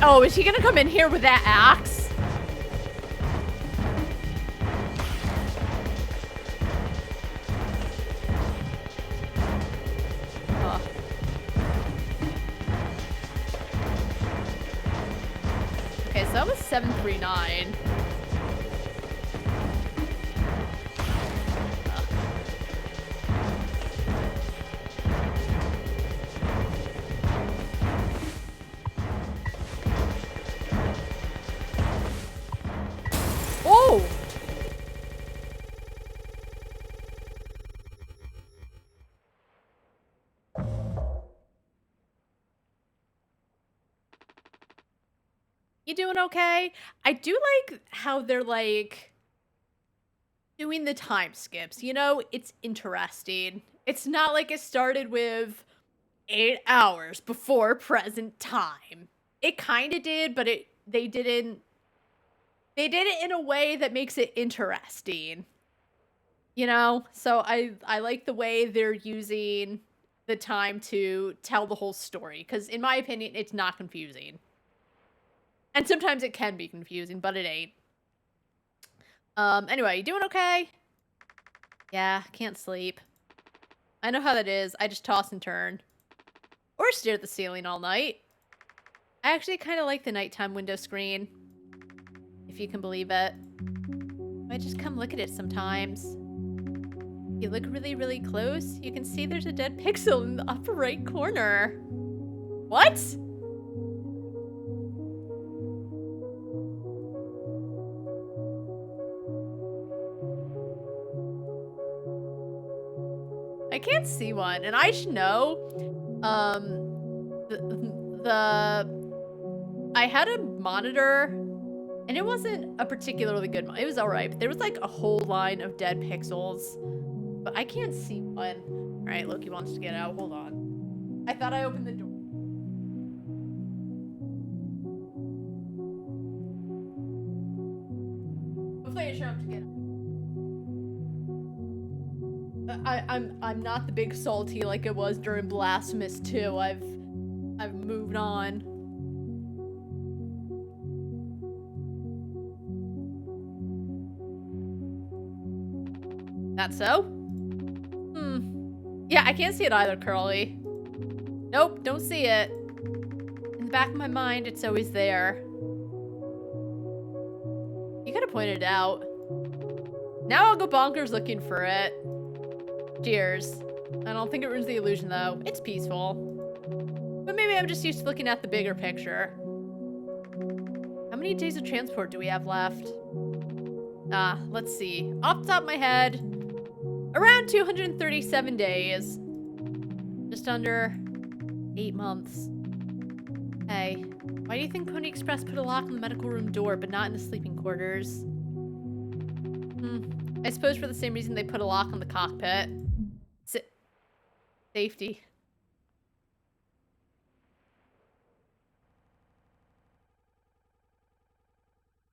Oh, is he gonna come in here with that axe? Oh. Okay, so that was 739. Oh! You doing okay? I do like how they're like doing the time skips, you know? It's interesting. It's not like it started with 8 hours before present time. It kind of did, but they didn't. They did it in a way that makes it interesting. You know? So I like the way they're using the time to tell the whole story, because in my opinion, it's not confusing. And sometimes it can be confusing, but it ain't. Anyway, you doing okay? Yeah, can't sleep. I know how that is. I just toss and turn. Or stare at the ceiling all night. I actually kind of like the nighttime window screen. If you can believe it. I just come look at it sometimes. You look really, really close, you can see there's a dead pixel in the upper right corner. What? I can't see one, and I should know. I had a monitor, and it wasn't a particularly good one. It was alright, but there was like a whole line of dead pixels. But I can't see one. Alright, Loki wants to get out. Hold on. I thought I opened the door. Hopefully I show him to get out. I'm not the big salty like it was during Blasphemous 2. I've moved on. That so? Yeah, I can't see it either, Curly. Nope, don't see it. In the back of my mind, it's always there. You could have pointed it out. Now I'll go bonkers looking for it. Cheers. I don't think it ruins the illusion, though. It's peaceful. But maybe I'm just used to looking at the bigger picture. How many days of transport do we have left? Let's see. Off the top of my head, around 237 days. Just under 8 months. Hey, why do you think Pony Express put a lock on the medical room door, but not in the sleeping quarters? I suppose for the same reason they put a lock on the cockpit. Safety.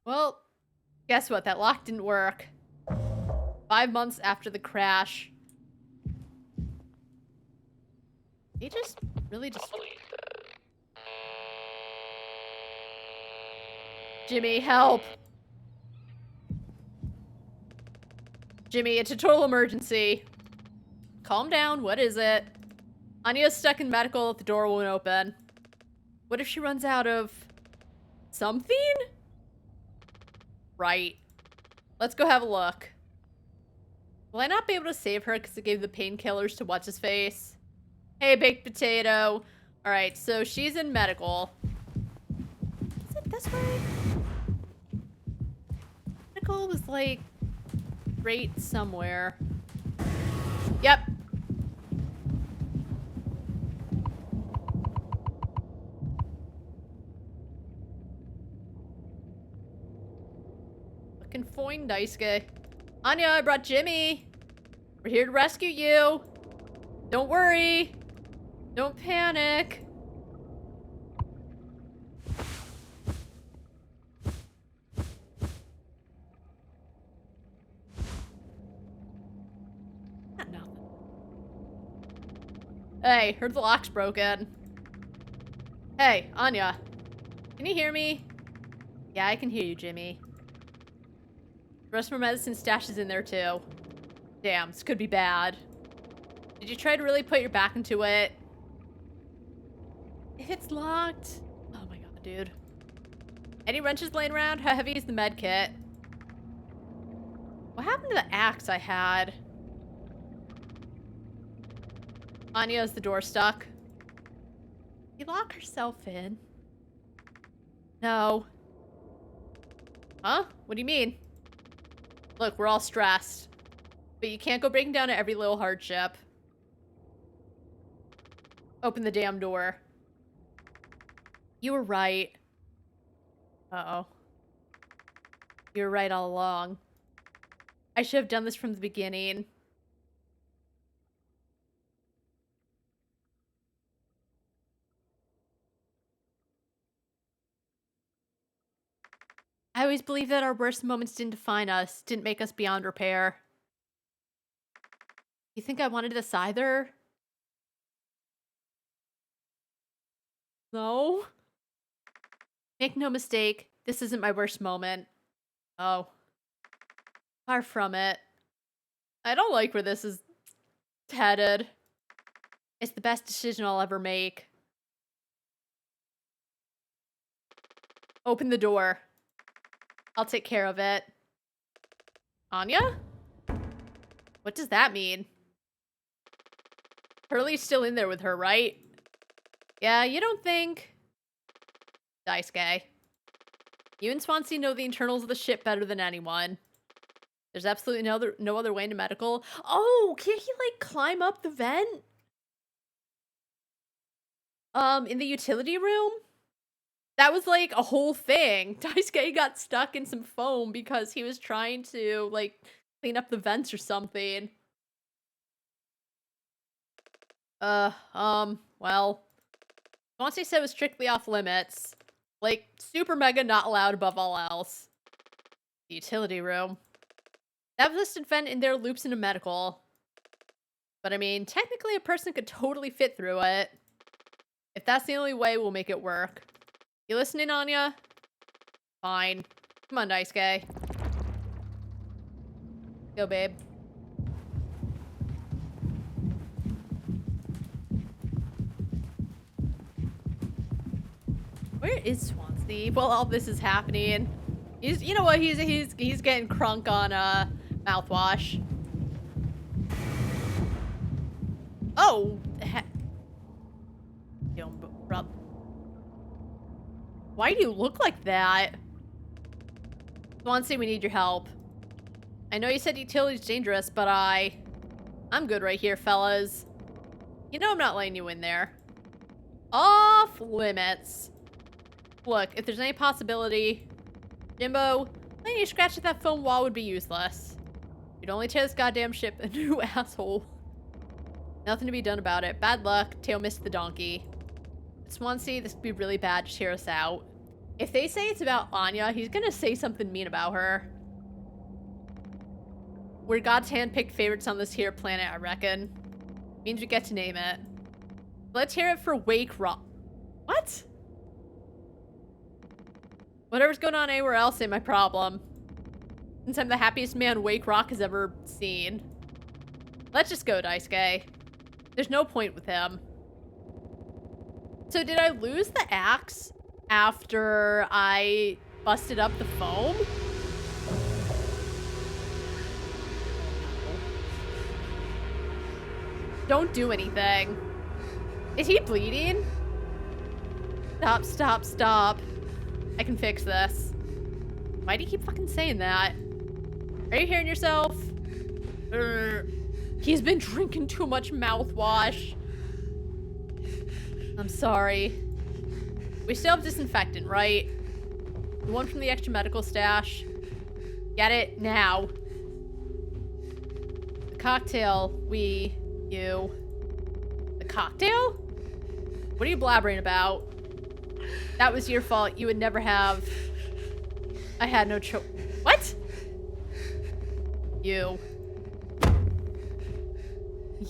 Well, guess what? That lock didn't work. 5 months after the crash. He just really just... Jimmy, help! Jimmy, it's a total emergency. Calm down, what is it? Anya's stuck in medical, the door won't open. What if she runs out of... something? Right. Let's go have a look. Will I not be able to save her because it gave the painkillers to what's-his-face? Hey, baked potato. Alright, so she's in medical. Is it this way? Medical was like... right somewhere. Yep. Looking fine, Daisuke. Anya, I brought Jimmy. We're here to rescue you. Don't worry. Don't panic. Not nothing. Hey, heard the lock's broken. Hey, Anya. Can you hear me? Yeah, I can hear you, Jimmy. The rest of my medicine stash is in there too. Damn, this could be bad. Did you try to really put your back into it? If it's locked... oh my god, dude. Any wrenches laying around? How heavy is the med kit? What happened to the axe I had? Anya, is the door stuck? Did she lock herself in? No. Huh? What do you mean? Look, we're all stressed. But you can't go breaking down at every little hardship. Open the damn door. You were right. Uh-oh. You were right all along. I should have done this from the beginning. always believed that our worst moments didn't define us, didn't make us beyond repair. You think I wanted this either? No. Make no mistake, this isn't my worst moment. Oh. Far from it. I don't like where this is headed. It's the best decision I'll ever make. Open the door. I'll take care of it. Anya? What does that mean? Hurley's still in there with her, right? Yeah, you don't think? Daisuke. You and Swansea know the internals of the ship better than anyone. There's absolutely no other way into medical. Oh, can't he, like, climb up the vent? In the utility room? That was, like, a whole thing. Daisuke got stuck in some foam because he was trying to, like, clean up the vents or something. Well. Swansea said it was strictly off limits. Like, super mega not allowed above all else. The utility room. That listed vent in there loops into medical. But I mean, technically a person could totally fit through it. If that's the only way, we'll make it work. You listening, Anya? Fine. Come on, Daisuke. Go, babe. Where is Swansea? Well, all this is happening. You know what? He's getting crunk on mouthwash. Oh, why do you look like that? Swansea, we need your help. I know you said utility's dangerous, but I'm good right here, fellas. You know I'm not letting you in there. Off limits. Look, if there's any possibility, Jimbo, letting you scratch at that foam wall would be useless. You'd only tear this goddamn ship a new asshole. Nothing to be done about it. Bad luck. Tail missed the donkey. Swansea, this could be really bad. Just hear us out. If they say it's about Anya, he's gonna say something mean about her. We're God's hand-picked favorites on this here planet, I reckon. Means we get to name it. Let's hear it for Wake Rock. What? Whatever's going on anywhere else ain't my problem. Since I'm the happiest man Wake Rock has ever seen. Let's just go, Daisuke. There's no point with him. So did I lose the axe after I busted up the foam? Don't do anything. Is he bleeding? Stop, stop, stop. I can fix this. Why do you keep fucking saying that? Are you hearing yourself? He's been drinking too much mouthwash. I'm sorry. We still have disinfectant, right? The one from the extra medical stash. Get it now. The cocktail, you. The cocktail? What are you blabbering about? That was your fault. You would never have. I had no choice. What? You.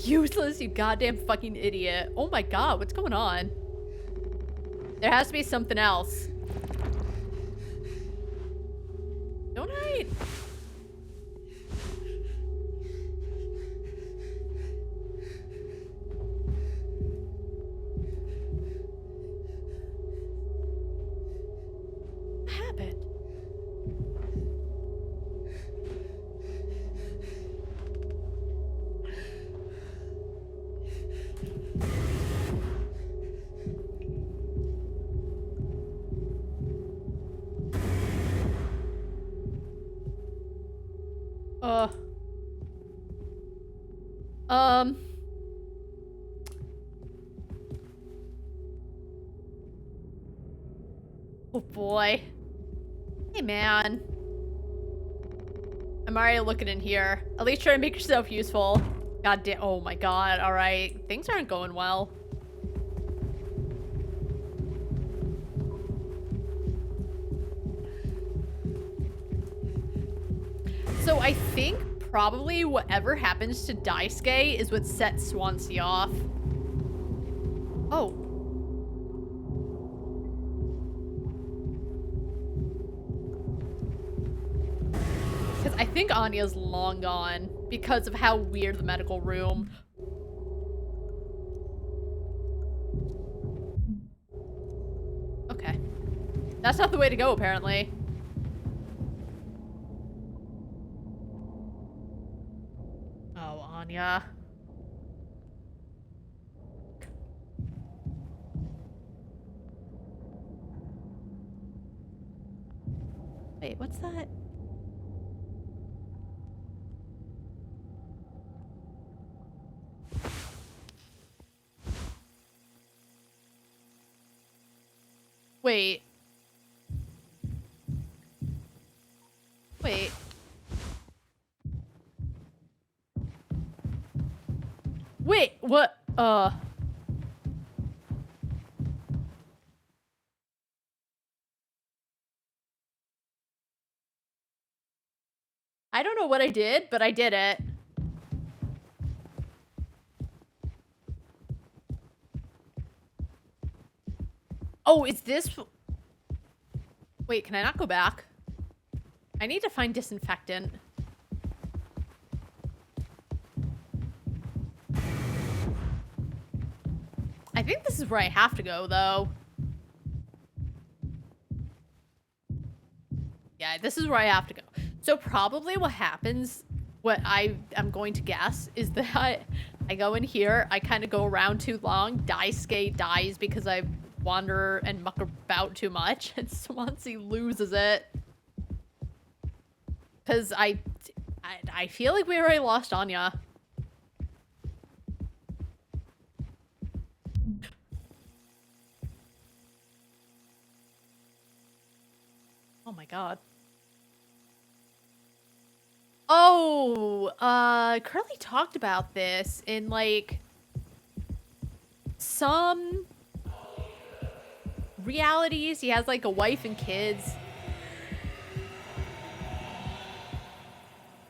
Useless, you goddamn fucking idiot. Oh my god, what's going on? There has to be something else. Don't I? What happened? Oh boy. Hey man. I'm already looking in here. At least try to make yourself useful. God damn. Oh my god. Alright. Things aren't going well. think probably whatever happens to Daisuke is what sets Swansea off. Oh. Because I think Anya's long gone because of how weird the medical room. Okay. That's not the way to go, apparently. Oh, Anya. Wait, what's that? Wait. Wait. Wait, what? I don't know what I did, but I did it. Oh, is this... Wait, can I not go back? I need to find disinfectant. I think this is where I have to go, though. Yeah, this is where I have to go. So probably what happens, what I am going to guess, is that I go in here, I kind of go around too long, Daisuke dies because I wander and muck about too much, and Swansea loses it. Because I feel like we already lost Anya. Oh my god. Oh, Curly talked about this in, like, some realities. He has, like, a wife and kids.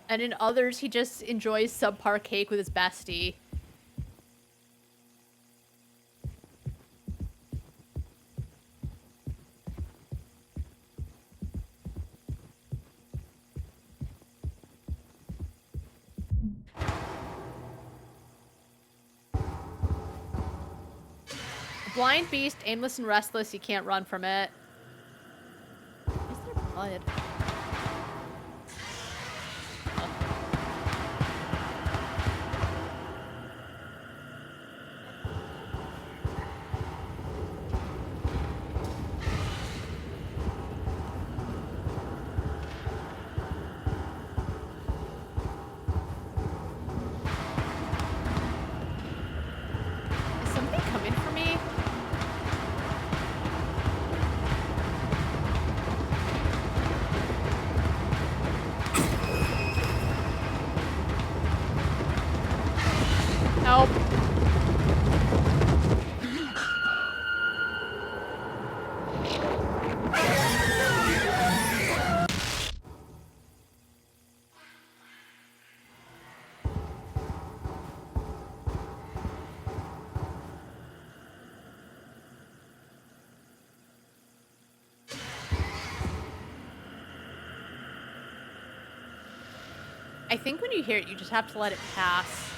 And in others, he just enjoys subpar cake with his bestie. Blind beast, aimless and restless, you can't run from it. Is there blood? Is something coming for me? Help. I think when you hear it, you just have to let it pass.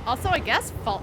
Also, I guess fault.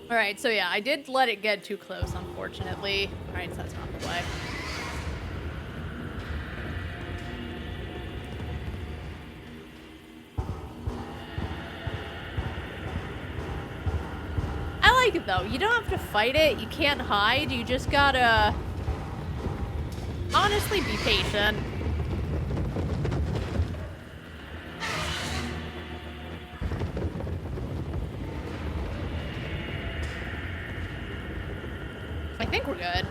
Alright, so yeah, I did let it get too close, unfortunately. Alright, so that's not the way. I like it, though. You don't have to fight it. You can't hide. You just gotta... honestly, be patient. I think we're good.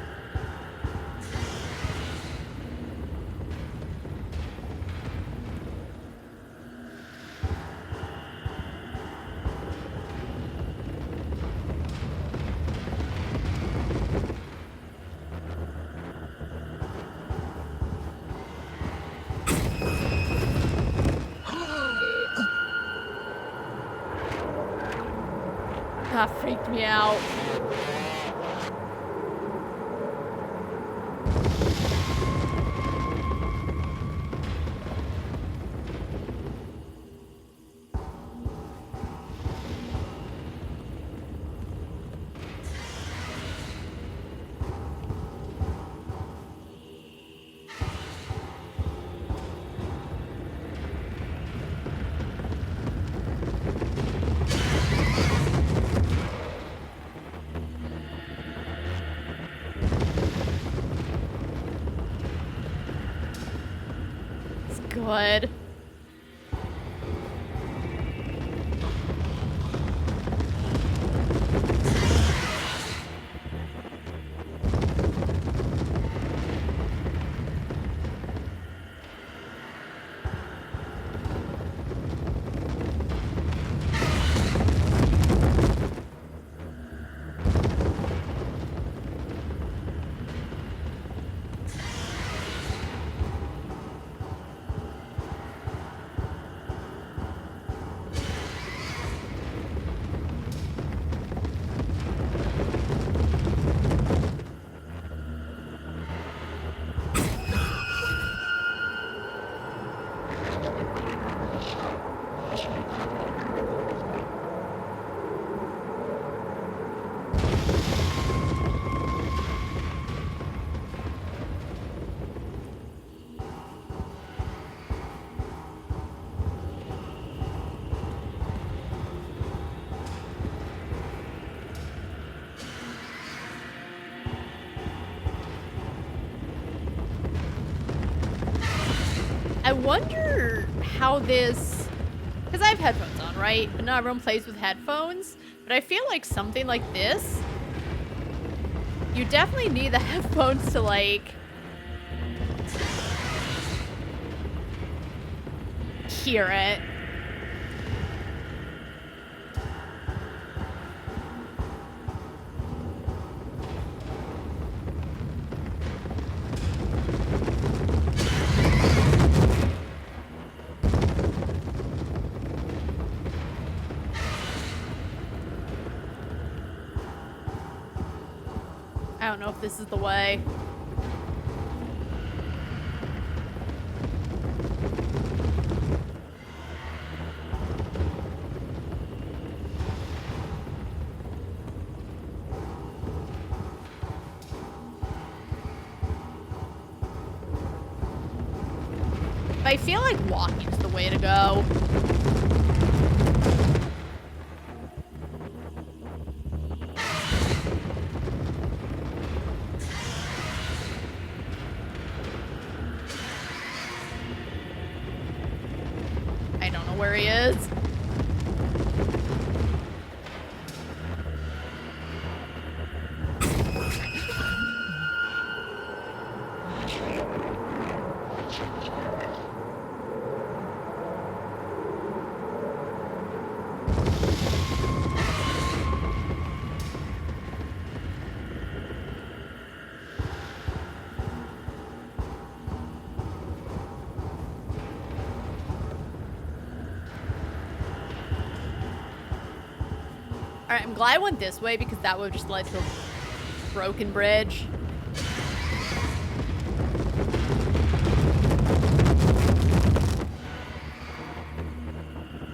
That freaked me out. Good. I wonder how this... because I have headphones on, right? But not everyone plays with headphones. But I feel like something like this, you definitely need the headphones to, like... hear it. I don't know if this is the way. I feel like walking is the way to go. I don't know where he is. Alright, I'm glad I went this way because that would just led to a broken bridge.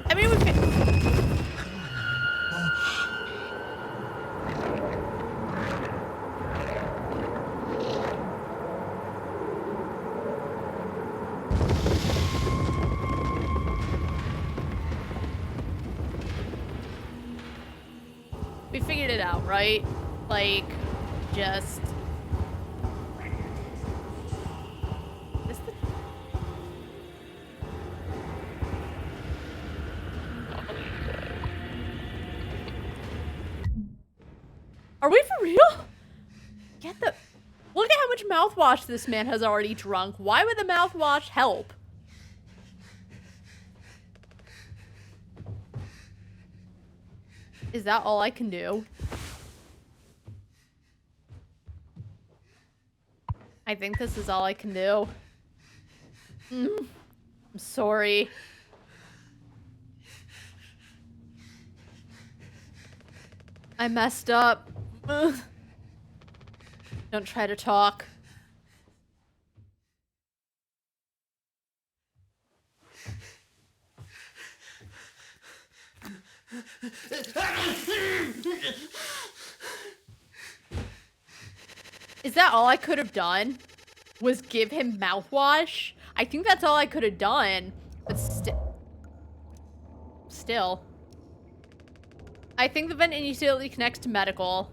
I mean, we figured it out, right? Like, just... Are we for real? Get the... Look at how much mouthwash this man has already drunk. Why would the mouthwash help? Is that all I can do? I think this is all I can do. I'm sorry. I messed up. Ugh. Don't try to talk. Is that all I could have done? Was give him mouthwash? I think that's all I could have done. But still. I think the vent immediately connects to medical.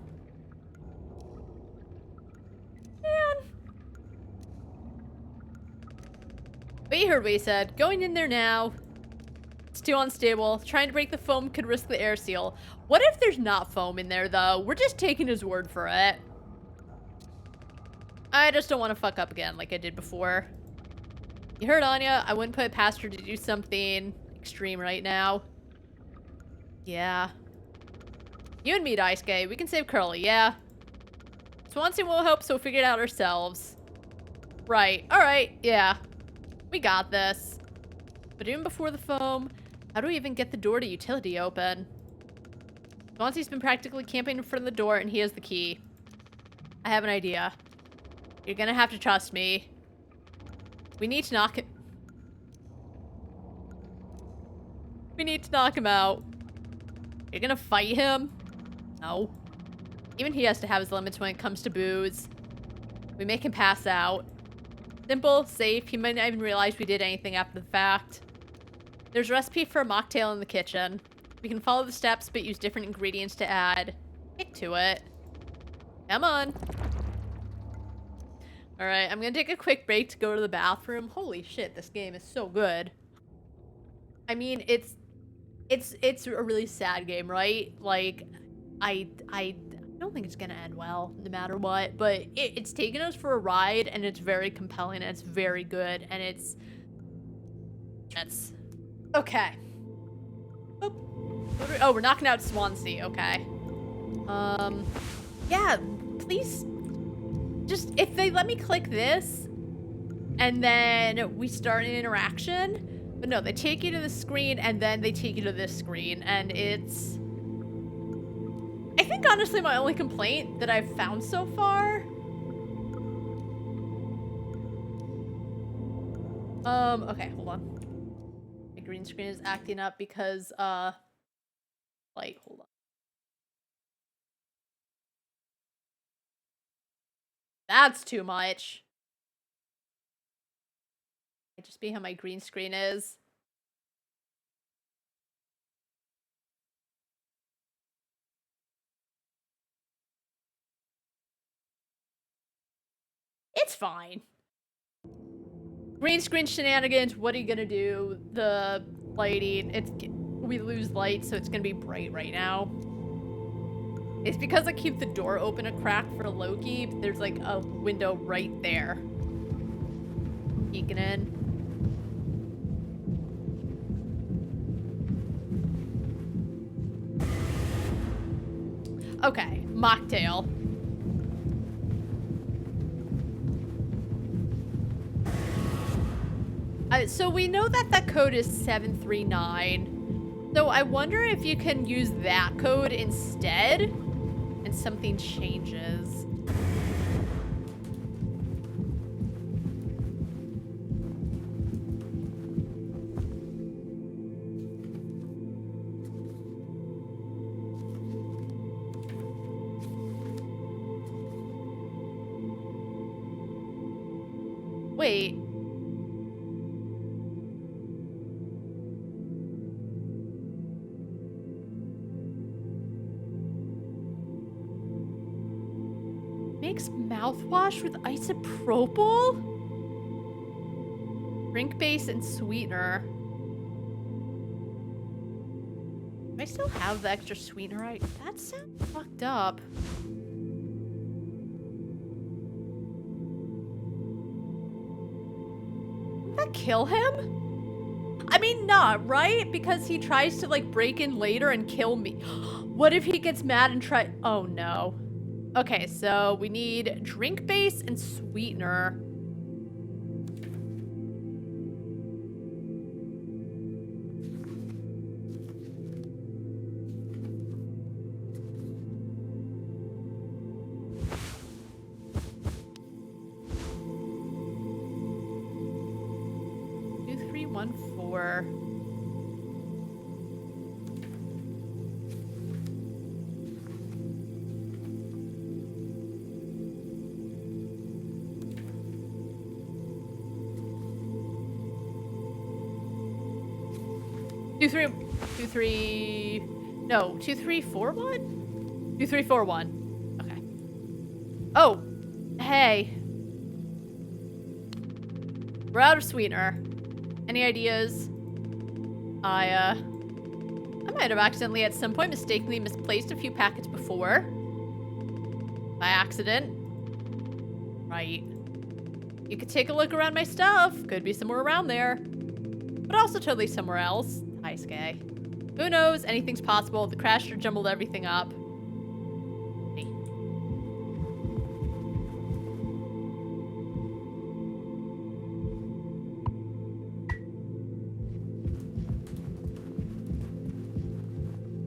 Man. But you heard what he said. Going in there now. It's too unstable. Trying to break the foam could risk the air seal. What if there's not foam in there, though? We're just taking his word for it. I just don't want to fuck up again like I did before. You heard Anya. I wouldn't put it past her to do something extreme right now. Yeah. You and me, Daisuke. We can save Curly, yeah? Swansea won't help, so we'll figure it out ourselves. Right. Alright, yeah. We got this. But even before the foam, how do we even get the door to utility open? Swansea's been practically camping in front of the door, and he has the key. I have an idea. You're gonna have to trust me. We need to knock it. We need to knock him out. You're gonna fight him? No. Even he has to have his limits when it comes to booze. We make him pass out. Simple, safe, he might not even realize we did anything after the fact. There's a recipe for a mocktail in the kitchen. We can follow the steps, but use different ingredients to add kick to it. Come on. Alright, I'm gonna take a quick break to go to the bathroom. Holy shit, this game is so good. I mean, it's a really sad game, right? Like, I don't think it's gonna end well, no matter what, but it's taken us for a ride, and it's very compelling, and it's very good, and it's okay. Oh, we're knocking out Swansea, okay. Yeah, please, just, if they let me click this, and then we start an interaction, but no, they take you to the screen, and then they take you to this screen, and it's... I think, honestly, my only complaint that I've found so far... okay, hold on. My green screen is acting up because, like, hold on. That's too much. Might just be how my green screen is. It's fine. Green screen shenanigans, what are you gonna do? The lighting, we lose light, so it's gonna be bright right now. It's because I keep the door open a crack for Loki, but there's like a window right there. Peeking in. Okay, mocktail. So we know that that code is 739. So I wonder if you can use that code instead and something changes. Wait. Makes mouthwash with isopropyl? Drink base and sweetener. Do I still have the extra sweetener? That sounds fucked up. Did that kill him? I mean, not, right? Because he tries to, like, break in later and kill me. What if he gets mad and try- Oh, no. Okay, so we need drink base and sweetener. Four. Two, three, no, 2, 3, 4, 1? 2, 3, 4, 1. Okay. Oh, hey. We're out of sweetener. Any ideas? I might have accidentally at some point mistakenly misplaced a few packets before. By accident. Right. You could take a look around my stuff. Could be somewhere around there. But also totally somewhere else. Hi, Sky. Who knows? Anything's possible. The crasher jumbled everything up.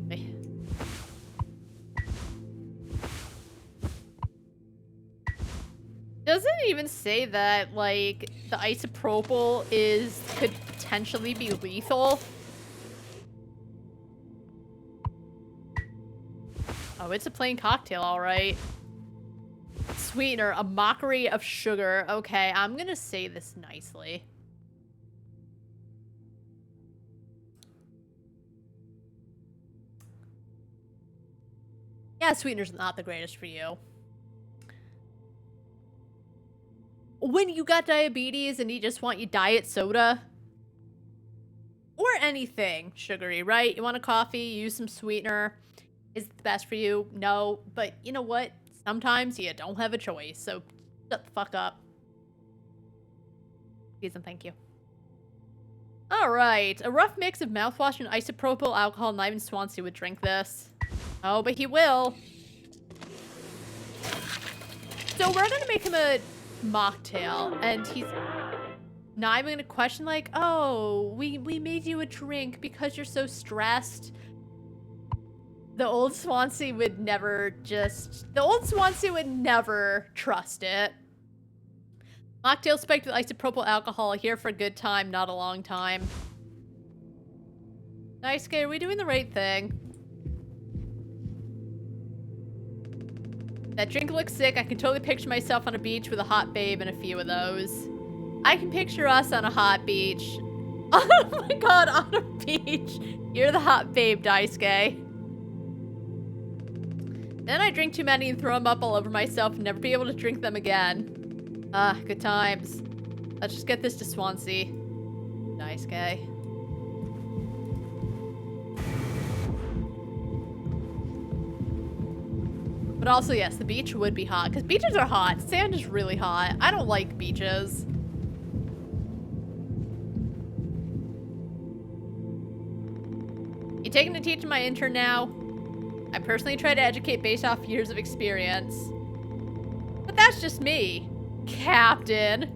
Hey. Doesn't it even say that, like, the isopropyl could potentially be lethal? Oh, it's a plain cocktail, all right. Sweetener, a mockery of sugar. Okay, I'm gonna say this nicely. Yeah, sweetener's not the greatest for you. When you got diabetes and you just want your diet soda. Or anything sugary, right? You want a coffee, use some sweetener. Is it the best for you? No. But you know what? Sometimes you don't have a choice. So shut the fuck up. Please and thank you. Alright. A rough mix of mouthwash and isopropyl alcohol. Not even Swansea would drink this. Oh, but he will. So we're gonna make him a mocktail, and he's not even gonna question, like, oh, we made you a drink because you're so stressed. The old Swansea would never trust it. Mocktail spiked with isopropyl alcohol, here for a good time, not a long time. Nice guy, are we doing the right thing? That drink looks sick. I can totally picture myself on a beach with a hot babe and a few of those. I can picture us on a hot beach. Oh my god, on a beach. You're the hot babe, Daisuke. Then I drink too many and throw them up all over myself and never be able to drink them again. Ah, good times. Let's just get this to Swansea. Daisuke. But also, yes, the beach would be hot. Because beaches are hot. Sand is really hot. I don't like beaches. You taking to teach my intern now? I personally try to educate based off years of experience. But that's just me, Captain.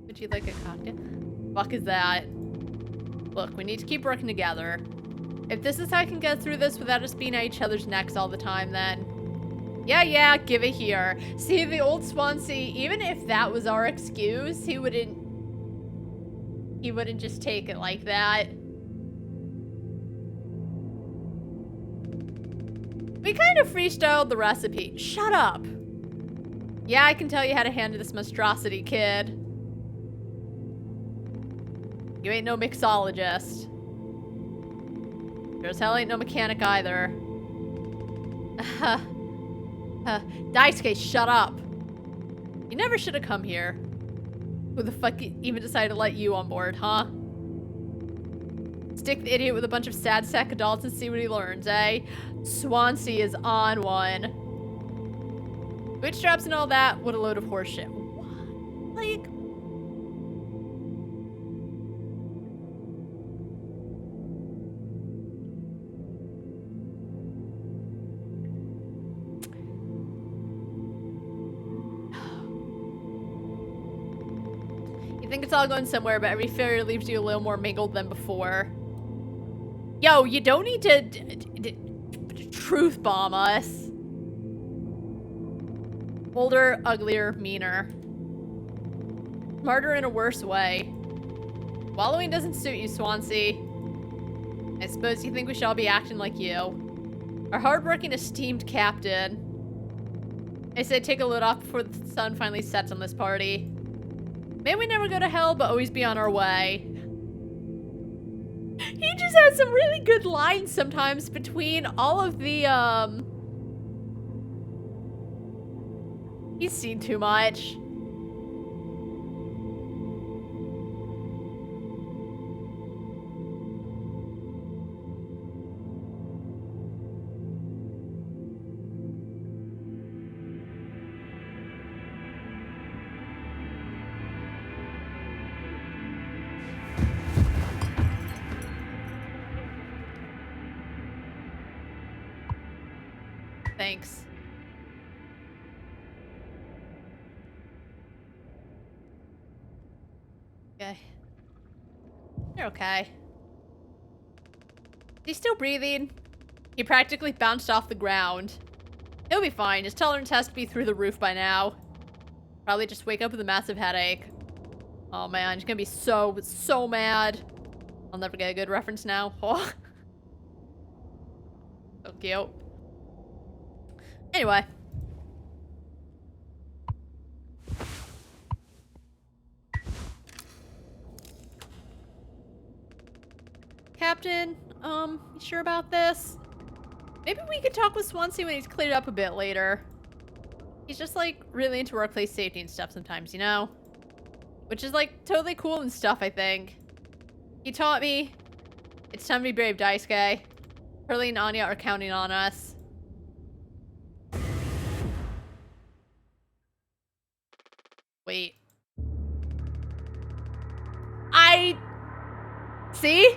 Would you like a cocktail? Fuck is that? Look, we need to keep working together. If this is how I can get through this without us being at each other's necks all the time, then... Yeah, give it here. See, the old Swansea, even if that was our excuse, he wouldn't just take it like that. We kind of freestyled the recipe. Shut up. Yeah, I can tell you how to handle this monstrosity, kid. You ain't no mixologist. Sure as hell ain't no mechanic either. Daisuke, shut up. You never should have come here. Who the fuck even decided to let you on board, huh? Stick the idiot with a bunch of sad sack adults and see what he learns, eh? Swansea is on one. Bootstraps and all that, what a load of horseshit. What? Like... You think it's all going somewhere, but every failure leaves you a little more mangled than before. Yo, you don't need to truth bomb us. Older, uglier, meaner. Smarter in a worse way. Wallowing doesn't suit you, Swansea. I suppose you think we should all be acting like you. Our hardworking, esteemed captain. I said take a load off before the sun finally sets on this party. May we never go to hell, but always be on our way. He just has some really good lines sometimes between all of the, He's seen too much. Thanks. Okay. You're okay. He's still breathing. He practically bounced off the ground. He'll be fine. His tolerance has to be through the roof by now. Probably just wake up with a massive headache. Oh man, he's gonna be so mad. I'll never get a good reference now. Oh. So cute. Anyway. Captain, you sure about this? Maybe we could talk with Swansea when he's cleared up a bit later. He's just like really into workplace safety and stuff sometimes, you know? Which is like totally cool and stuff, I think. He taught me. It's time to be brave, Daisuke. Hurley and Anya are counting on us. Wait. See?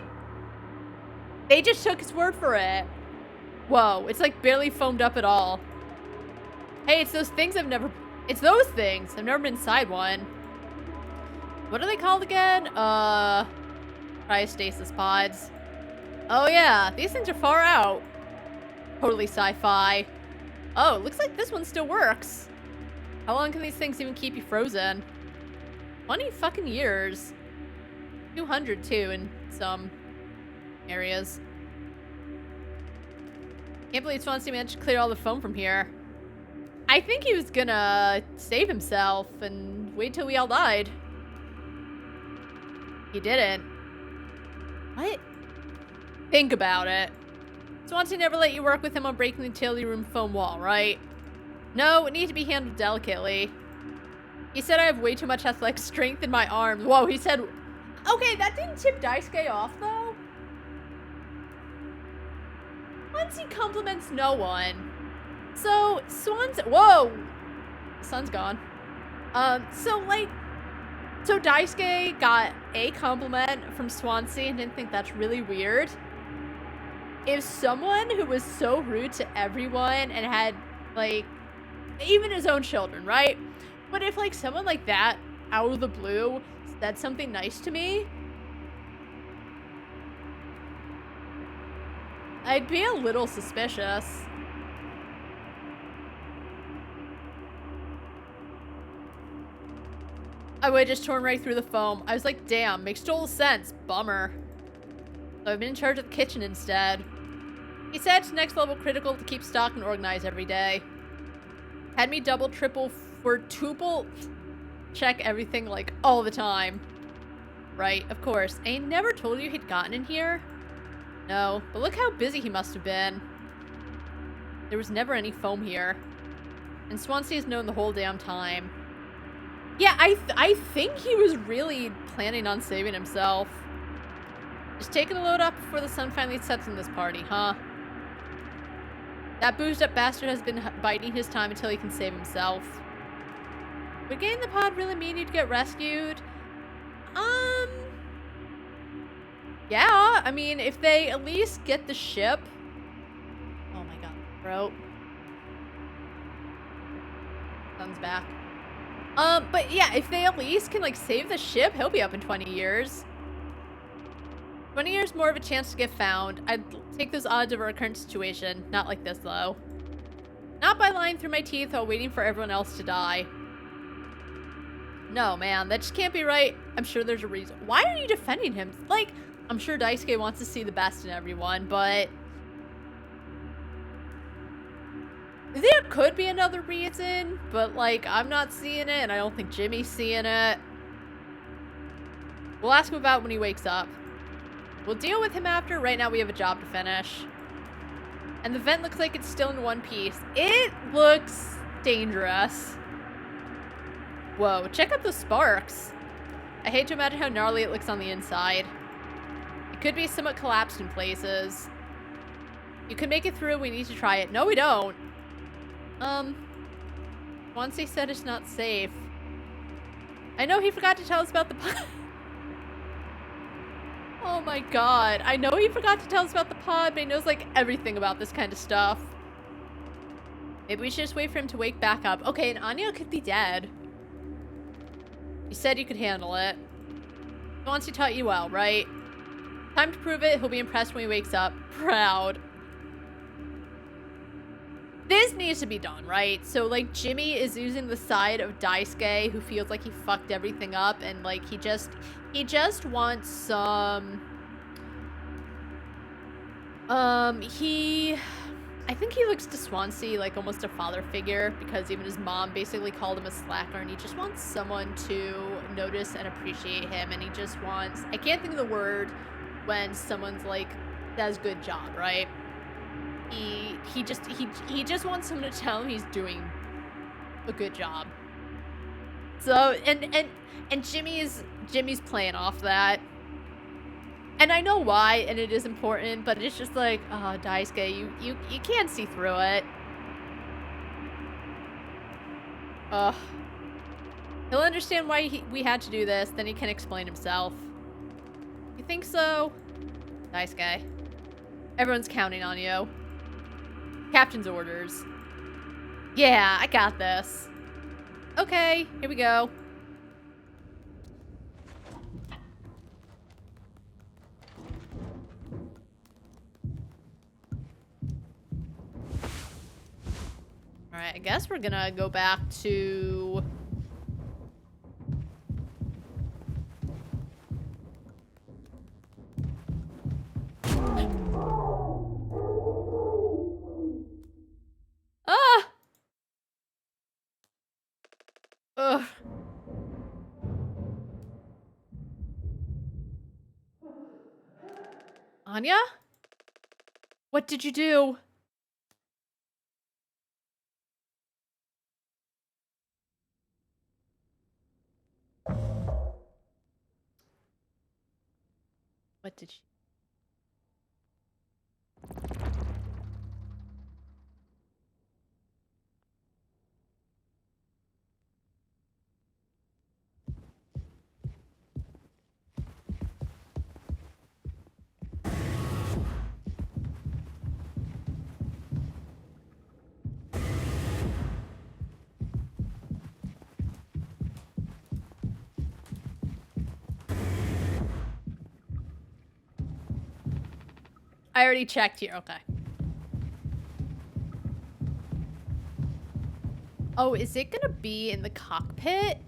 They just took his word for it. Whoa, it's like barely foamed up at all. Hey, it's those things It's those things. I've never been inside one. What are they called again? Cryostasis pods. Oh yeah, these things are far out. Totally sci-fi. Oh, looks like this one still works. How long can these things even keep you frozen? 20 fucking years. 200 too in some areas. Can't believe Swansea managed to clear all the foam from here. I think he was gonna save himself and wait till we all died. He didn't. What? Think about it. Swansea never let you work with him on breaking the utility room foam wall, right? No, it needs to be handled delicately. He said I have way too much athletic strength in my arms. Whoa, he said... Okay, that didn't tip Daisuke off, though. Swansea compliments no one. So, Whoa! The sun's gone. So Daisuke got a compliment from Swansea and didn't think that's really weird. If someone who was so rude to everyone and had, like, even his own children, right? But if, like, someone like that, out of the blue, said something nice to me, I'd be a little suspicious. I would have just torn right through the foam. I was like, damn, makes total sense. Bummer. So I've been in charge of the kitchen instead. He said it's next level critical to keep stock and organize every day. Had me double, triple, quadruple check everything like all the time. Right, of course. I never told you he'd gotten in here. No, but look how busy he must have been. There was never any foam here. And Swansea's known the whole damn time. Yeah, I think he was really planning on saving himself. Just taking a load up before the sun finally sets in this party, huh? That boozed up bastard has been biding his time until he can save himself. Would getting the pod really mean you'd get rescued? Yeah, I mean, if they at least get the ship. Oh my god, bro. Sun's back. But yeah, if they at least can, like, save the ship, he'll be up in 20 years. 20 years more of a chance to get found. I'd take those odds over our current situation. Not like this, though. Not by lying through my teeth while waiting for everyone else to die. No, man, that just can't be right. I'm sure there's a reason. Why are you defending him? Like, I'm sure Daisuke wants to see the best in everyone, but there could be another reason, but, like, I'm not seeing it, and I don't think Jimmy's seeing it. We'll ask him about it when he wakes up. We'll deal with him after. Right now we have a job to finish. And the vent looks like it's still in one piece. It looks dangerous. Whoa, check out those sparks. I hate to imagine how gnarly it looks on the inside. It could be somewhat collapsed in places. You can make it through. We need to try it. No, we don't. Swansea said it's not safe. I know he forgot to tell us about the pod. Oh my god. I know he forgot to tell us about the pod, but he knows, like, everything about this kind of stuff. Maybe we should just wait for him to wake back up. Okay, and Anya could be dead. You said you could handle it. Swansea taught you well, right? Time to prove it. He'll be impressed when he wakes up. Proud. This needs to be done, right? So, like, Jimmy is using the side of Daisuke, who feels like he fucked everything up, and, like, he just wants some, I think he looks to Swansea like almost a father figure, because even his mom basically called him a slacker, and he just wants someone to notice and appreciate him, and he just wants, I can't think of the word when someone's like, does good job, right? He just wants someone to tell him he's doing a good job. So, and Jimmy's playing off that. And I know why, and it is important, but it's just like, oh, Daisuke, you can't see through it. Ugh. He'll understand why we had to do this, then he can explain himself. You think so? Daisuke. Everyone's counting on you. Captain's orders. Yeah, I got this. Okay, here we go. Alright, I guess we're gonna go back to... Ah! Ugh. Anya? What did you do? What did you... I already checked here. Okay. Oh, is it gonna be in the cockpit?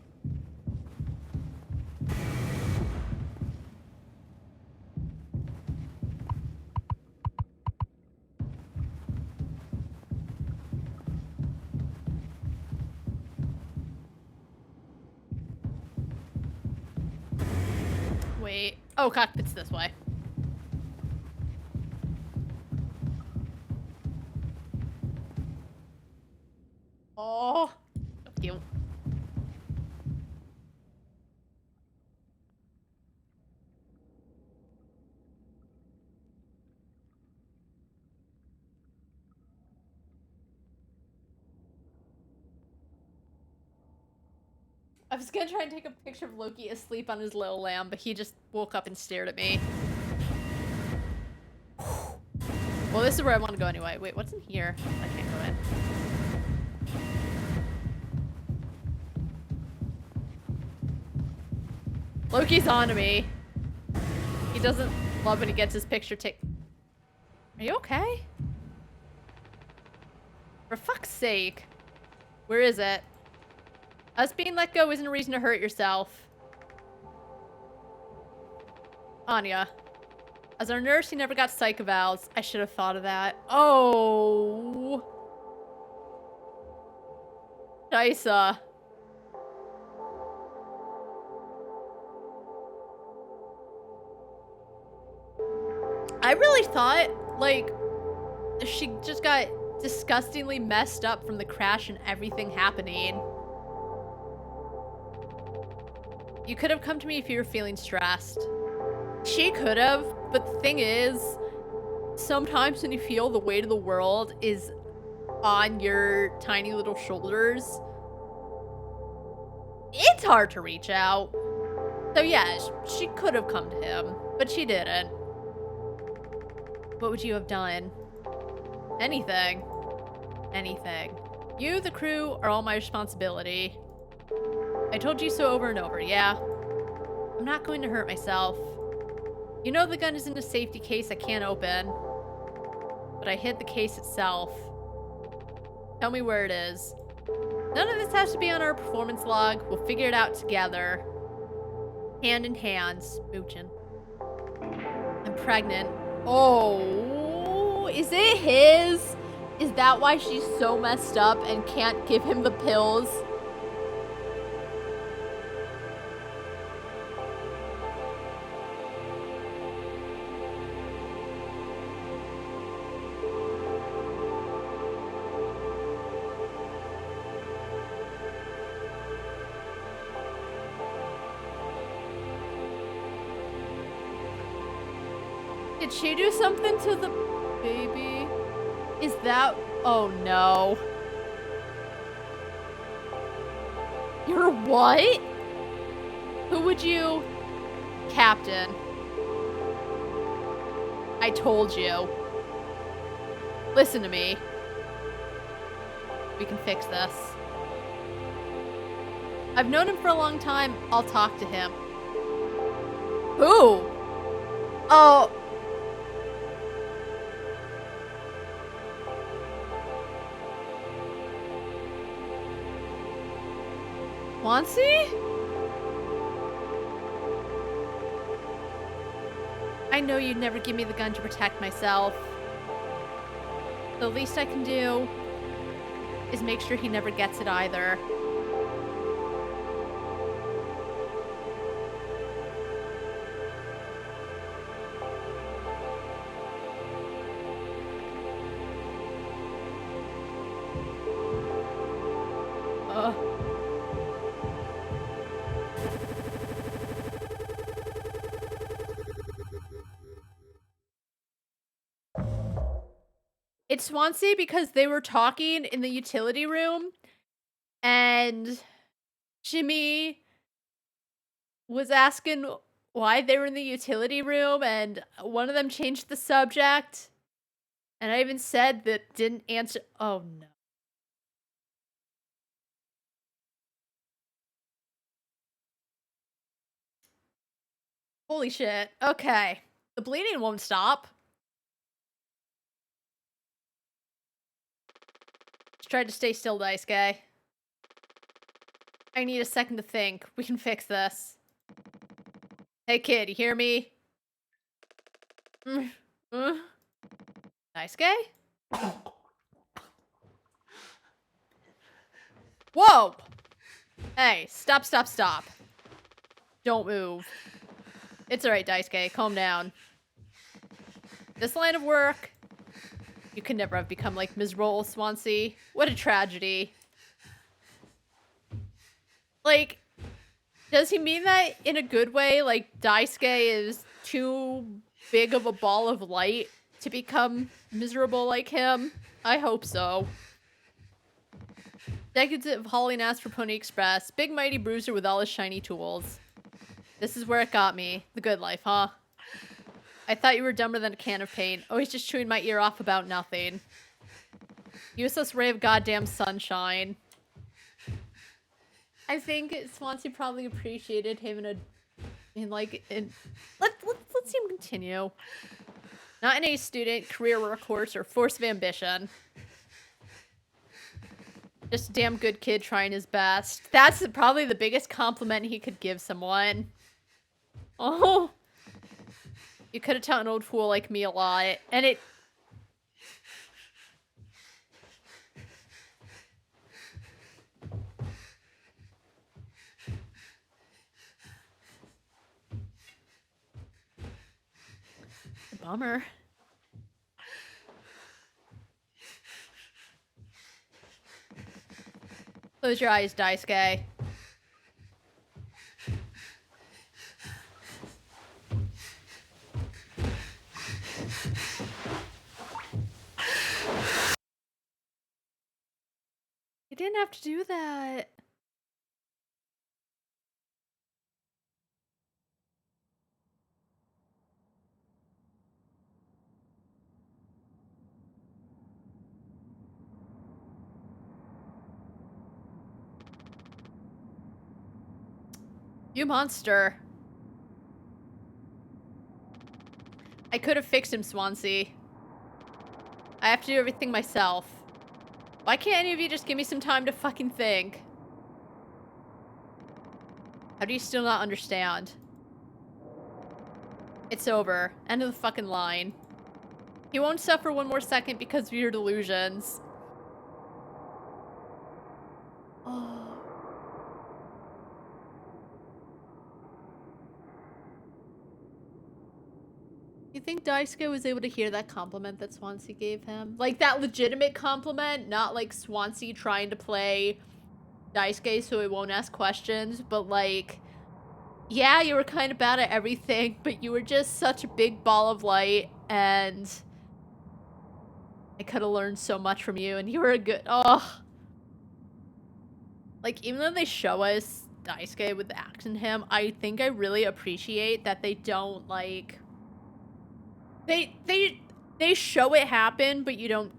Wait. Oh, cockpit's this way. Oh, so cute. I was gonna try and take a picture of Loki asleep on his little lamb, but he just woke up and stared at me. Well, this is where I want to go anyway. Wait, what's in here? I can't go in. Loki's on to me. He doesn't love when he gets his picture taken. Are you okay? For fuck's sake. Where is it? Us being let go isn't a reason to hurt yourself. Anya. As our nurse, he never got psych evals. I should have thought of that. Oh. Shaisa. I really thought, like, she just got disgustingly messed up from the crash and everything happening. You could have come to me if you were feeling stressed. She could have, but the thing is, sometimes when you feel the weight of the world is on your tiny little shoulders, it's hard to reach out. So yeah, she could have come to him, but she didn't. What would you have done? Anything. Anything. You, the crew, are all my responsibility. I told you so over and over, yeah. I'm not going to hurt myself. You know the gun is in a safety case I can't open. But I hid the case itself. Tell me where it is. None of this has to be on our performance log. We'll figure it out together. Hand in hand, smooching. I'm pregnant. Oh, is it his? Is that why she's so messed up and can't give him the pills? Did she do something to the baby? Is that... Oh no. You're what? Who would you... Captain. I told you. Listen to me. We can fix this. I've known him for a long time. I'll talk to him. Who? Oh... Swansea? I know you'd never give me the gun to protect myself. The least I can do is make sure he never gets it either. It's Swansea because they were talking in the utility room and Jimmy was asking why they were in the utility room and one of them changed the subject. And I even said that didn't answer. Oh no. Holy shit. Okay. The bleeding won't stop. Try to stay still, Dice Guy. I need a second to think. We can fix this. Hey, kid, you hear me? Dice Guy? Whoa! Hey, stop, stop, stop. Don't move. It's alright, Dice Guy. Calm down. This line of work, you could never have become like miserable Swansea. What a tragedy. Like, does he mean that in a good way? Like, Daisuke is too big of a ball of light to become miserable like him? I hope so. Decades of hauling ass for Pony Express. Big mighty bruiser with all his shiny tools. This is where it got me. The good life, huh? I thought you were dumber than a can of paint. Always just chewing my ear off about nothing. Useless ray of goddamn sunshine. I think Swansea probably appreciated him let's see him continue. Not an A student, career workhorse, or force of ambition. Just a damn good kid trying his best. That's probably the biggest compliment he could give someone. Oh. You could have taught an old fool like me a lot. And it... Bummer. Close your eyes, Daisuke. You didn't have to do that. You monster. I could have fixed him, Swansea. I have to do everything myself. Why can't any of you just give me some time to fucking think? How do you still not understand? It's over. End of the fucking line. He won't suffer one more second because of your delusions. Oh. You think Daisuke was able to hear that compliment that Swansea gave him? Like, that legitimate compliment, not like Swansea trying to play Daisuke so he won't ask questions, but like, yeah, you were kind of bad at everything, but you were just such a big ball of light, and I could have learned so much from you, and you were a good... Oh. Like, even though they show us Daisuke with the axe in him, I think I really appreciate that they don't, like... They show it happen, but you don't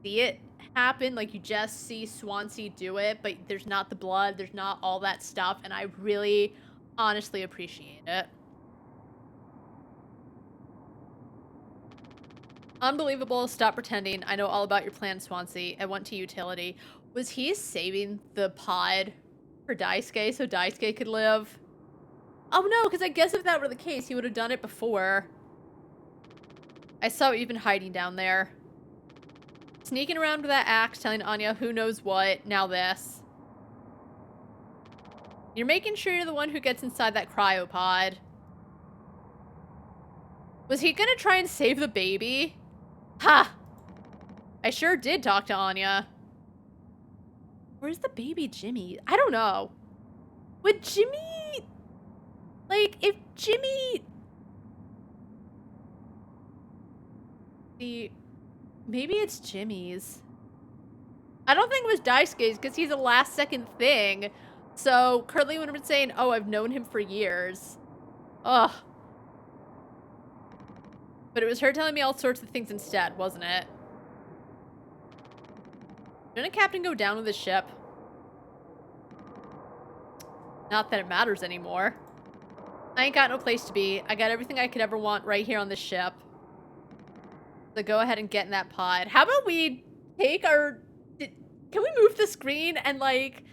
see it happen. Like, you just see Swansea do it, but there's not the blood, there's not all that stuff, and I really, honestly appreciate it. Unbelievable. Stop pretending. I know all about your plan, Swansea. I went to utility. Was he saving the pod for Daisuke so Daisuke could live? Oh no, because I guess if that were the case, he would have done it before. I saw you been hiding down there. Sneaking around with that axe, telling Anya who knows what, now this. You're making sure you're the one who gets inside that cryopod. Was he gonna try and save the baby? Ha! I sure did talk to Anya. Where's the baby Jimmy? I don't know. Would Jimmy... Like, if Jimmy... Maybe it's Jimmy's. I don't think it was Daisuke's because he's a last second thing. So Curly would have been saying, oh, I've known him for years. Ugh. But it was her telling me all sorts of things instead, wasn't it? Didn't a captain go down with his ship? Not that it matters anymore. I ain't got no place to be. I got everything I could ever want right here on this ship. So go ahead and get in that pod. How about we take our... Can the screen and like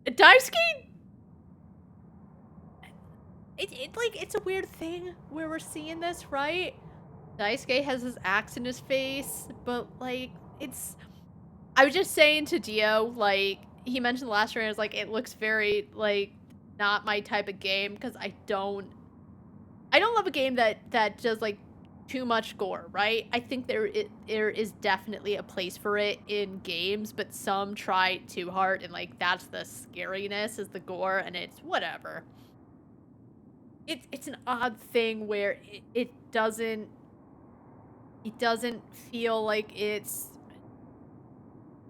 Daisuke, it's a weird thing where we're seeing this, right? Daisuke has his axe in his face, but like I was just saying to Dio, like he mentioned last year, I was like, it looks very like not my type of game because I don't love a game that does like too much gore, right? I think there is definitely a place for it in games, but some try too hard, and like that's the scariness is the gore, and it's whatever. It's an odd thing where it doesn't feel like it's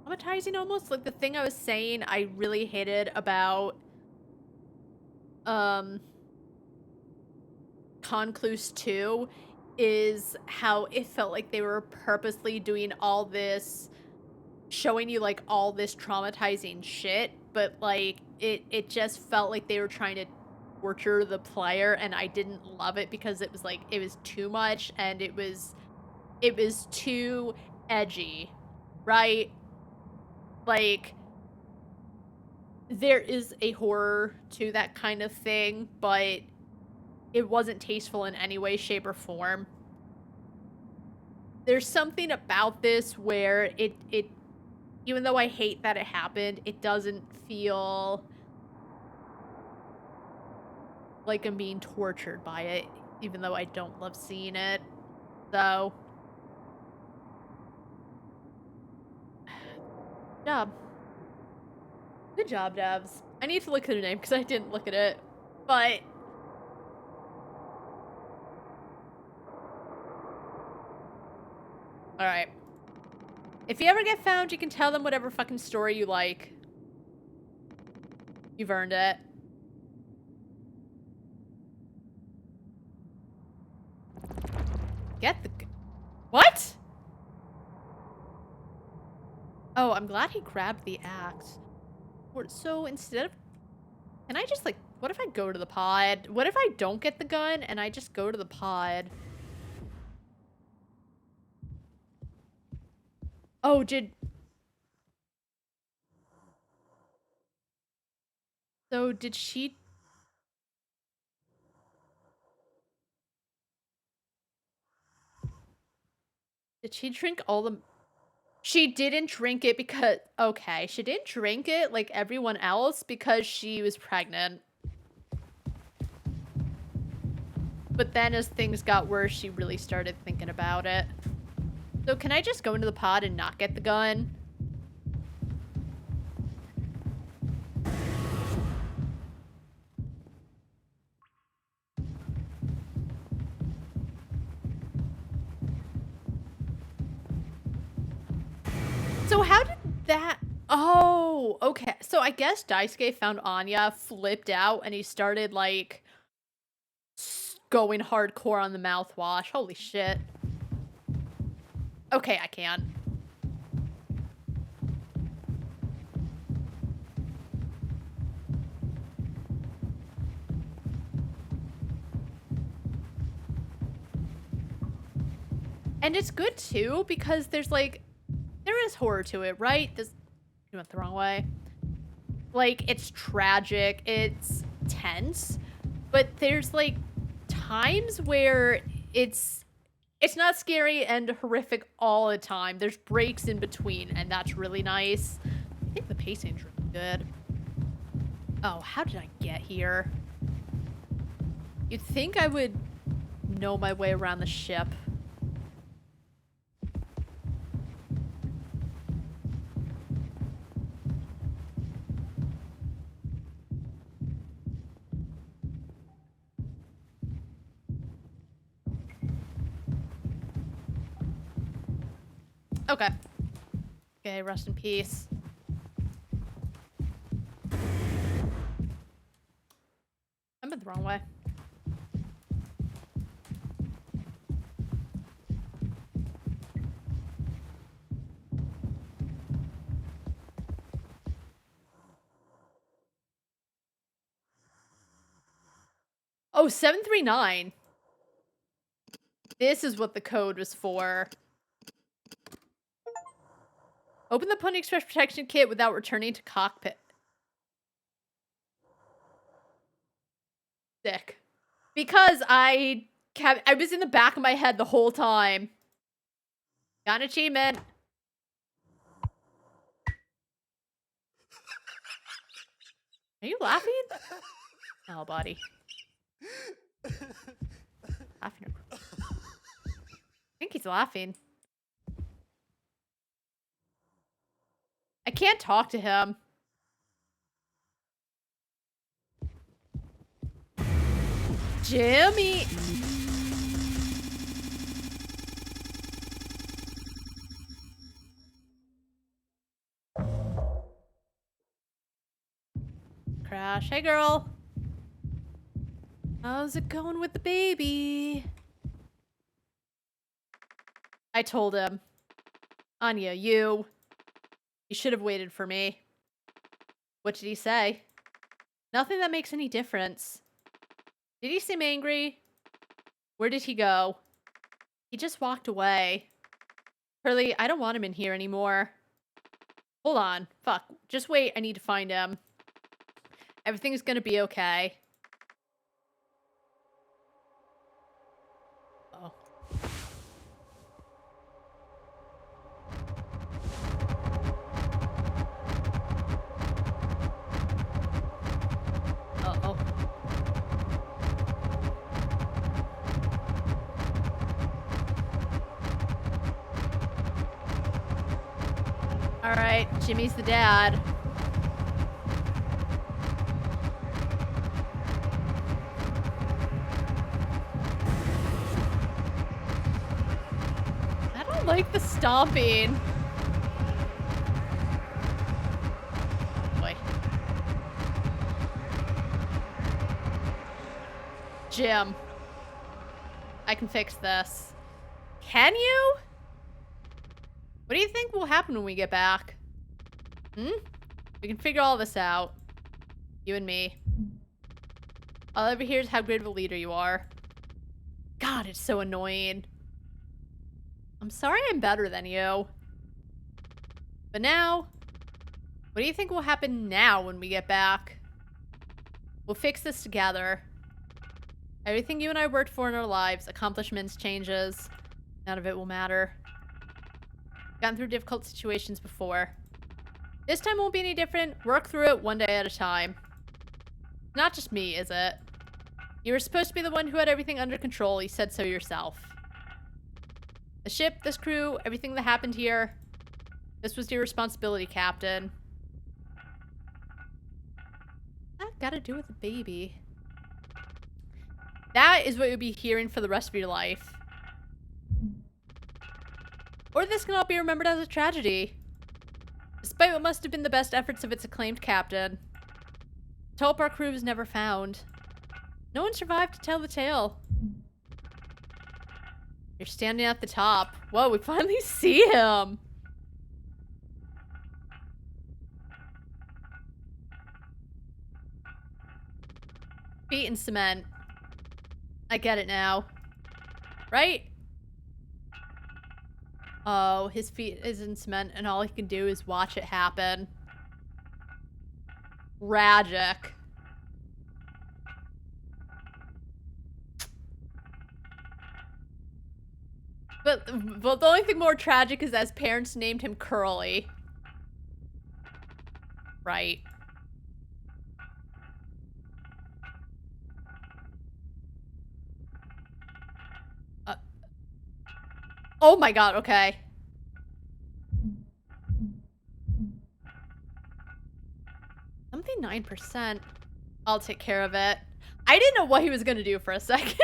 traumatizing almost. Like the thing I was saying I really hated about Concluse 2 is how it felt like they were purposely doing all this, showing you like all this traumatizing shit, but like it just felt like they were trying to torture the player, and I didn't love it because it was like it was too much and it was too edgy, right? Like there is a horror to that kind of thing, but it wasn't tasteful in any way, shape, or form. There's something about this where it even though I hate that it happened, it doesn't feel like I'm being tortured by it, even though I don't love seeing it. So, job. Good job, devs. I need to look at the name because I didn't look at it, but alright. If you ever get found, you can tell them whatever fucking story you like. You've earned it. Get the... What? Oh, I'm glad he grabbed the axe. So instead of... Can I just like... What if I go to the pod? What if I don't get the gun and I just go to the pod? Oh, So did she... Did she drink all the... She didn't drink it because... Okay, she didn't drink it like everyone else because she was pregnant. But then as things got worse, she really started thinking about it. So can I just go into the pod and not get the gun? So how did that... Oh, okay. So I guess Daisuke found Anya, flipped out, and he started, like, going hardcore on the mouthwash. Holy shit. Okay, I can. And it's good, too, because there's, like... There is horror to it, right? This... You went the wrong way. Like, it's tragic, it's tense, but there's, like, times where it's not scary and horrific all the time. There's breaks in between, and that's really nice. I think the pacing's really good. Oh, how did I get here? You'd think I would know my way around the ship. Okay. Okay, rest in peace. I went the wrong way. Oh, 739. This is what the code was for. Open the Pony Express protection kit without returning to cockpit. Sick. Because I was in the back of my head the whole time. Got an achievement. Are you laughing? Oh, buddy. Laughing. I think he's laughing. I can't talk to him. Jimmy. Crash. Hey, girl. How's it going with the baby? I told him. Anya, you should have waited for me. What did he say? Nothing that makes any difference. Did he seem angry? Where did he go? He just walked away. Curly, I don't want him in here anymore. Hold on. Fuck. Just wait. I need to find him. Everything's gonna be okay. Oh. Uh-oh. Alright, Jimmy's the dad. I don't like the stomping. Boy. Jim. I can fix this. Can you? What do you think will happen when we get back? We can figure all this out. You and me. All I ever hear is how great of a leader you are. God, it's so annoying. I'm sorry I'm better than you. But now, what do you think will happen now when we get back? We'll fix this together. Everything you and I worked for in our lives, accomplishments, changes, none of it will matter. Gotten through difficult situations before. This time won't be any different. Work through it one day at a time. Not just me, is it? You were supposed to be the one who had everything under control. You said so yourself. The ship, this crew, everything that happened here. This was your responsibility, Captain. That got to do with the baby. That is what you'll be hearing for the rest of your life. Or this can all be remembered as a tragedy. Despite what must have been the best efforts of its acclaimed captain. To hope our crew was never found. No one survived to tell the tale. You're standing at the top. Whoa, we finally see him. Feet in cement. I get it now. Right? Oh, his feet is in cement and all he can do is watch it happen. Tragic. But the only thing more tragic is that his parents named him Curly. Right. Oh my god, okay. Something 9%. I'll take care of it. I didn't know what he was gonna do for a second.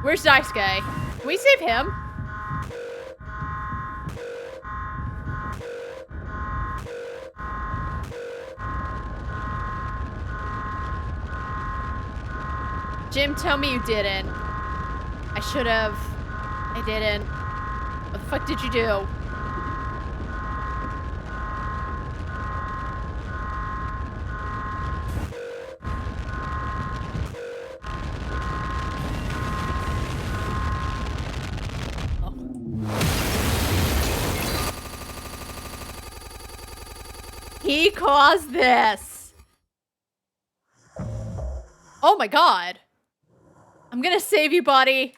Where's Daisuke? Can we save him? Jim, tell me you didn't. I should have. I didn't. What the fuck did you do? He caused this. Oh my god. I'm gonna save you, buddy.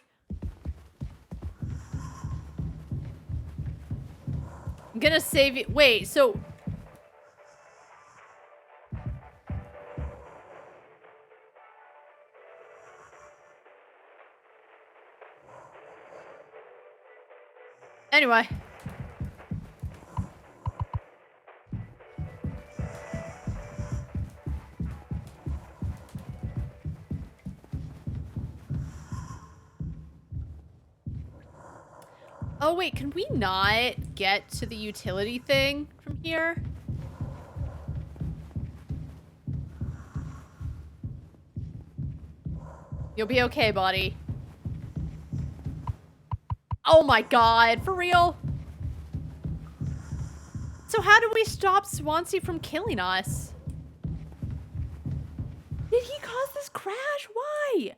I'm gonna save you. Wait, so... Anyway. Oh wait, can we not get to the utility thing from here? You'll be okay, buddy. Oh my god, for real? So how do we stop Swansea from killing us? Did he cause this crash? Why?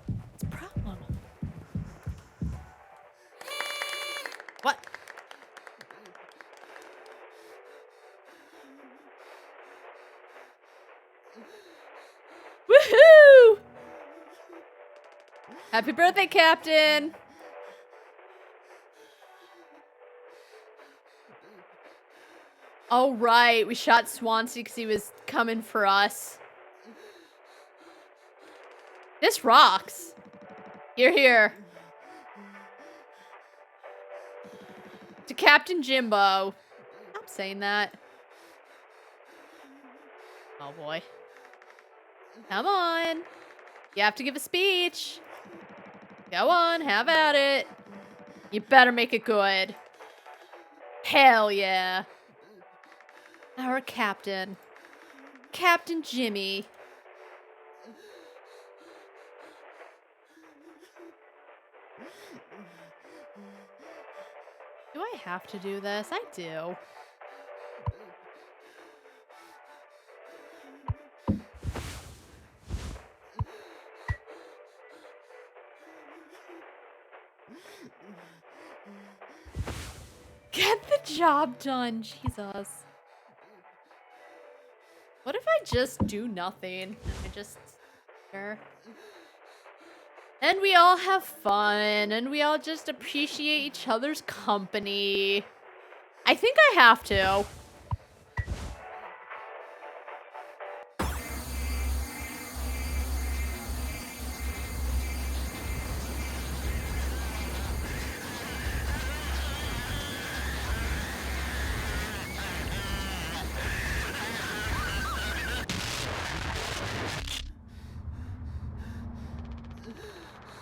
What's the problem? What? Woohoo! Happy birthday, Captain! Oh, right. We shot Swansea because he was coming for us. This rocks. Here. To Captain Jimbo. Stop saying that. Oh, boy. Come on. You have to give a speech. Go on, have at it. You better make it good. Hell yeah. Our captain. Captain Jimmy. Do I have to do this? I do. Get the job done, Jesus. What if I just do nothing? I just... Sure. And we all have fun, and we all just appreciate each other's company. I think I have to.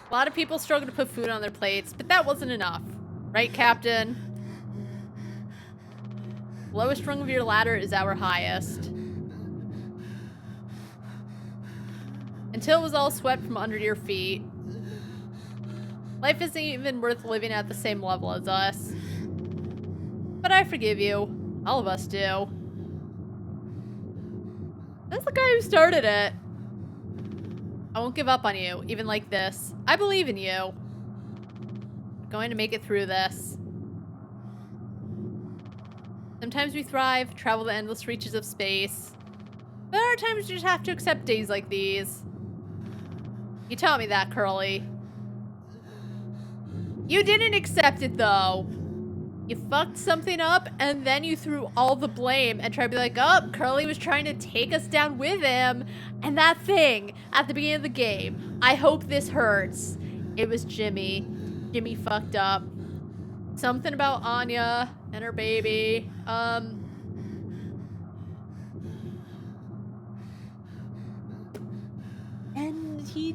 A lot of people struggle to put food on their plates, but that wasn't enough. Right, Captain? Lowest rung of your ladder is our highest. Until it was all swept from under your feet. Life isn't even worth living at the same level as us. But I forgive you. All of us do. That's the guy who started it. I won't give up on you, even like this. I believe in you. We're going to make it through this. Sometimes we thrive, travel the endless reaches of space. But there are times you just have to accept days like these. You taught me that, Curly. You didn't accept it, though. You fucked something up, and then you threw all the blame and tried to be like, oh, Curly was trying to take us down with him. And that thing at the beginning of the game, I hope this hurts. It was Jimmy. Jimmy fucked up. Something about Anya and her baby. And he...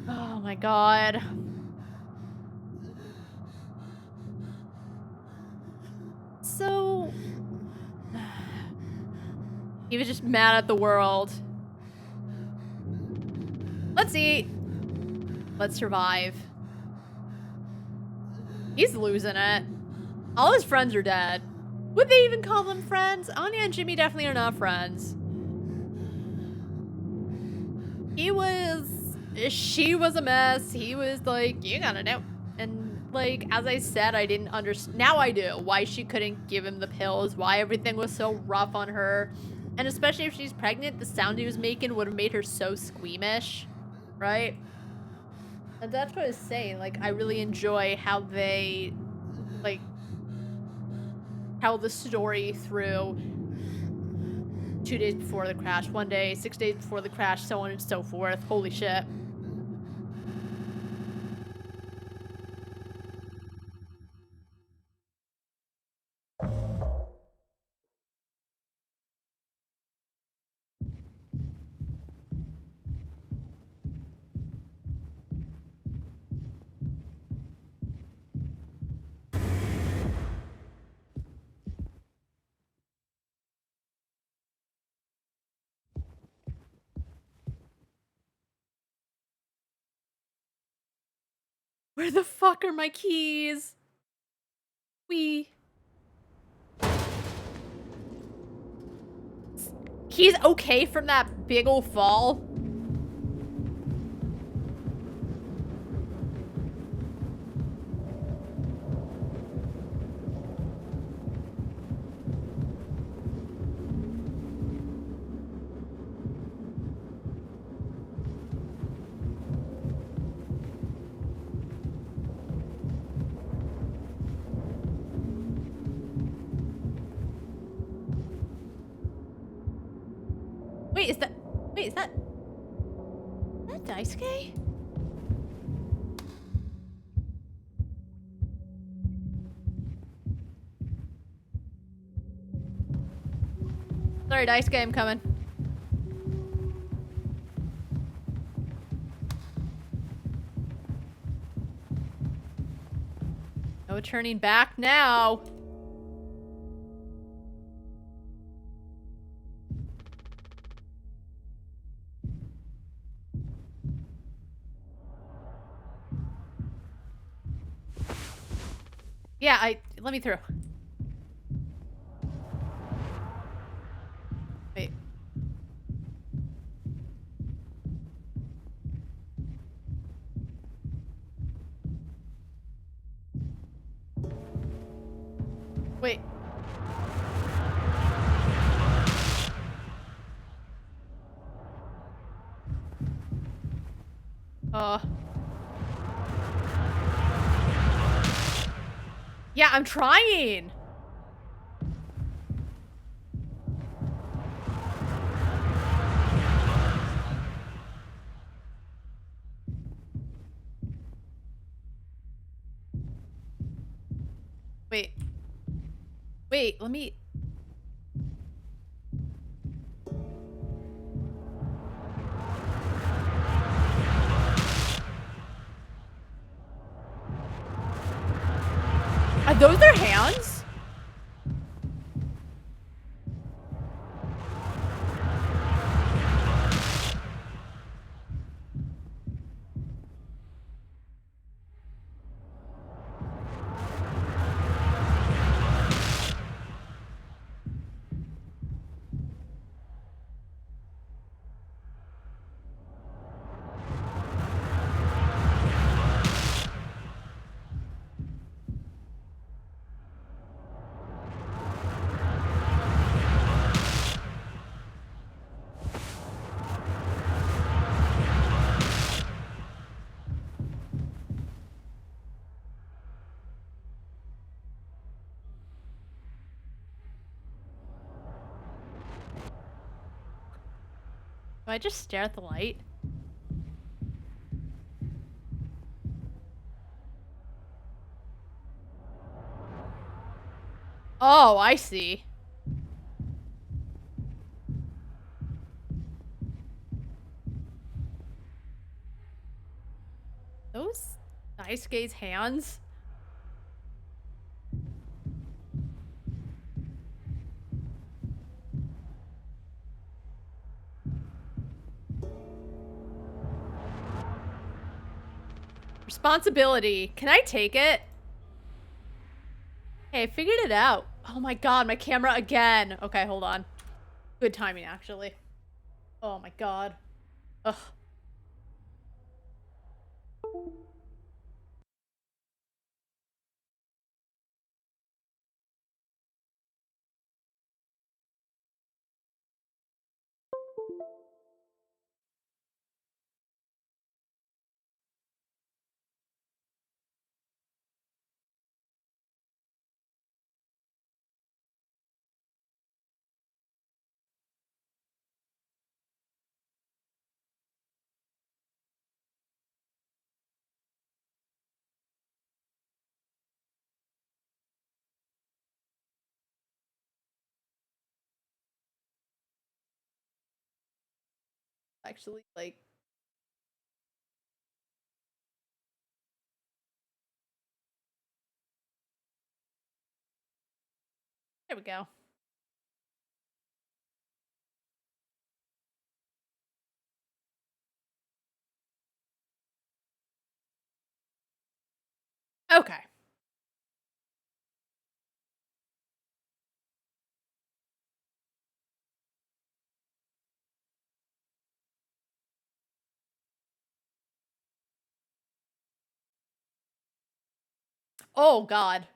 Oh my god. So... He was just mad at the world. see. Let's survive. He's losing it. All his friends are dead. Would they even call them friends? Anya and Jimmy definitely are not friends. She was a mess. He was like, you gotta know. And like, as I said, I didn't understand. Now I do. Why she couldn't give him the pills. Why everything was so rough on her. And especially if she's pregnant, the sound he was making would have made her so squeamish. Right? And that's what I was saying. Like, I really enjoy how they, like, tell the story through 2 days before the crash, 1 day, 6 days before the crash, so on and so forth. Holy shit. Where the fuck are my keys? He's okay from that big ol' fall? Wait, is that Daisuke? Sorry, Daisuke, I'm coming. No turning back now. Yeah, let me through. Wait. Wait. Yeah, I'm trying. Wait. Wait, let me... Are those their hands? Do I just stare at the light? Oh, I see. Those Daisuke's hands? Responsibility. Can I take it? Hey, I figured it out. Oh my god, my camera again. Okay, hold on. Good timing, actually. Oh my god. Ugh. Actually, like... There we go. Okay. Oh god.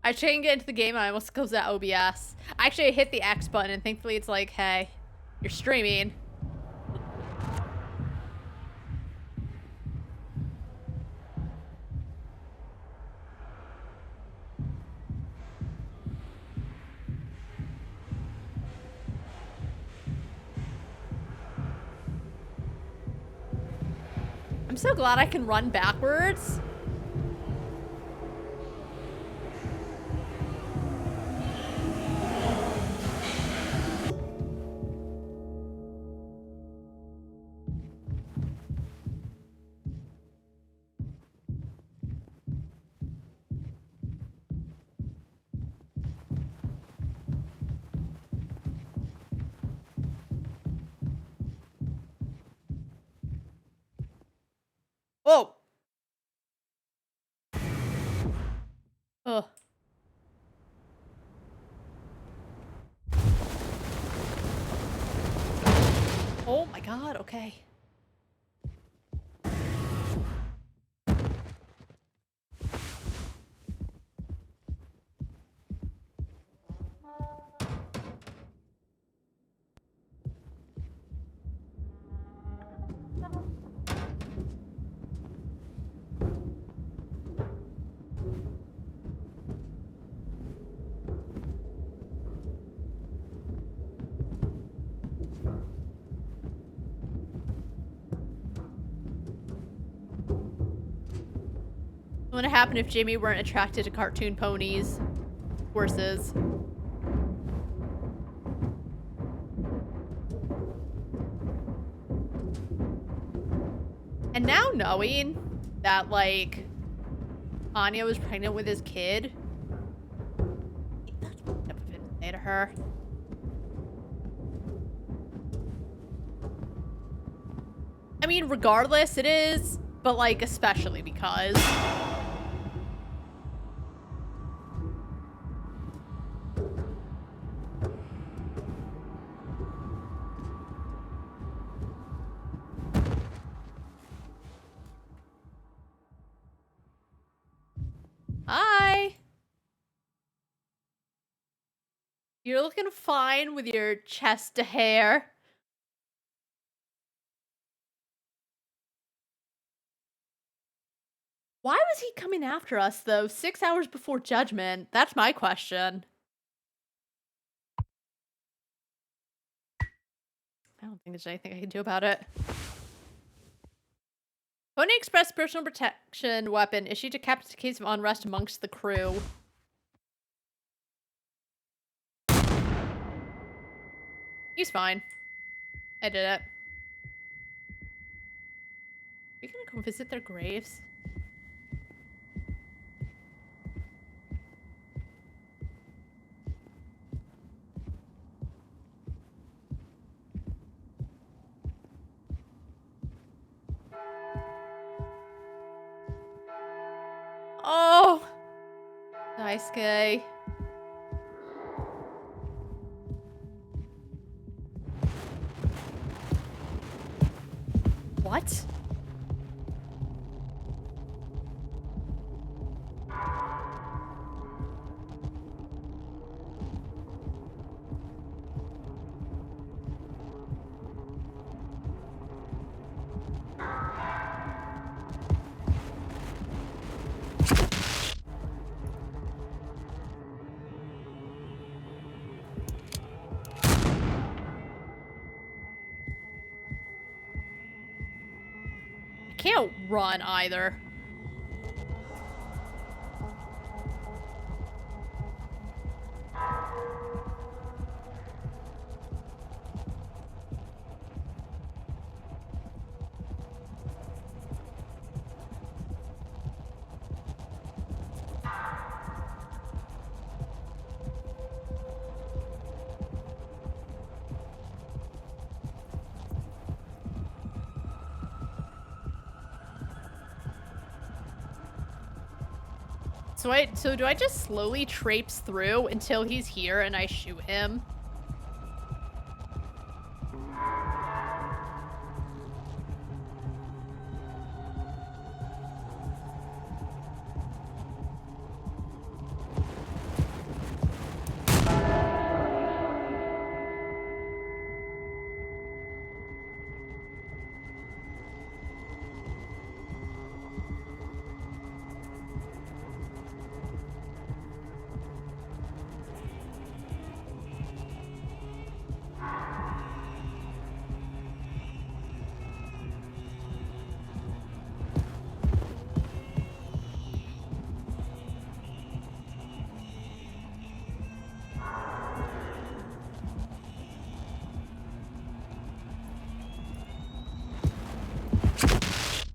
I tried to get into the game and I almost closed that OBS. Actually, I hit the X button and thankfully it's like, hey, you're streaming. I'm so glad I can run backwards. Whoa. Ugh. Oh my god, okay. What would happen if Jamie weren't attracted to cartoon ponies? Horses. And now knowing that, like, Anya was pregnant with his kid, that's what I would say to her. I mean, regardless, it is, but, like, especially because... Hi! You're looking fine with your chest of hair. Why was he coming after us, though, 6 hours before Judgment? That's my question. I don't think there's anything I can do about it. Pony Express personal protection weapon issued to capture a case of unrest amongst the crew. He's fine. I did it. Are we gonna go visit their graves? Oh! Nice guy. What? Can't run either. So do I just slowly traipse through until he's here and I shoot him?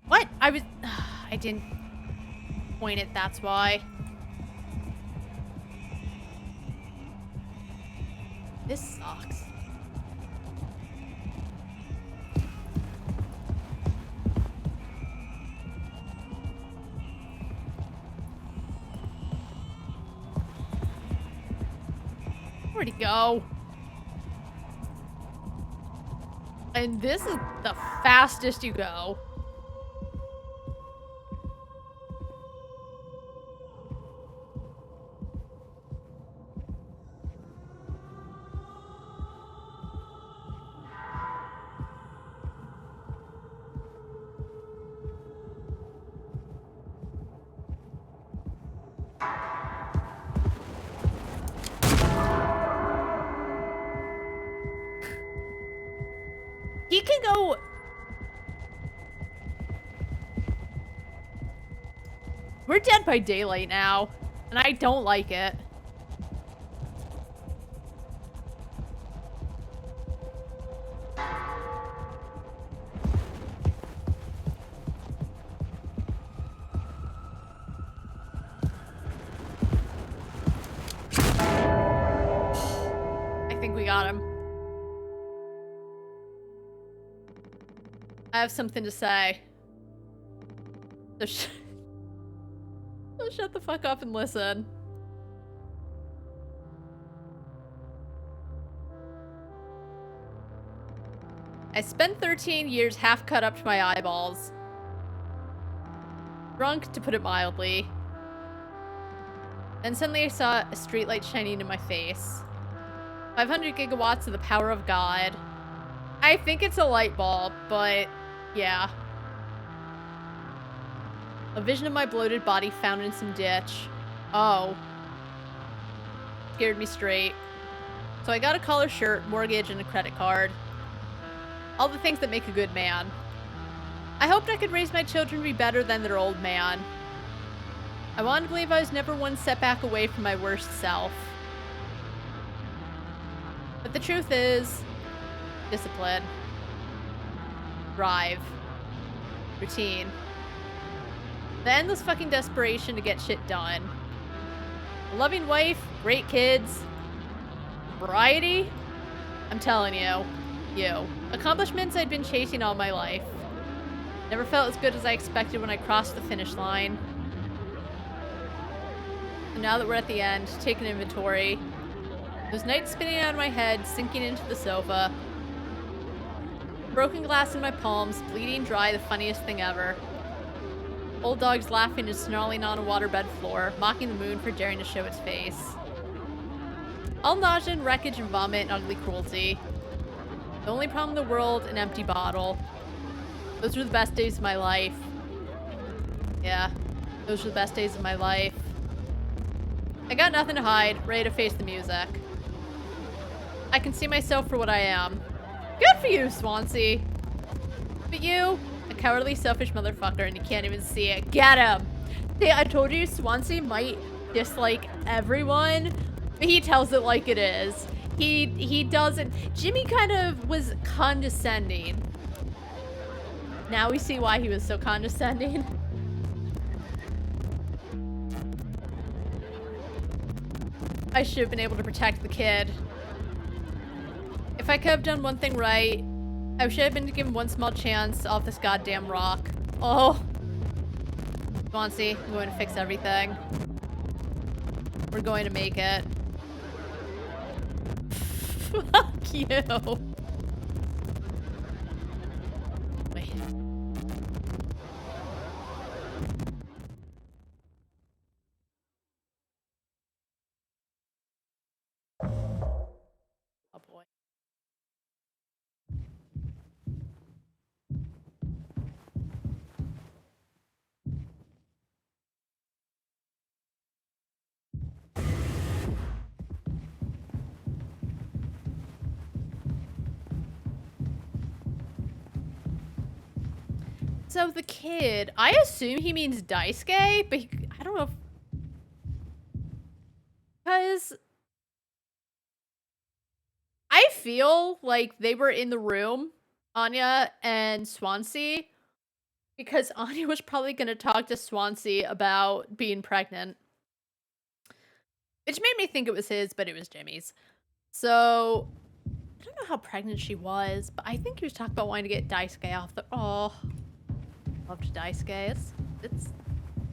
What? I didn't point it, that's why. This sucks. Where'd he go? And this is the fastest you go. He can go... We're Dead by Daylight now, and I don't like it. I think we got him. I have something to say. So shut the fuck up and listen. I spent 13 years half cut up to my eyeballs. Drunk, to put it mildly. Then suddenly I saw a streetlight shining in my face. 500 gigawatts of the power of God. I think it's a light bulb, but yeah. A vision of my bloated body found in some ditch. Oh. Scared me straight. So I got a collar shirt, mortgage, and a credit card. All the things that make a good man. I hoped I could raise my children to be better than their old man. I wanted to believe I was never one setback away from my worst self. But the truth is, discipline. Drive. Routine. The endless fucking desperation to get shit done. A loving wife, great kids. Variety? I'm telling you. Accomplishments I'd been chasing all my life. Never felt as good as I expected when I crossed the finish line. So now that we're at the end, taking inventory. Those nights spinning out of my head, sinking into the sofa. Broken glass in my palms, bleeding dry, the funniest thing ever. Old dogs laughing and snarling on a waterbed floor, mocking the moon for daring to show its face. All nausea and wreckage and vomit and ugly cruelty. The only problem in the world, an empty bottle. Those were the best days of my life. Yeah, those were the best days of my life. I got nothing to hide, ready to face the music. I can see myself for what I am. Good for you, Swansea. But you, a cowardly, selfish motherfucker, and you can't even see it. Get him! See, I told you Swansea might dislike everyone, but he tells it like it is. He doesn't. Jimmy kind of was condescending. Now we see why he was so condescending. I should have been able to protect the kid. If I could have done one thing right, I should have been given one small chance off this goddamn rock. Oh. Swansea, I'm going to fix everything. We're going to make it. Fuck you. Wait. Oh boy. So the kid, I assume he means Daisuke, but I don't know if... Because... I feel like they were in the room, Anya and Swansea, because Anya was probably going to talk to Swansea about being pregnant. Which made me think it was his, but it was Jimmy's. So, I don't know how pregnant she was, but I think he was talking about wanting to get Daisuke off the... Oh, loved Daisuke. It's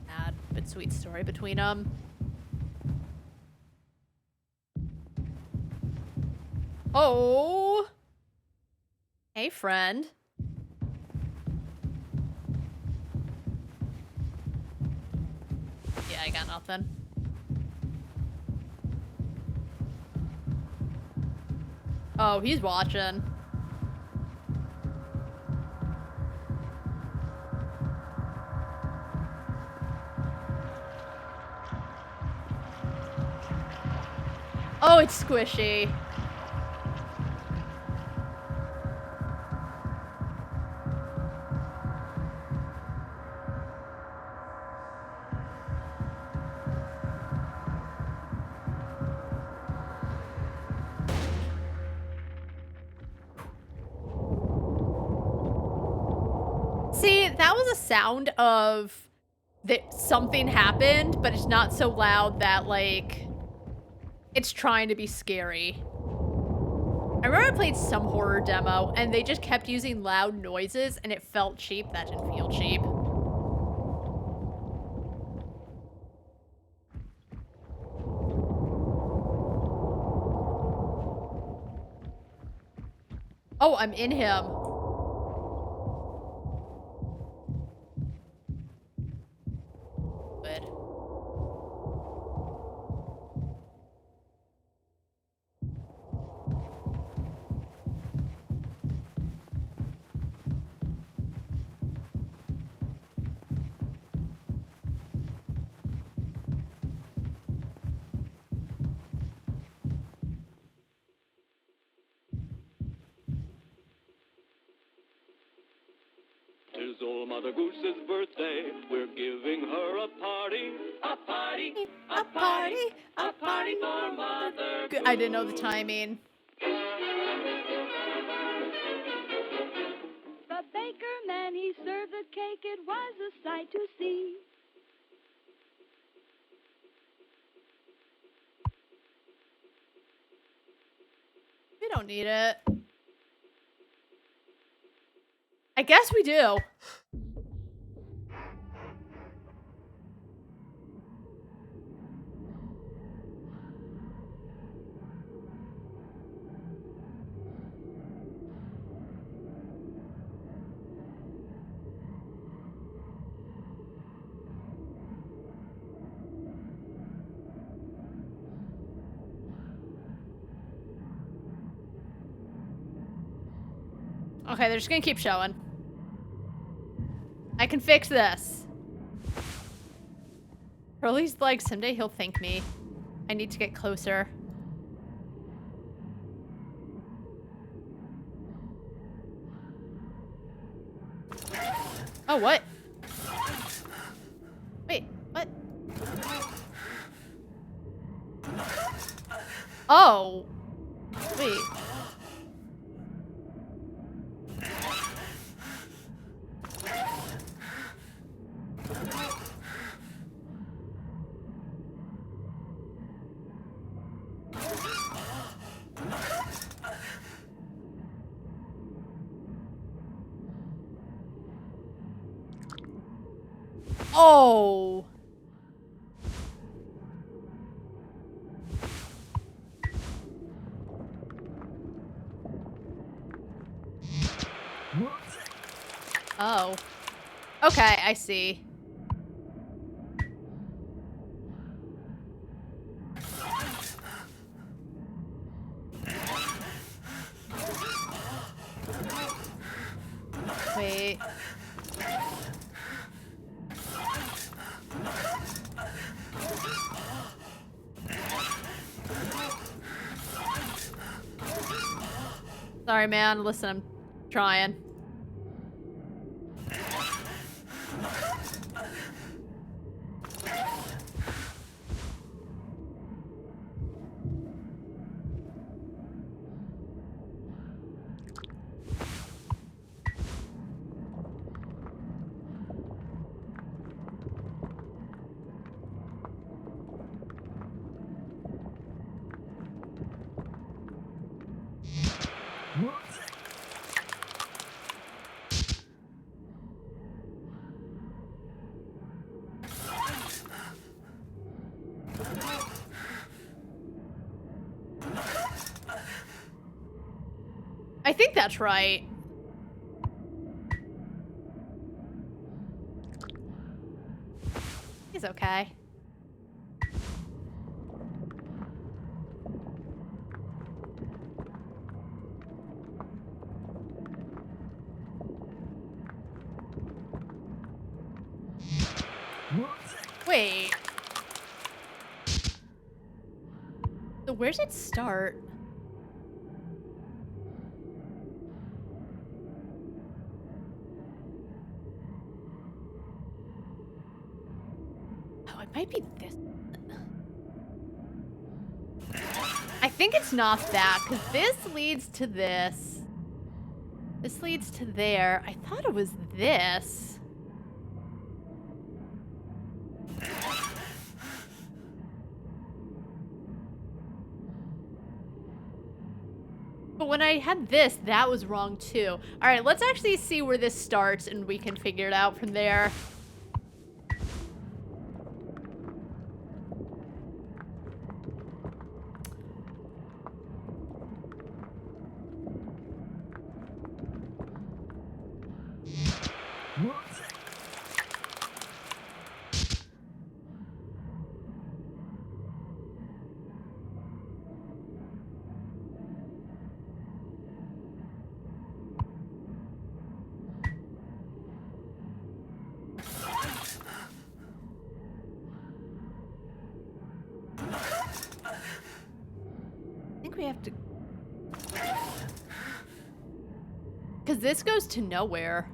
sad, but sweet story between them. Oh! Hey, friend. Yeah, I got nothing. Oh, he's watching. Oh, it's squishy. See, that was a sound of that something happened, but it's not so loud that, like, it's trying to be scary. I remember I played some horror demo, and they just kept using loud noises, and it felt cheap. That didn't feel cheap. Oh, I'm in him. Good. Tis old Mother Goose's birthday. We're giving her a party. A party. A party. A party for Mother Goose. I didn't know the timing. The baker man, he served the cake. It was a sight to see. We don't need it. I guess we do. Okay, they're just gonna keep showing. I can fix this. Curly's like, someday he'll thank me. I need to get closer. Oh, what? Wait, what? Oh. Wait. Oh. Oh. Okay, I see. Wait. Sorry, man. Listen, I'm trying. I think that's right. He's okay. Wait. So where's it start? Oh, it might be this. I think it's not that, because this leads to this. This leads to there. I thought it was this. But when I had this, that was wrong too. All right, let's actually see where this starts and we can figure it out from there. I think we have to... Because this goes to nowhere.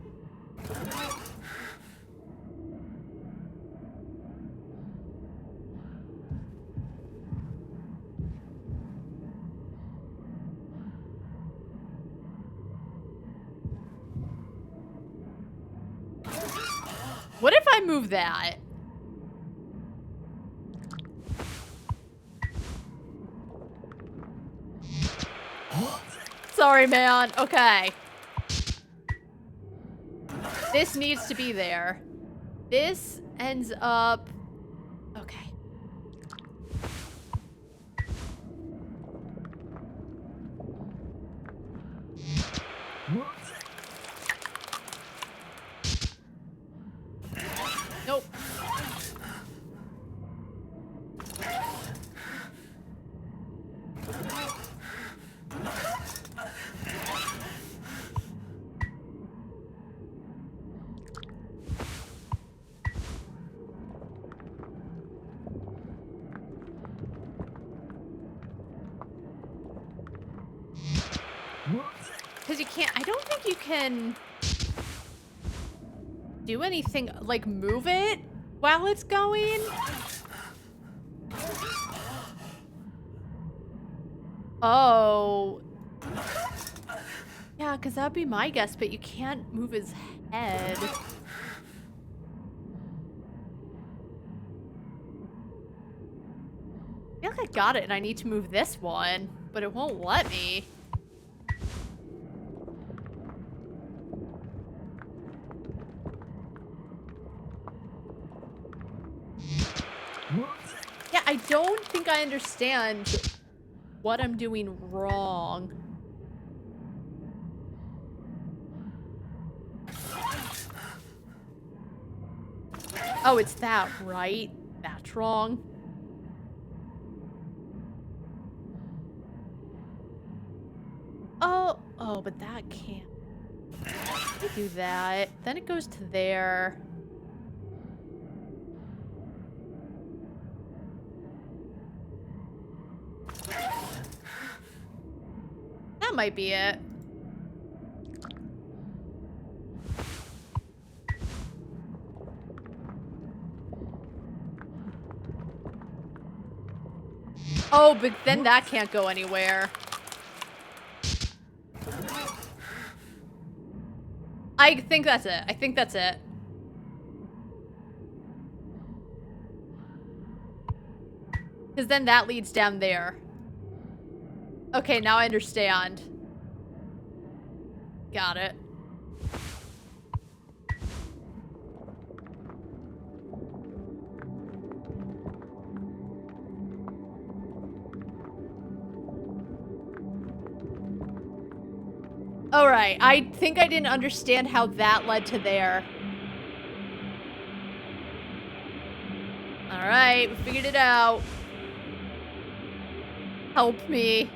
What if I move that? Sorry, man. Okay. This needs to be there. This ends up... Okay. Nope. I don't think you can do anything, like move it while it's going. Oh. Yeah, because that'd be my guess, but you can't move his head. I feel like I got it and I need to move this one, but it won't let me. Yeah, I don't think I understand what I'm doing wrong. Oh, it's that, right? That's wrong. Oh, but that can't. I do that. Then it goes to there. That might be it. Oh, but then that can't go anywhere. I think that's it. I think that's it. Because then that leads down there. Okay, now I understand. Got it. Alright, I think I didn't understand how that led to there. Alright, we figured it out. Help me.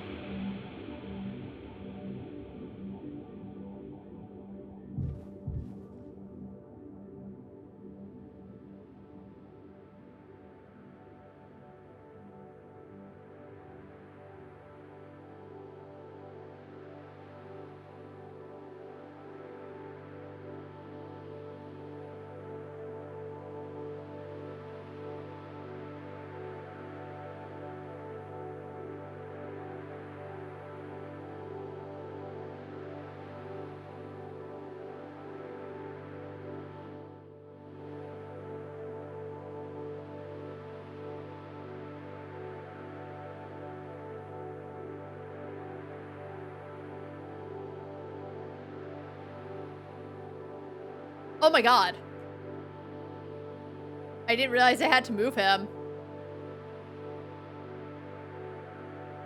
Oh my god. I didn't realize I had to move him.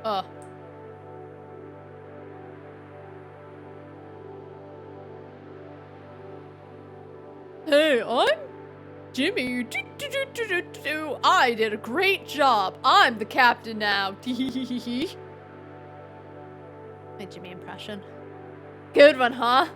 Oh. Hey, I'm Jimmy. I did a great job. I'm the captain now. My Jimmy impression. Good one, huh?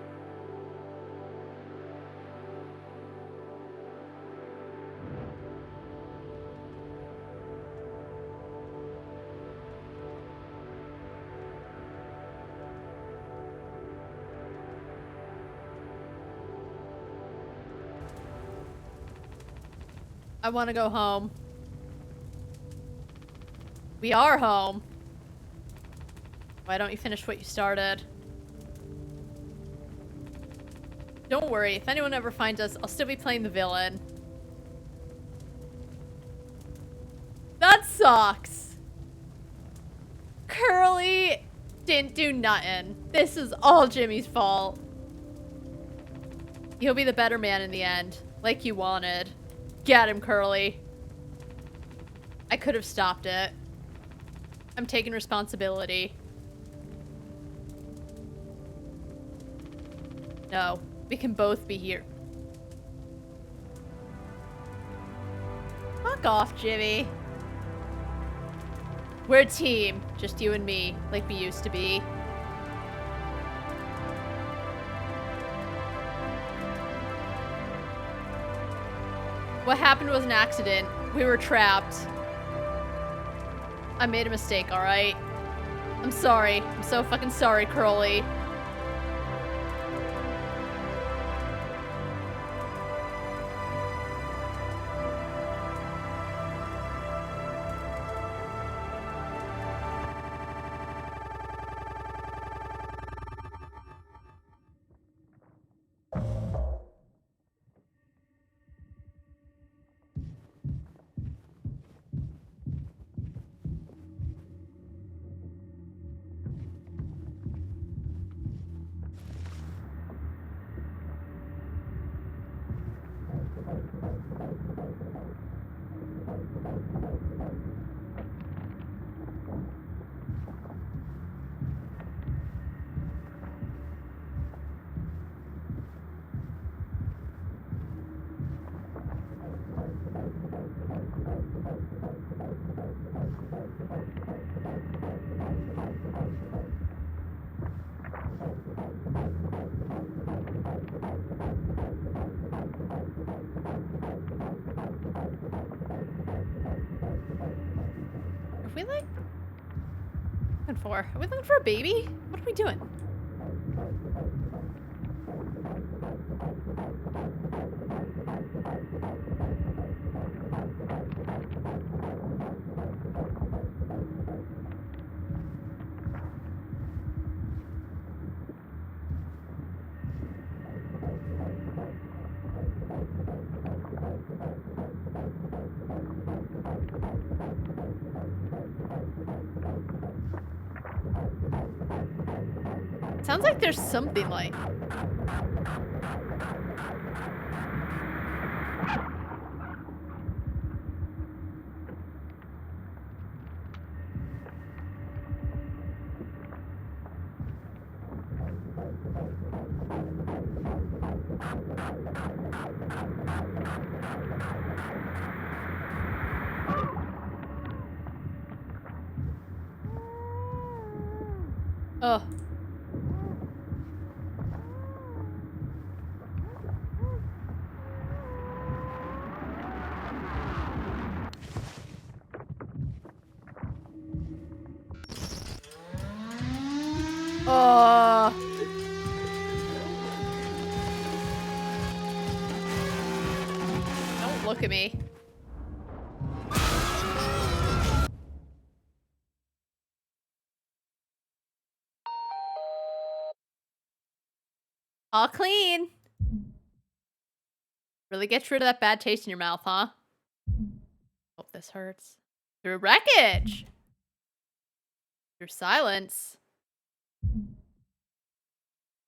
I want to go home. We are home. Why don't you finish what you started? Don't worry, if anyone ever finds us, I'll still be playing the villain. That sucks. Curly didn't do nothing. This is all Jimmy's fault. He'll be the better man in the end, like you wanted. Get him, Curly. I could have stopped it. I'm taking responsibility. No, we can both be here. Fuck off, Jimmy. We're a team, just you and me, like we used to be. What happened was an accident. We were trapped. I made a mistake, alright? I'm sorry. I'm so fucking sorry, Curly. we like looking for? Are we looking for a baby? What are we doing? Sounds like there's something like... Oh. Oh. Don't look at me. All clean. Really gets rid of that bad taste in your mouth, huh? Hope this hurts. Through wreckage. Through silence.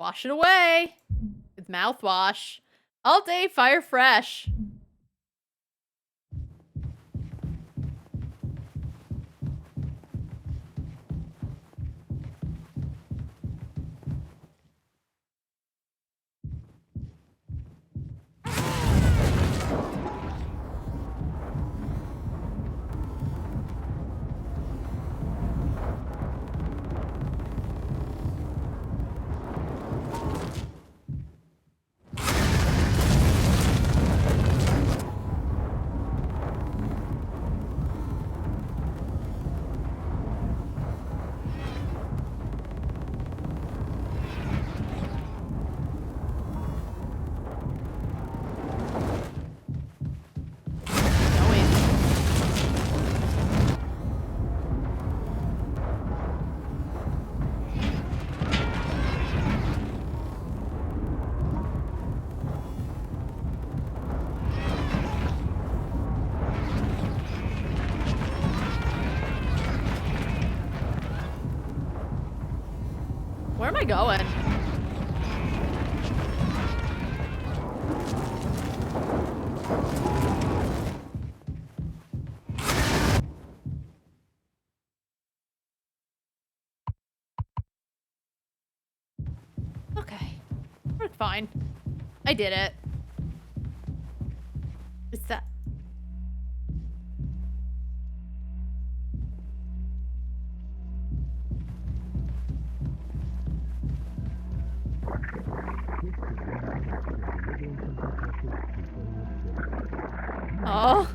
Wash it away. With mouthwash. All day fire fresh. Where am I going? Okay. We're fine. I did it. Is that... Oh.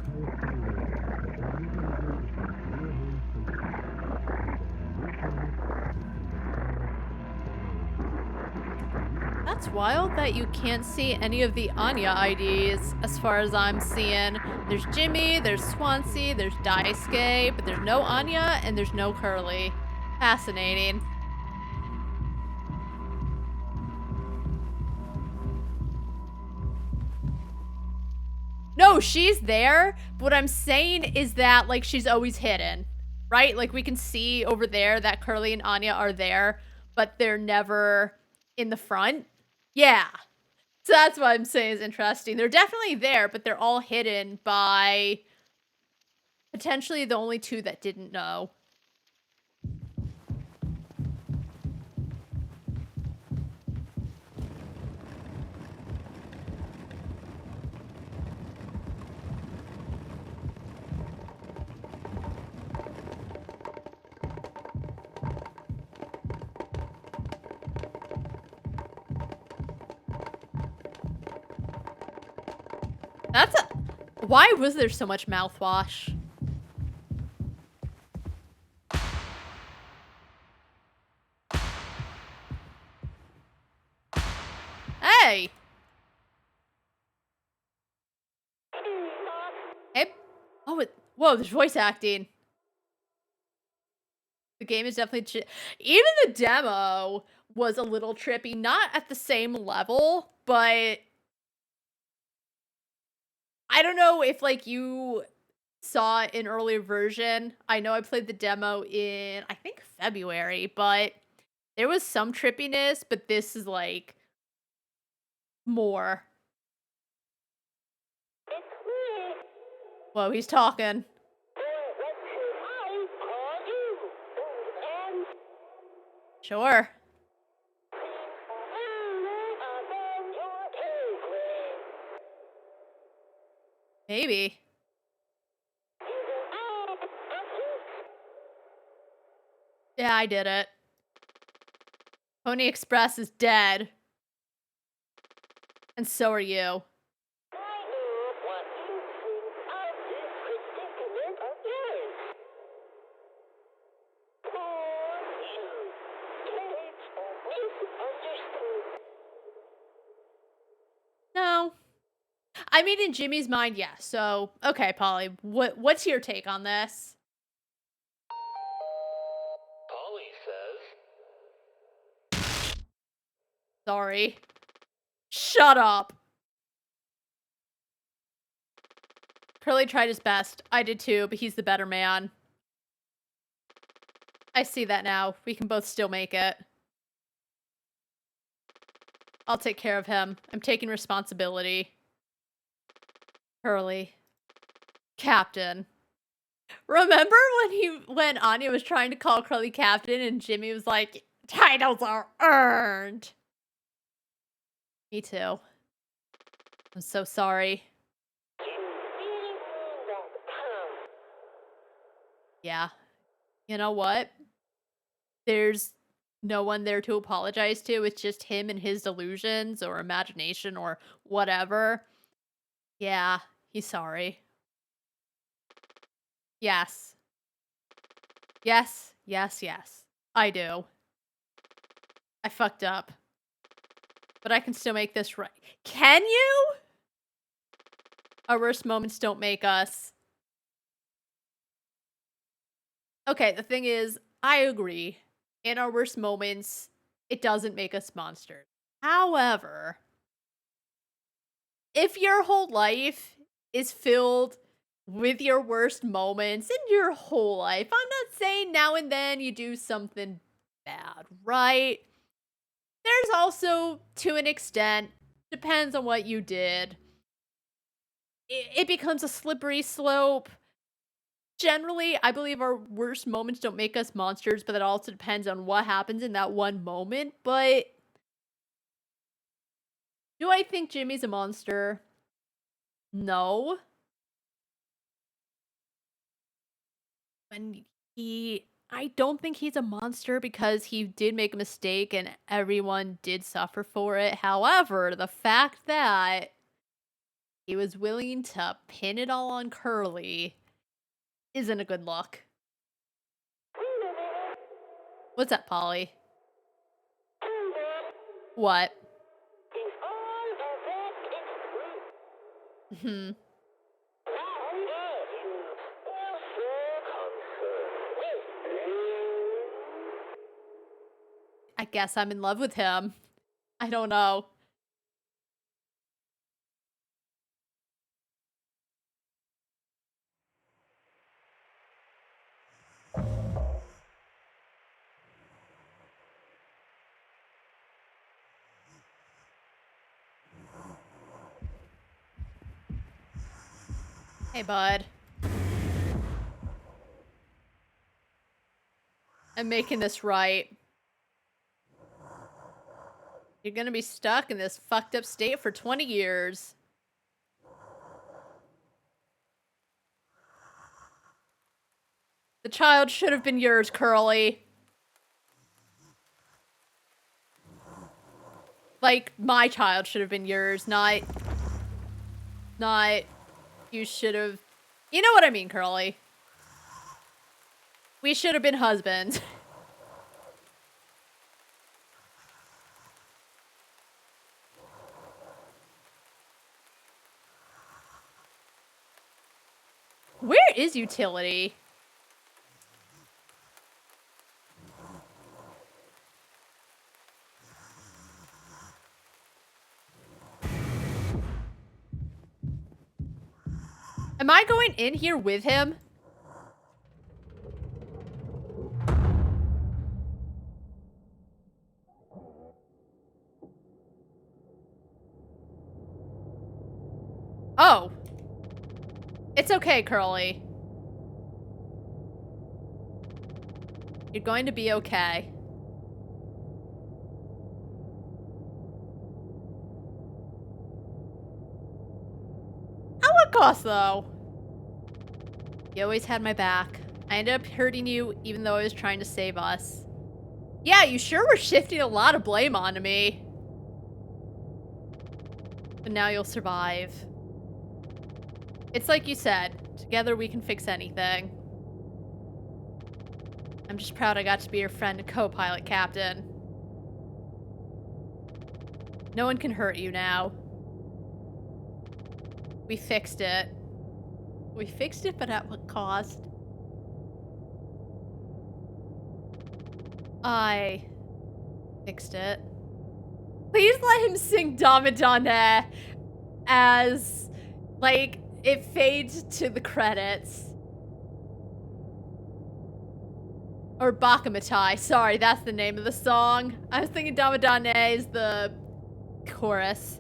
That's wild that you can't see any of the Anya IDs as far as I'm seeing. There's Jimmy, there's Swansea, there's Daisuke, but there's no Anya and there's no Curly. Fascinating. No, she's there, but what I'm saying is that, like, she's always hidden, right? Like, we can see over there that Curly and Anya are there, but they're never in the front. Yeah. So that's what I'm saying is interesting. They're definitely there, but they're all hidden by potentially the only two that didn't know. That's a... Why was there so much mouthwash? Hey! Hey. Oh, whoa, there's voice acting. The game is definitely even the demo was a little trippy, not at the same level, but I don't know if like you saw an earlier version. I know I played the demo in I think February, but there was some trippiness, but this is like more. Whoa, he's talking. Sure. Maybe. Yeah, I did it. Pony Express is dead. And so are you. No. I mean, in Jimmy's mind, yeah. So, okay, Polly, what's your take on this? Polly says... Sorry. Shut up. Curly tried his best. I did too, but he's the better man. I see that now. We can both still make it. I'll take care of him. I'm taking responsibility. Curly. Captain. Remember when Anya was trying to call Curly Captain and Jimmy was like, titles are earned. Me too. I'm so sorry. Yeah. You know what? There's no one there to apologize to. It's just him and his delusions or imagination or whatever. Yeah, he's sorry. Yes. Yes, yes, yes. I do. I fucked up. But I can still make this right. Can you? Our worst moments don't make us. Okay, the thing is, I agree. In our worst moments, it doesn't make us monsters. However, if your whole life is filled with your worst moments in your whole life, I'm not saying now and then you do something bad, right? There's also, to an extent, depends on what you did. It becomes a slippery slope. Generally, I believe our worst moments don't make us monsters, but it also depends on what happens in that one moment. But do I think Jimmy's a monster? No. When I don't think he's a monster because he did make a mistake and everyone did suffer for it. However, the fact that he was willing to pin it all on Curly isn't a good look. What's that, Polly? What? Hmm. I guess I'm in love with him. I don't know. Hey, bud. I'm making this right. You're gonna be stuck in this fucked up state for 20 years. The child should have been yours, Curly. Like, my child should have been yours, not you should have. You know what I mean, Curly. We should have been husbands. is utility. Am I going in here with him? Oh. It's okay, Curly. You're going to be okay. At what cost, though? You always had my back. I ended up hurting you even though I was trying to save us. Yeah, you sure were shifting a lot of blame onto me. But now you'll survive. It's like you said, together we can fix anything. I'm just proud I got to be your friend and co-pilot, Captain. No one can hurt you now. We fixed it. We fixed it, but at what cost? I fixed it. Please let him sing Damadane as, like, it fades to the credits. Or Bakamatai. Sorry, that's the name of the song. I was thinking Damadane is the chorus.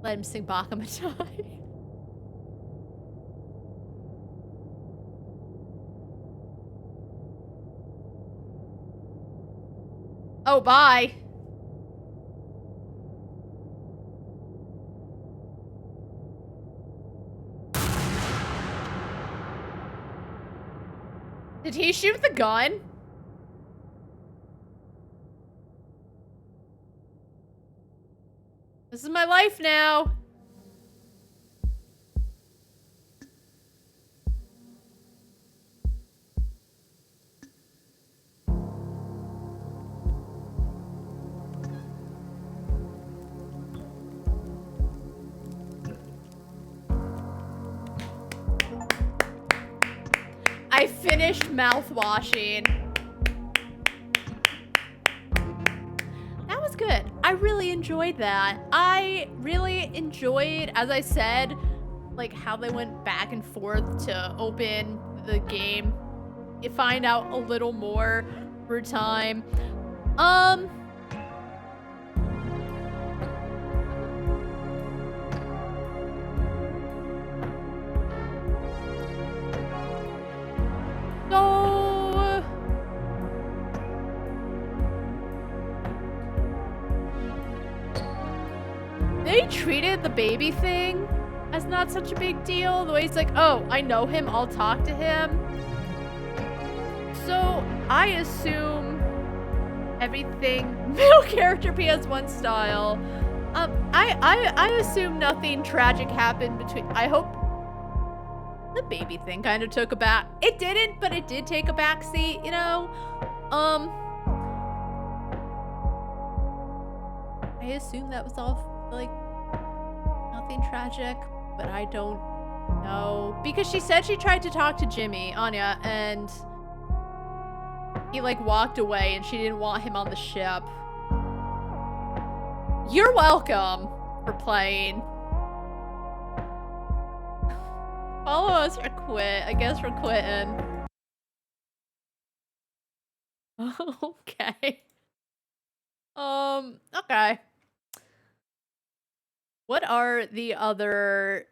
Let him sing Bakamatai. Oh, bye. Did he shoot the gun? This is my life now. I finished Mouthwashing. That was good. I really enjoyed that. I really enjoyed, as I said, like how they went back and forth to open the game. You find out a little more through time. So they treated the baby thing as not such a big deal. The way he's like, oh, I know him, I'll talk to him. So I assume everything middle character PS1 style. I assume nothing tragic happened between. I hope the baby thing kind of took a back. It didn't, but it did take a backseat, you know? I assume that was all, like, nothing tragic, but I don't know. Because she said she tried to talk to Jimmy, Anya, and he, like, walked away and she didn't want him on the ship. You're welcome for playing. Follow us or quit. I guess we're quitting. Okay. Okay. What are the other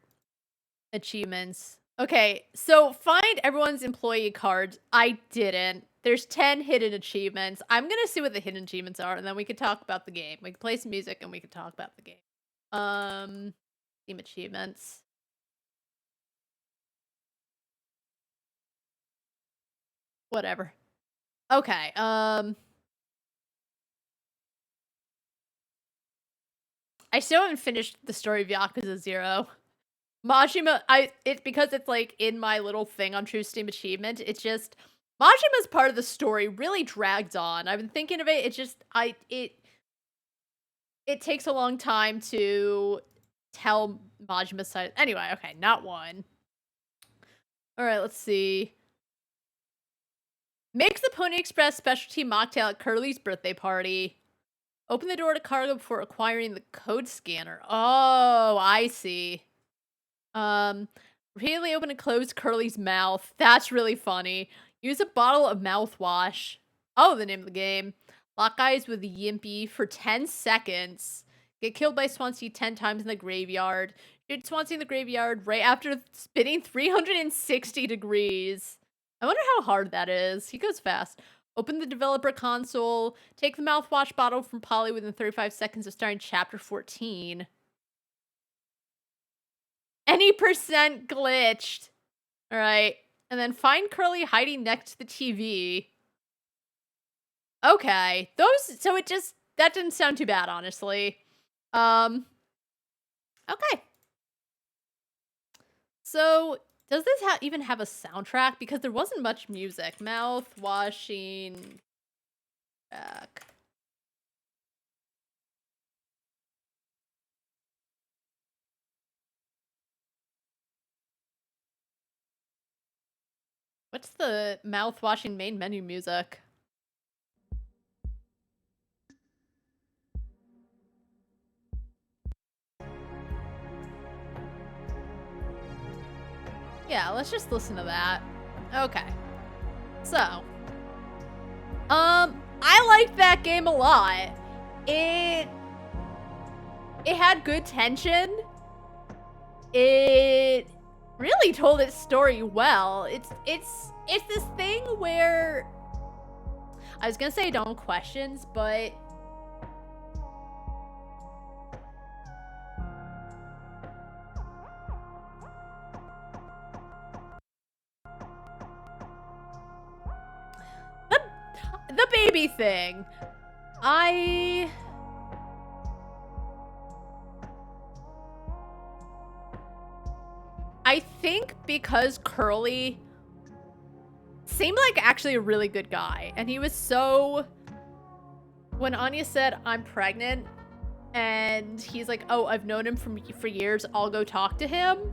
achievements? Okay, so find everyone's employee cards. I didn't. There's 10 hidden achievements. I'm gonna see what the hidden achievements are, and then we can talk about the game. We can play some music, and we can talk about the game. Team achievements. Whatever. Okay, I still haven't finished the story of Yakuza 0. Majima, it's because it's like in my little thing on True Steam Achievement. It's just Majima's part of the story really drags on. I've been thinking of it. It's just it takes a long time to tell Majima's side. Anyway, okay, not one. Alright, let's see. Makes the Pony Express specialty mocktail at Curly's birthday party. Open the door to cargo before acquiring the code scanner. Oh, I see. Repeatedly open and close Curly's mouth. That's really funny. Use a bottle of mouthwash. Oh, the name of the game. Lock eyes with Yimpy for 10 seconds. Get killed by Swansea 10 times in the graveyard. Shoot Swansea in the graveyard right after spinning 360 degrees. I wonder how hard that is. He goes fast. Open the developer console. Take the mouthwash bottle from Polly within 35 seconds of starting chapter 14. Any percent glitched. Alright. And then find Curly hiding next to the TV. Okay. So it just, that didn't sound too bad, honestly. Okay. So, does this even have a soundtrack? Because there wasn't much music. Mouthwashing. Back. What's the mouthwashing main menu music? Yeah, let's just listen to that. Okay. So. I liked that game a lot. It had good tension. It really told its story well. It's this thing where I was gonna say don't questions, but the baby thing. I think because Curly seemed like actually a really good guy, and he was so, when Anya said I'm pregnant and he's like, oh, I've known him for years, I'll go talk to him,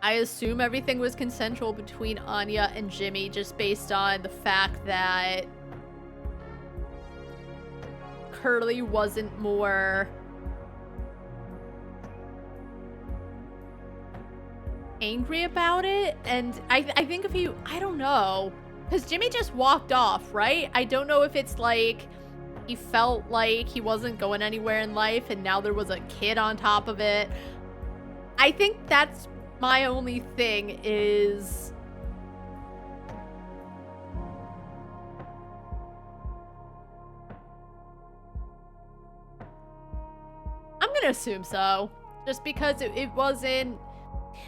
I assume everything was consensual between Anya and Jimmy, just based on the fact that Curly wasn't more angry about it. And I think if you, I don't know, because Jimmy just walked off, right? I don't know if it's like he felt like he wasn't going anywhere in life and now there was a kid on top of it. I think that's my only thing is I'm gonna assume so, just because it wasn't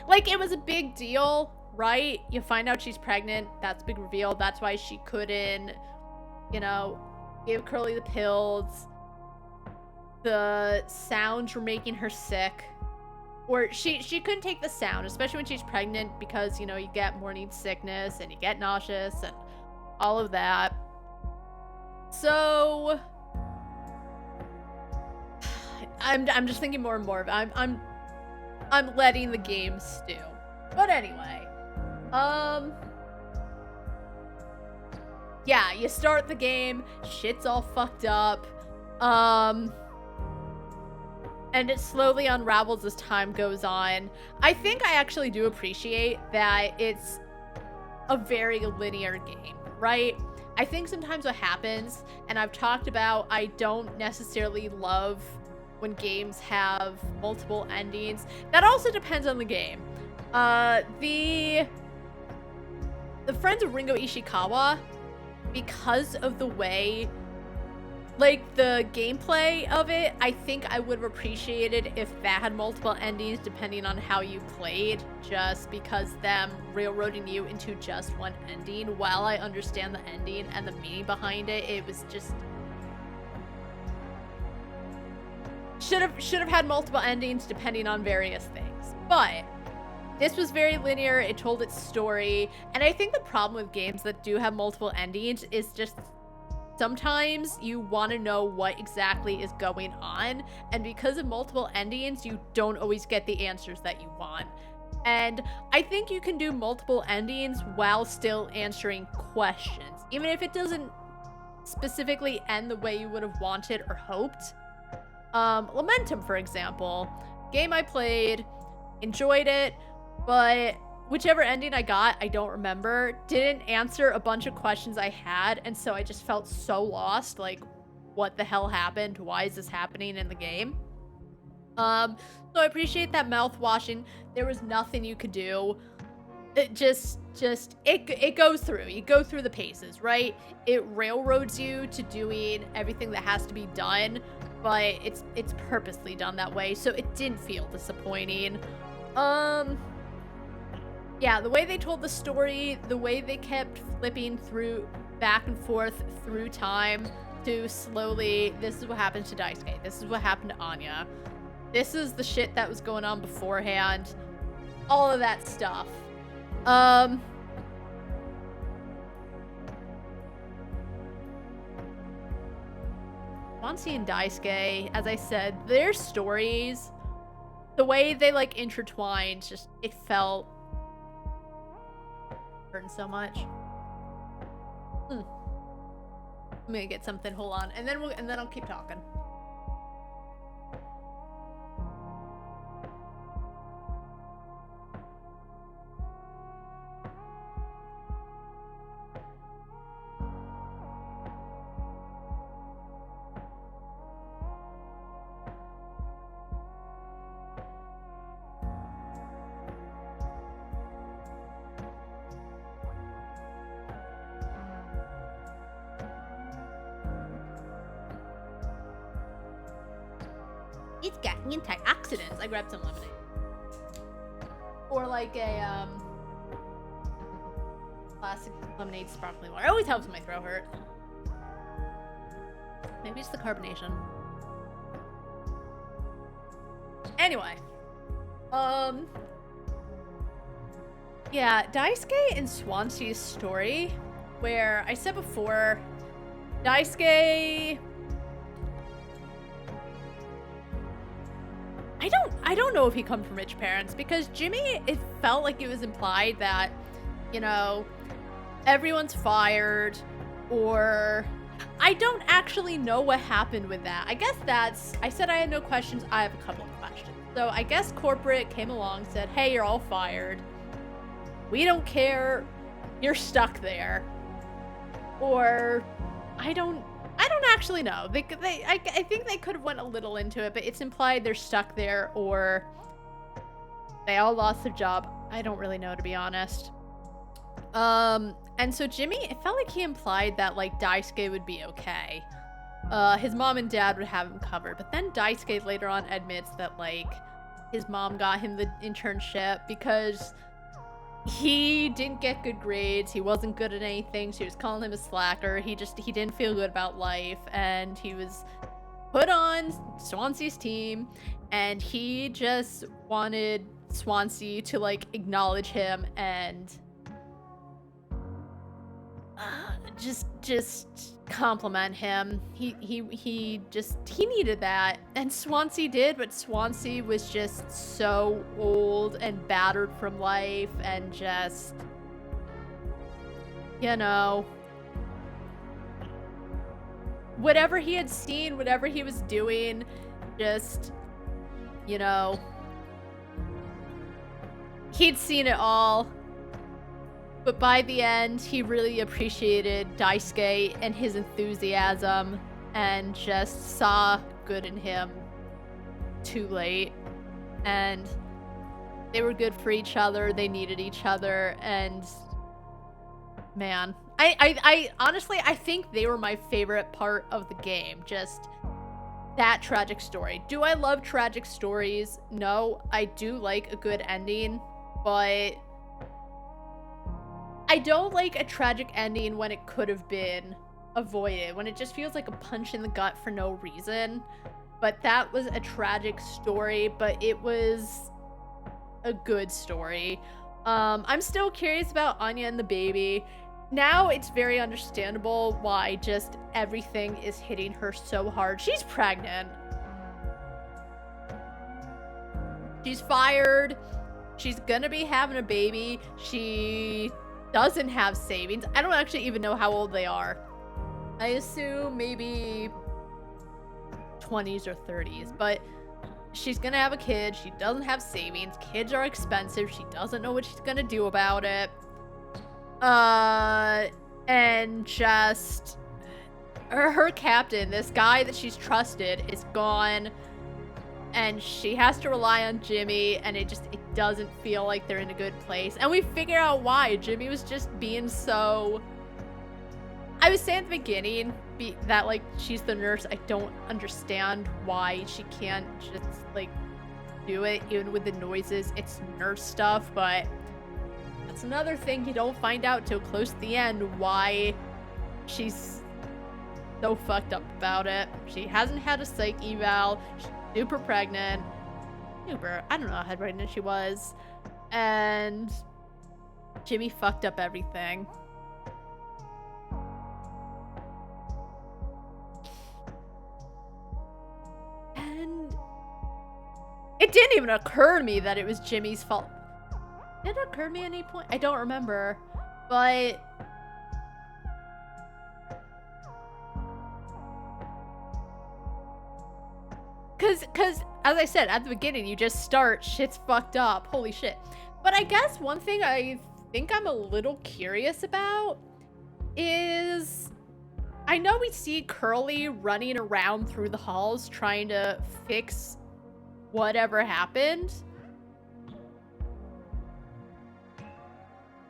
like, it was a big deal, right? You find out she's pregnant, that's a big reveal, that's why she couldn't, you know, give Curly the pills. The sounds were making her sick. Or she couldn't take the sound, especially when she's pregnant, because, you know, you get morning sickness and you get nauseous and all of that. So I'm just thinking more and more of it. I'm letting the game stew. But anyway, yeah, you start the game, shit's all fucked up, and it slowly unravels as time goes on. I think I actually do appreciate that it's a very linear game, right? I think sometimes what happens, and I've talked about, I don't necessarily love when games have multiple endings. That also depends on the game. The Friends of Ringo Ishikawa, because of the way, like, the gameplay of it, I think I would have appreciated if that had multiple endings depending on how you played, just because them railroading you into just one ending, while I understand the ending and the meaning behind it, it was just should have had multiple endings depending on various things. But this was very linear, it told its story, and I think the problem with games that do have multiple endings is just sometimes you want to know what exactly is going on, and because of multiple endings, you don't always get the answers that you want. And I think you can do multiple endings while still answering questions, even if it doesn't specifically end the way you would have wanted or hoped. Lamentum, for example, game I played, enjoyed it, but whichever ending I got, I don't remember, didn't answer a bunch of questions I had, and so I just felt so lost, like, what the hell happened? Why is this happening in the game? So I appreciate that Mouthwashing, there was nothing you could do. It it goes through. You go through the paces, right? It railroads you to doing everything that has to be done, but it's purposely done that way, so it didn't feel disappointing. Yeah, the way they told the story, the way they kept flipping through back and forth through time to slowly, this is what happened to Daisuke, this is what happened to Anya, this is the shit that was going on beforehand, all of that stuff. Swansea and Daisuke, as I said, their stories, the way they like intertwined, just it felt hurting so much. I'm gonna get something. Hold on, and then I'll keep talking. It's got antioxidants. I grabbed some lemonade. Or like a classic lemonade sparkling water. It always helps when my throat hurt. Maybe it's the carbonation. Anyway. Yeah, Daisuke and Swansea's story, where I said before, Daisuke, I don't know if he comes from rich parents, because Jimmy, it felt like it was implied that, you know, everyone's fired, or I don't actually know what happened with that. I guess I said I had no questions. I have a couple of questions. So I guess corporate came along, said, hey, you're all fired. We don't care. You're stuck there. Or I don't actually know. I think they could have went a little into it, but it's implied they're stuck there, or they all lost their job. I don't really know, to be honest. And so Jimmy, it felt like he implied that like Daisuke would be okay. His mom and dad would have him covered, but then Daisuke later on admits that like his mom got him the internship because he didn't get good grades, he wasn't good at anything, she was calling him a slacker, he didn't feel good about life, and he was put on Swansea's team, and he just wanted Swansea to like acknowledge him and just compliment him. He needed that, and Swansea did, but Swansea was just so old and battered from life, and just, you know, whatever he had seen, whatever he was doing, just, you know, he'd seen it all. But by the end, he really appreciated Daisuke and his enthusiasm, and just saw good in him too late. And they were good for each other, they needed each other, and man, I honestly, I think they were my favorite part of the game. Just that tragic story. Do I love tragic stories? No, I do like a good ending, but I don't like a tragic ending when it could have been avoided, when it just feels like a punch in the gut for no reason. But that was a tragic story, but it was a good story. I'm still curious about Anya and the baby. Now it's very understandable why just everything is hitting her so hard. She's pregnant. She's fired. She's gonna be having a baby. She doesn't have savings. I don't actually even know how old they are. I assume maybe 20s or 30s, but she's gonna have a kid. She doesn't have savings. Kids are expensive. She doesn't know what she's gonna do about it. And just her captain, this guy that she's trusted, is gone, and she has to rely on Jimmy, and it doesn't feel like they're in a good place. And we figure out why. Jimmy was just being so... I was saying at the beginning that, like, she's the nurse. I don't understand why she can't just, like, do it, even with the noises. It's nurse stuff, but that's another thing you don't find out till close to the end, why she's so fucked up about it. She hasn't had a psych eval. She's super pregnant. I don't know how pregnant she was. And Jimmy fucked up everything. And it didn't even occur to me that it was Jimmy's fault. Did it occur to me at any point? I don't remember. But Cause as I said at the beginning, you just start, shit's fucked up. Holy shit. But I guess one thing I think I'm a little curious about is, I know we see Curly running around through the halls trying to fix whatever happened.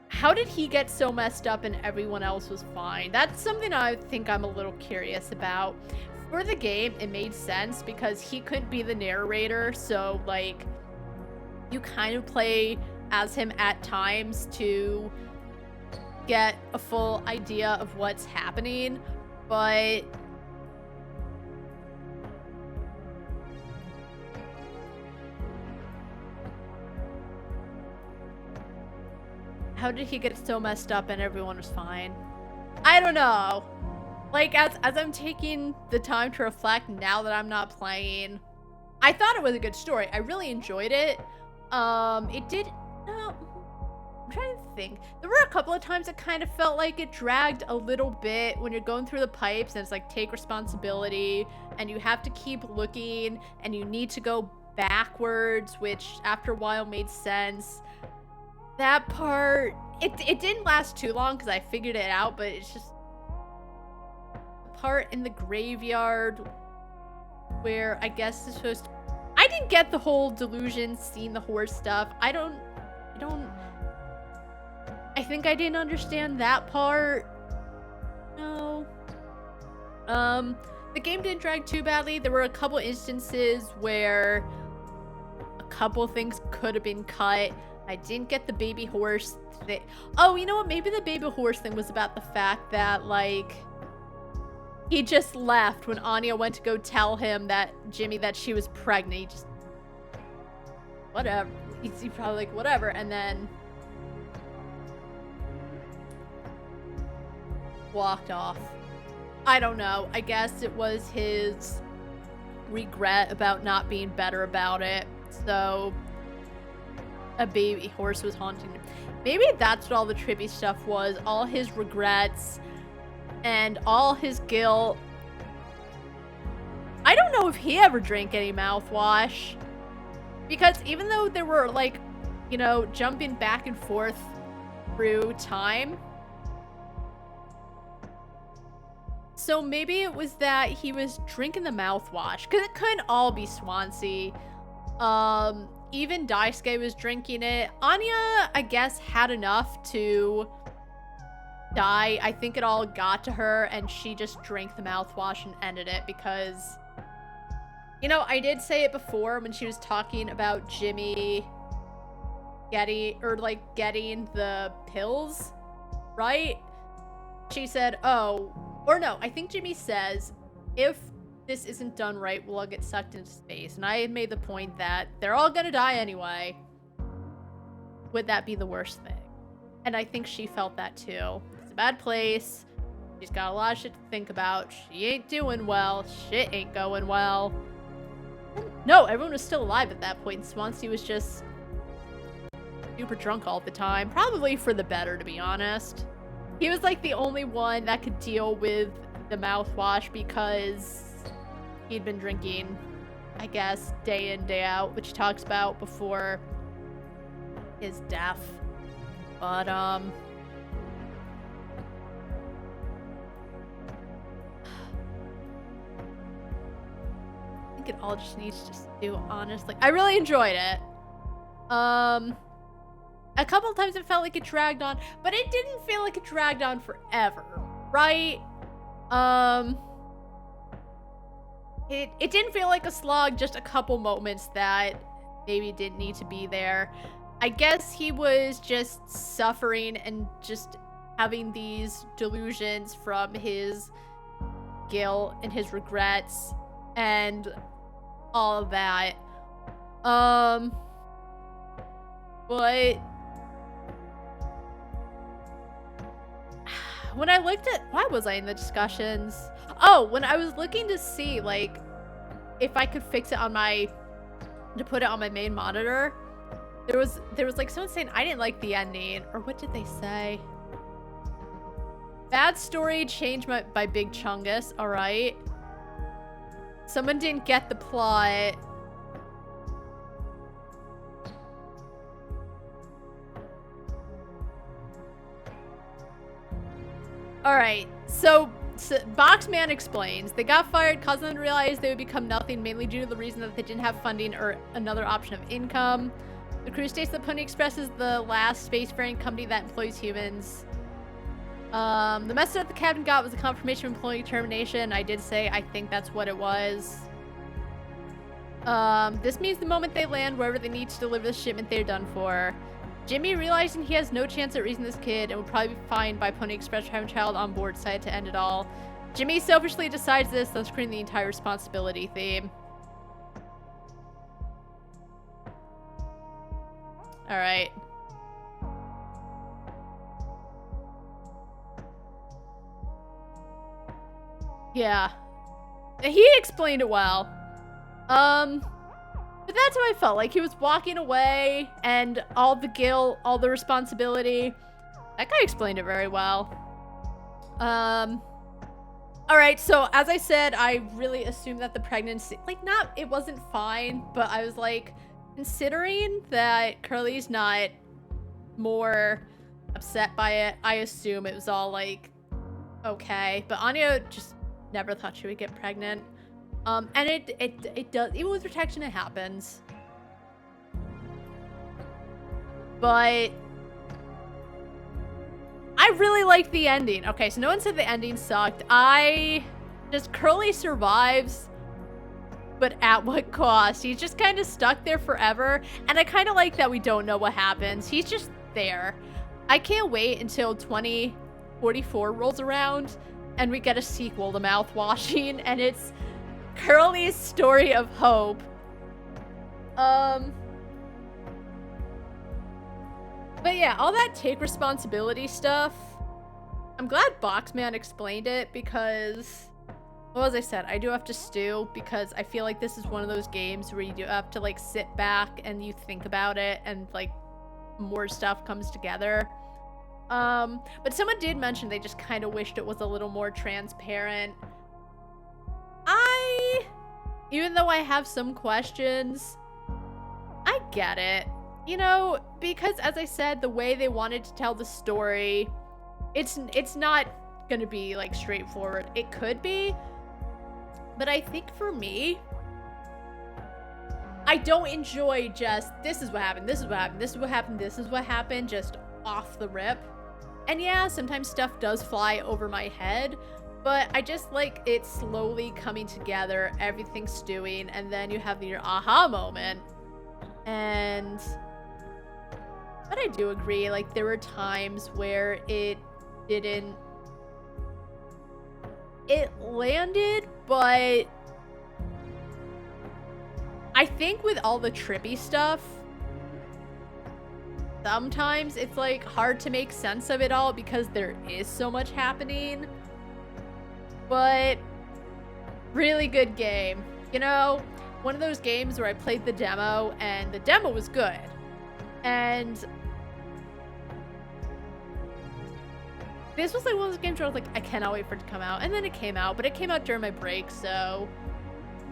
How did he get so messed up and everyone else was fine? That's something I think I'm a little curious about. For the game, it made sense because he couldn't be the narrator, so, like, you kind of play as him at times to get a full idea of what's happening, but how did he get so messed up and everyone was fine? I don't know. Like, as I'm taking the time to reflect now that I'm not playing, I thought it was a good story. I really enjoyed it. I'm trying to think. There were a couple of times it kind of felt like it dragged a little bit when you're going through the pipes and it's like, take responsibility and you have to keep looking and you need to go backwards, which after a while made sense. That part, it didn't last too long because I figured it out, but it's just part in the graveyard where I guess it's supposed to... I didn't get the whole delusion seeing the horse stuff. I think I didn't understand that part. No. The game didn't drag too badly. There were a couple instances where a couple things could have been cut. I didn't get the baby horse thing. Oh, you know what? Maybe the baby horse thing was about the fact that, like, he just left when Anya went to go tell him that Jimmy that she was pregnant. He just, whatever. He's probably like, whatever, and then walked off. I don't know. I guess it was his regret about not being better about it. So a baby horse was haunting him. Maybe that's what all the trippy stuff was. All his regrets and all his guilt. I don't know if he ever drank any mouthwash. Because even though there were, like, you know, jumping back and forth through time. So maybe it was that he was drinking the mouthwash. Because it couldn't all be Swansea. Even Daisuke was drinking it. Anya, I guess, had enough to die. I think it all got to her and she just drank the mouthwash and ended it because, you know, I did say it before when she was talking about Jimmy getting the pills, right? She said, oh, or no, I think Jimmy says, if this isn't done right, we'll all get sucked into space. And I had made the point that they're all gonna die anyway. Would that be the worst thing? And I think she felt that too. It's a bad place. She's got a lot of shit to think about. She ain't doing well. Shit ain't going well. No, everyone was still alive at that point. Swansea was just super drunk all the time. Probably for the better, to be honest. He was like the only one that could deal with the mouthwash because he'd been drinking, I guess, day in, day out, which he talks about before his death. But, I think it all just needs to stew, honestly. I really enjoyed it. A couple times it felt like it dragged on, but it didn't feel like it dragged on forever, right? It didn't feel like a slog, just a couple moments that maybe didn't need to be there. I guess he was just suffering and just having these delusions from his guilt and his regrets and all of that. But when I looked at, why was I in the discussions? Oh, when I was looking to see, like, if I could fix it on to put it on my main monitor, there was like someone saying I didn't like the ending, or what did they say? Bad story changed by Big Chungus, alright. Someone didn't get the plot. Alright, so Boxman explains, they got fired, causing them to realize they would become nothing, mainly due to the reason that they didn't have funding or another option of income. The crew states that Pony Express is the last spacefaring company that employs humans. The message that the captain got was a confirmation of employee termination. I did say I think that's what it was. This means the moment they land wherever they need to deliver the shipment, they're done for. Jimmy, realizing he has no chance at raising this kid and would probably be fined by Pony Express for having a child on board, decided to end it all. Jimmy selfishly decides this, thus creating the entire responsibility theme. Alright. Yeah. He explained it well. But that's how I felt. Like, he was walking away, and all the guilt, all the responsibility. That guy explained it very well. Alright, so as I said, I really assumed that the pregnancy, like, it wasn't fine, but I was like, considering that Curly's not more upset by it, I assume it was all, like, okay. But Anya just never thought she would get pregnant. And it does, even with protection, it happens. But I really liked the ending. Okay, so no one said the ending sucked. Curly survives, but at what cost? He's just kind of stuck there forever, and I kind of like that we don't know what happens. He's just there. I can't wait until 2044 rolls around, and we get a sequel to Mouthwashing, and it's Curly's story of hope. But yeah, all that take responsibility stuff, I'm glad Boxman explained it, because, well, as I said, I do have to stew, because I feel like this is one of those games where you do have to, like, sit back and you think about it, and, like, more stuff comes together. But someone did mention they just kind of wished it was a little more transparent. Even though I have some questions, I get it. You know, because as I said, the way they wanted to tell the story, it's not gonna be, like, straightforward. It could be, but I think for me, I don't enjoy just, this is what happened, this is what happened, this is what happened, this is what happened, just off the rip. And yeah, sometimes stuff does fly over my head, but I just like it slowly coming together, everything stewing, and then you have your aha moment. But I do agree, like, there were times where it landed, but I think with all the trippy stuff, sometimes it's, like, hard to make sense of it all because there is so much happening. But really good game. You know, one of those games where I played the demo and the demo was good. And this was like one of those games where I was like, I cannot wait for it to come out. And then it came out, but it came out during my break, so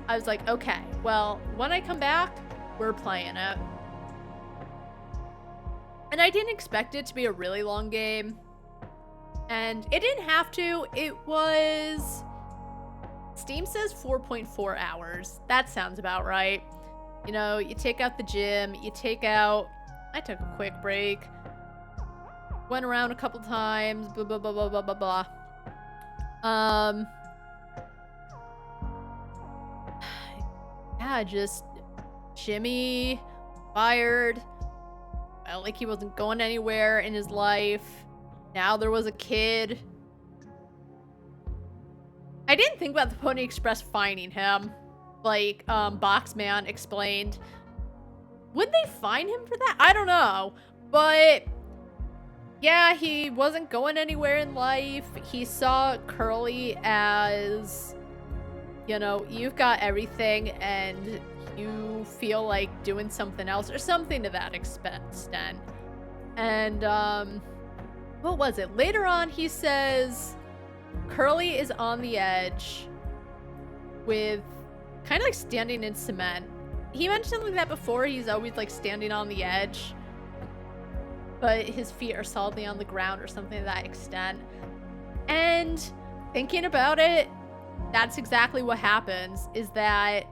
I was like, okay, well, when I come back, we're playing it. And I didn't expect it to be a really long game. And it didn't have to. It was... Steam says 4.4 hours. That sounds about right. You know, you take out the gym, you take out... I took a quick break. Went around a couple times, blah, blah, blah, blah, blah, blah, blah. Yeah, just Jimmy fired. Felt like he wasn't going anywhere in his life. Now there was a kid. I didn't think about the Pony Express finding him. Like, Boxman explained. Would they fine him for that? I don't know. But yeah, he wasn't going anywhere in life. He saw Curly as, you know, you've got everything and you feel like doing something else or something to that extent. And, what was it? Later on, he says Curly is on the edge with kind of like standing in cement. He mentioned something like that before. He's always like standing on the edge, but his feet are solidly on the ground or something to that extent. And thinking about it, that's exactly what happens, is that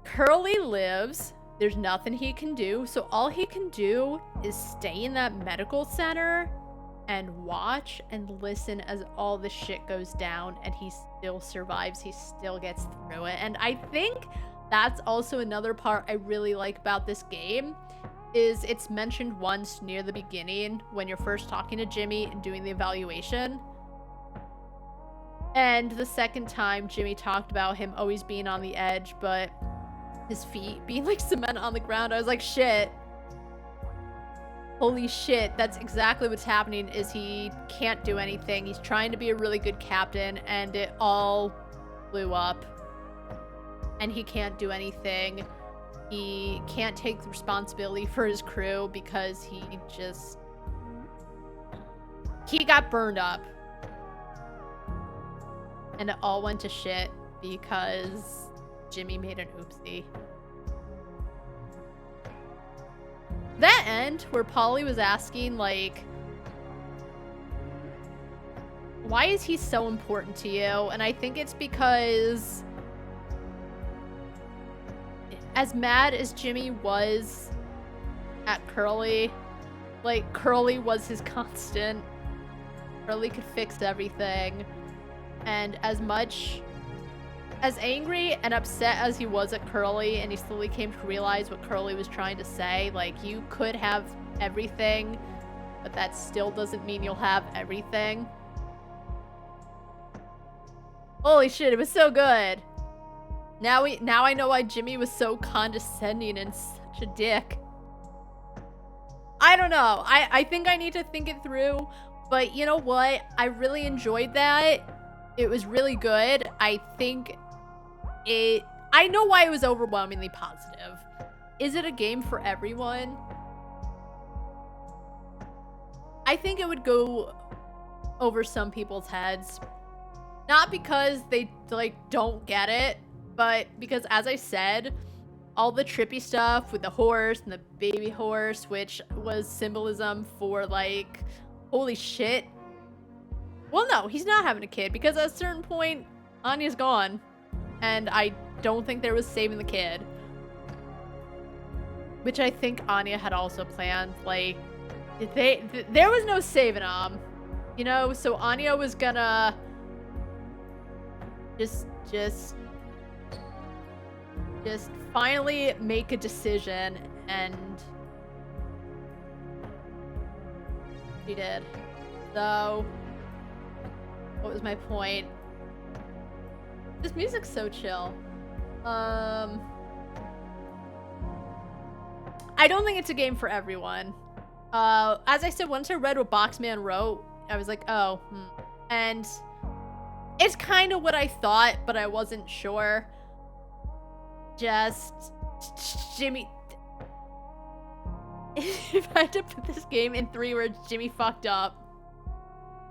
Curly lives, there's nothing he can do, so all he can do is stay in that medical center and watch and listen as all this shit goes down, and he still survives, he still gets through it. And I think that's also another part I really like about this game, is it's mentioned once near the beginning when you're first talking to Jimmy and doing the evaluation. And the second time Jimmy talked about him always being on the edge, but his feet being like cement on the ground. I was like, shit. Holy shit, that's exactly what's happening, is he can't do anything. He's trying to be a really good captain and it all blew up. And he can't do anything. He can't take the responsibility for his crew because he got burned up. And it all went to shit because Jimmy made an oopsie. That end where Polly was asking, like, why is he so important to you? And I think it's because as mad as Jimmy was at Curly, like, Curly was his constant. Curly could fix everything. And as much as angry and upset as he was at Curly, and he slowly came to realize what Curly was trying to say, like, you could have everything, but that still doesn't mean you'll have everything. Holy shit, it was so good. Now I know why Jimmy was so condescending and such a dick. I don't know. I think I need to think it through, but you know what? I really enjoyed that. It was really good. I know why it was overwhelmingly positive. Is it a game for everyone? I think it would go over some people's heads. Not because they, like, don't get it, but because, as I said, all the trippy stuff with the horse and the baby horse, which was symbolism for, like, holy shit. Well, no, he's not having a kid, because at a certain point, Anya's gone. And I don't think there was saving the kid. Which I think Anya had also planned. Like, there was no saving him. You know, so Anya was gonna just finally make a decision, and she did. So, what was my point? This music's so chill. I don't think it's a game for everyone. As I said, once I read what Boxman wrote, I was like, oh, And it's kind of what I thought, but I wasn't sure. Just Jimmy. If I had to put this game in 3 words, Jimmy fucked up.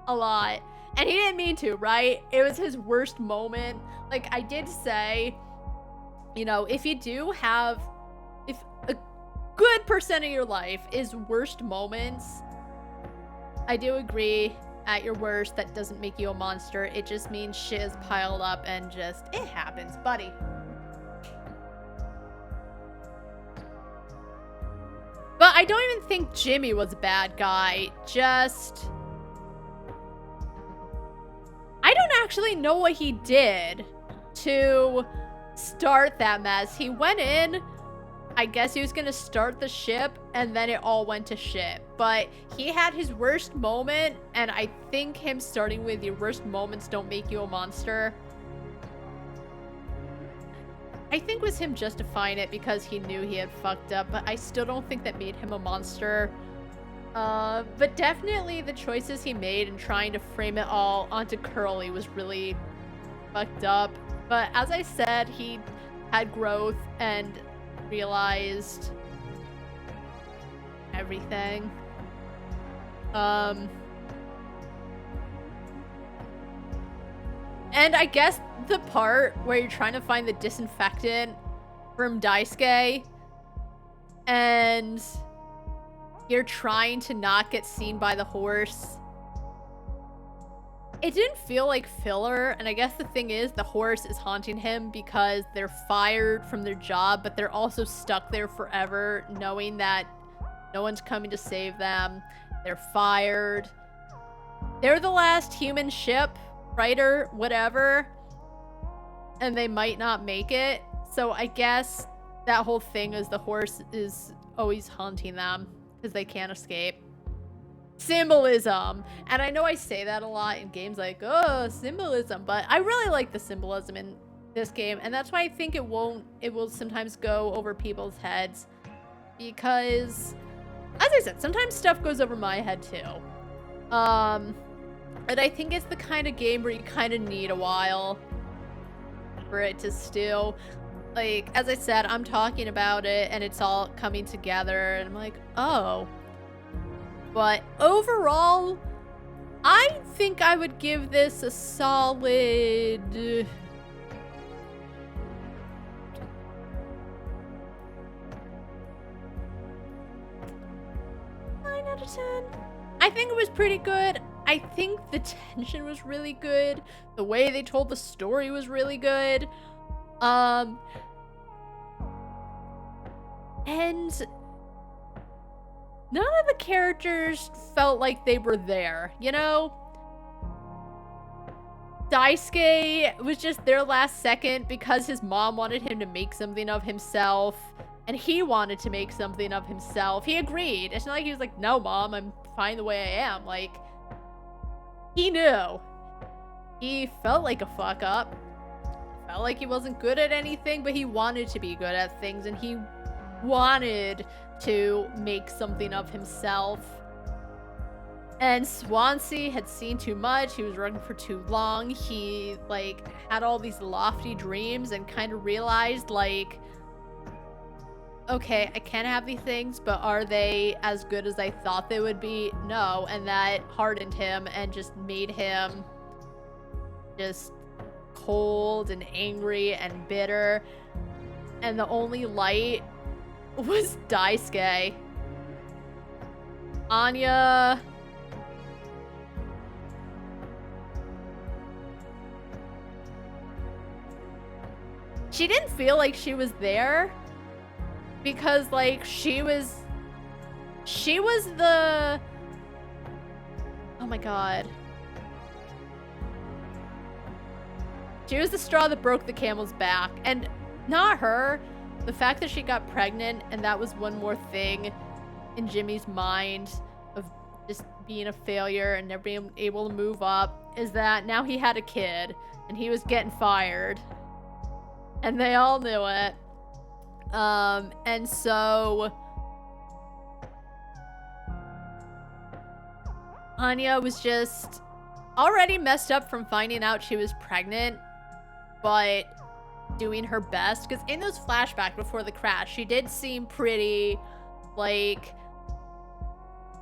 a lot. And he didn't mean to, right? It was his worst moment. Like, I did say, you know, if a good percent of your life is worst moments, I do agree, at your worst, that doesn't make you a monster. It just means shit is piled up and just, it happens, buddy. But I don't even think Jimmy was a bad guy. Just, I don't actually know what he did to start that mess. He went in, I guess he was gonna start the ship, and then it all went to shit. But he had his worst moment, and I think him starting with your worst moments don't make you a monster, I think was him justifying it because he knew he had fucked up, but I still don't think that made him a monster. But definitely the choices he made in trying to frame it all onto Curly was really fucked up. But as I said, he had growth and realized everything. And I guess the part where you're trying to find the disinfectant from Daisuke and you're trying to not get seen by the horse, it didn't feel like filler. And I guess the thing is, the horse is haunting him because they're fired from their job, but they're also stuck there forever, knowing that no one's coming to save them. They're fired. They're the last human ship, freighter, whatever, and they might not make it. So I guess that whole thing is the horse is always haunting them because they can't escape. Symbolism. And I know I say that a lot in games, like, oh, symbolism, but I really like the symbolism in this game, and that's why I think it will sometimes go over people's heads, because as I said, sometimes stuff goes over my head too. And I think it's the kind of game where you kind of need a while for it to still, like, as I said, I'm talking about it and it's all coming together and I'm like, oh. But overall, I think I would give this a solid 9 out of 10. I think it was pretty good. I think the tension was really good. The way they told the story was really good. And none of the characters felt like they were there, you know? Daisuke was just there last second because his mom wanted him to make something of himself, and he wanted to make something of himself. He agreed. It's not like he was like, no, Mom, I'm fine the way I am. Like, he knew. He felt like a fuck up. Felt like he wasn't good at anything, but he wanted to be good at things, and he wanted to make something of himself. And Swansea had seen too much. He was running for too long. He, like, had all these lofty dreams and kind of realized, like, okay, I can have these things, but are they as good as I thought they would be? No. And that hardened him and just made him just cold and angry and bitter. And the only light was Daisuke. Anya... she didn't feel like she was there because, like, she was the... oh my god. She was the straw that broke the camel's back. And not her. The fact that she got pregnant and that was one more thing in Jimmy's mind of just being a failure and never being able to move up is that now he had a kid and he was getting fired. And they all knew it. And so Anya was just already messed up from finding out she was pregnant, but doing her best. Because in those flashbacks before the crash, she did seem pretty, like,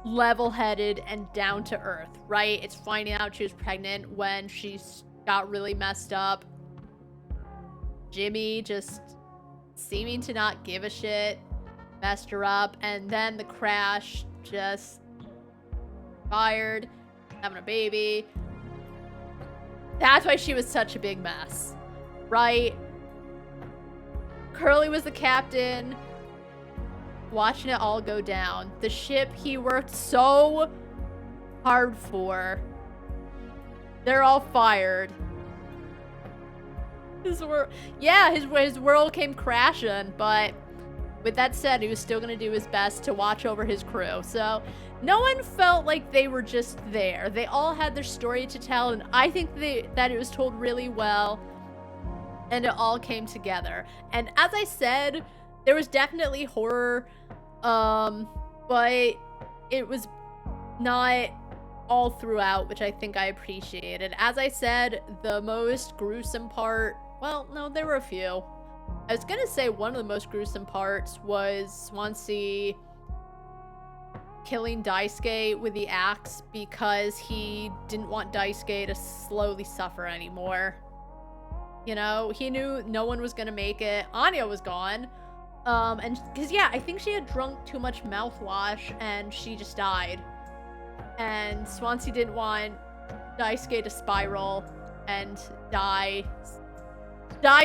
level-headed and down to earth, right? It's finding out she was pregnant when she got really messed up. Jimmy just seeming to not give a shit, messed her up, and then the crash, just fired, having a baby. That's why she was such a big mess, right? Curly was the captain, watching it all go down. The ship he worked so hard for, they're all fired. His world came crashing, but with that said, he was still going to do his best to watch over his crew. So no one felt like they were just there. They all had their story to tell, and I think that it was told really well, and it all came together. And as I said, there was definitely horror, but it was not all throughout, which I think I appreciated. As I said, the most gruesome part, well, no, there were a few. I was gonna say one of the most gruesome parts was Swansea killing Daisuke with the axe because he didn't want Daisuke to slowly suffer anymore. You know, he knew no one was gonna make it. Anya was gone. And because, yeah, I think she had drunk too much mouthwash and she just died. And Swansea didn't want Daisuke to spiral and die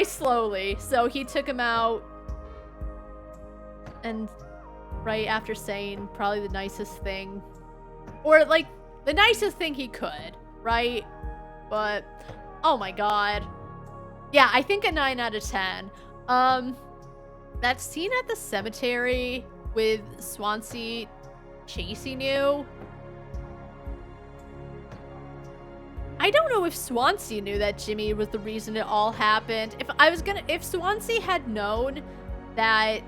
slowly. So he took him out, and right after saying probably the nicest thing, or like the nicest thing he could, right? But oh my god. Yeah, I think a 9 out of 10. That scene at the cemetery with Swansea chasing you, I don't know if Swansea knew that Jimmy was the reason it all happened. If Swansea had known that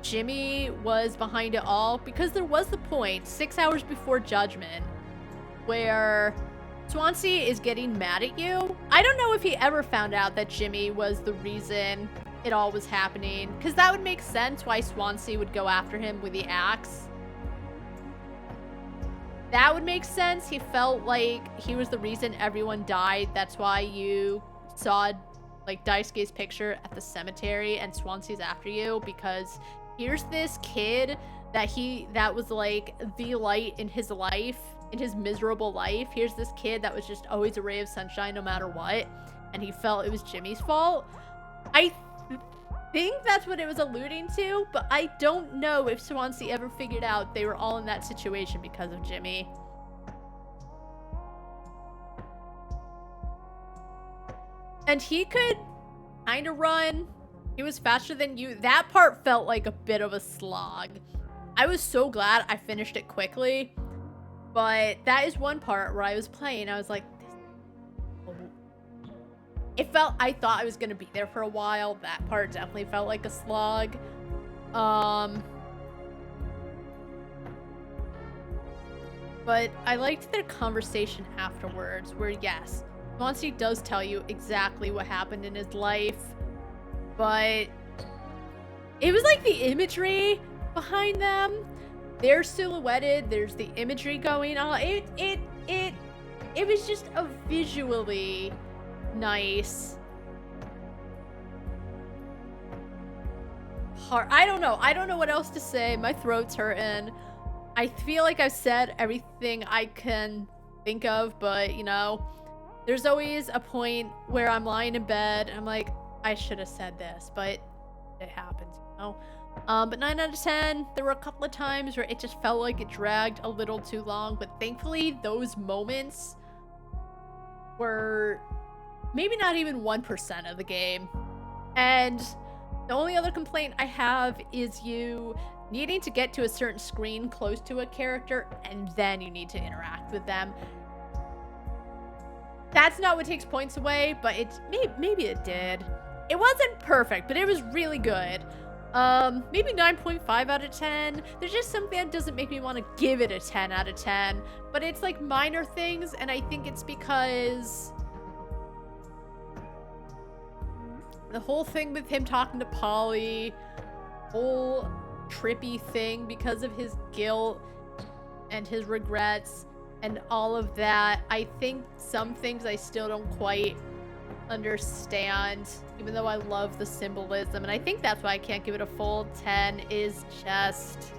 Jimmy was behind it all, because there was the point 6 hours before Judgment where Swansea is getting mad at you. I don't know if he ever found out that Jimmy was the reason it all was happening, because that would make sense why Swansea would go after him with the axe. That would make sense. He felt like he was the reason everyone died. That's why you saw like Daisuke's picture at the cemetery and Swansea's after you, because here's this kid that was like the light in his life, in his miserable life. Here's this kid that was just always a ray of sunshine no matter what, and he felt it was Jimmy's fault. I think that's what it was alluding to, but I don't know if Swansea ever figured out they were all in that situation because of Jimmy. And he could kind of run. He was faster than you. That part felt like a bit of a slog. I was so glad I finished it quickly, but that is one part where I was playing. I was like, I thought I was gonna be there for a while. That part definitely felt like a slog. But I liked their conversation afterwards, where yes, Swansea does tell you exactly what happened in his life, but it was like the imagery behind them. They're silhouetted. There's the imagery going on. It was just a visually nice part. I don't know what else to say. My throat's hurting. I feel like I've said everything I can think of, but you know, there's always a point where I'm lying in bed and I'm like, I should have said this, but it happens, you know. But 9 out of 10, there were a couple of times where it just felt like it dragged a little too long, but thankfully those moments were maybe not even 1% of the game. And the only other complaint I have is you needing to get to a certain screen close to a character and then you need to interact with them. That's not what takes points away, but maybe it did. It wasn't perfect, but it was really good. Maybe 9.5 out of 10. There's just something that doesn't make me want to give it a 10 out of 10, but it's like minor things, and I think it's because the whole thing with him talking to Polly, whole trippy thing because of his guilt, and his regrets and all of that. I think some things I still don't quite understand, even though I love the symbolism, and I think that's why I can't give it a full 10, is just...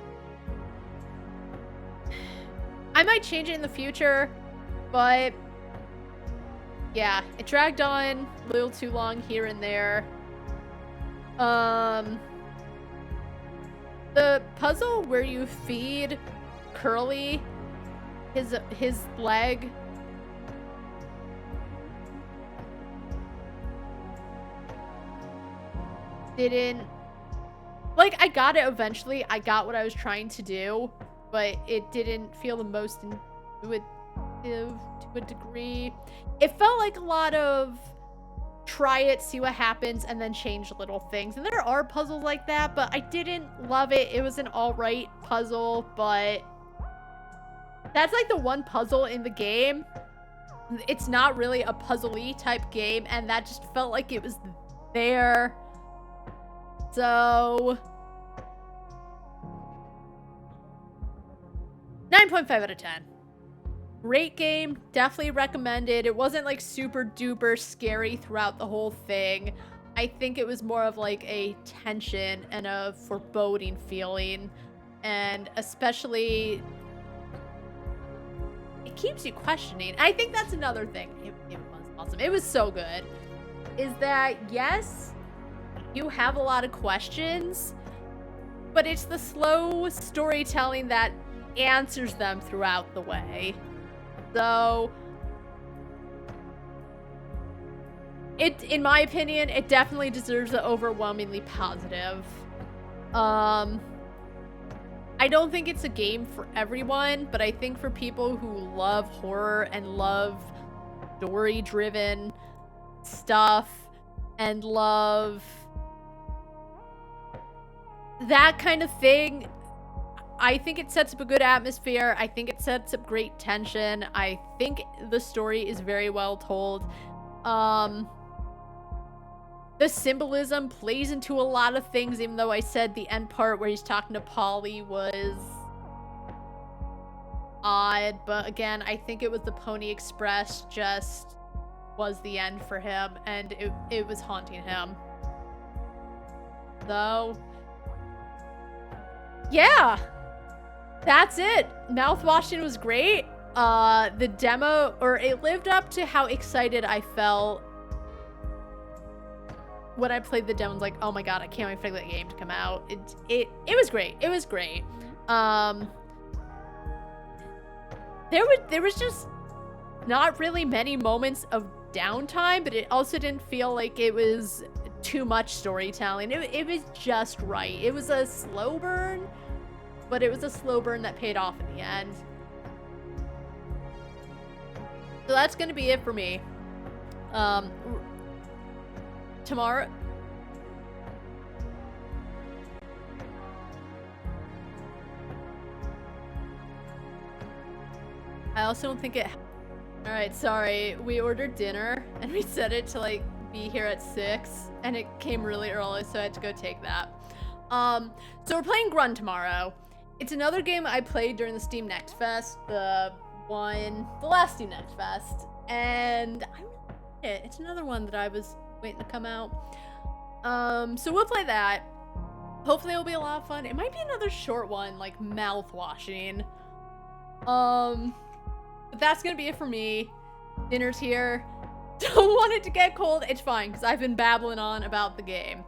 I might change it in the future, but yeah, it dragged on a little too long here and there. The puzzle where you feed Curly his leg, didn't, like, I got it eventually. I got what I was trying to do, but it didn't feel the most intuitive to a degree. It felt like a lot of try it, see what happens, and then change little things. And there are puzzles like that, but I didn't love it. It was an alright puzzle, but that's like the one puzzle in the game. It's not really a puzzle-y type game, and that just felt like it was there. So 9.5 out of 10. Great game, definitely recommended. It wasn't like super duper scary throughout the whole thing. I think it was more of like a tension and a foreboding feeling, and especially it keeps you questioning. I think that's another thing. It was awesome. It was so good. Is that, yes, you have a lot of questions, but it's the slow storytelling that answers them throughout the way. So, in my opinion, it definitely deserves an overwhelmingly positive. I don't think it's a game for everyone, but I think for people who love horror and love story-driven stuff and love that kind of thing, I think it sets up a good atmosphere. I think it sets up great tension. I think the story is very well told. The symbolism plays into a lot of things, even though I said the end part where he's talking to Polly was odd. But again, I think it was the Pony Express just was the end for him, and it was haunting him. So, yeah. That's it. Mouthwashing was great. The demo, or it lived up to how excited I felt when I played the demo. I was like, oh my god, I can't wait for that game to come out. It was great. It was great. There was just not really many moments of downtime, but it also didn't feel like it was too much storytelling. It was just right. It was a slow burn, but it was a slow burn that paid off in the end. So that's gonna be it for me. Tomorrow... I also don't think it... Alright, sorry. We ordered dinner, and we set it to, like, be here at 6, and it came really early, so I had to go take that. So we're playing Grun tomorrow. It's another game I played during the Steam Next Fest, the last Steam Next Fest, and I really liked it. It's another one that I was waiting to come out. So we'll play that. Hopefully it'll be a lot of fun. It might be another short one, like Mouthwashing. But that's gonna be it for me. Dinner's here. Don't want it to get cold. It's fine, because I've been babbling on about the game.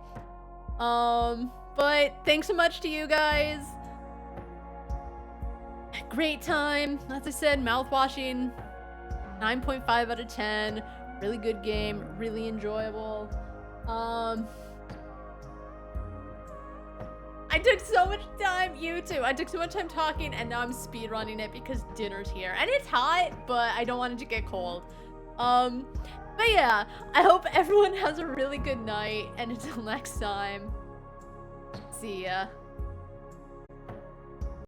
But thanks so much to you guys. Great time. As I said, Mouthwashing, 9.5 out of 10. Really good game. Really enjoyable. I took so much time, you too. I took so much time talking, and now I'm speedrunning it because dinner's here. And it's hot, but I don't want it to get cold. But yeah, I hope everyone has a really good night, and until next time, see ya.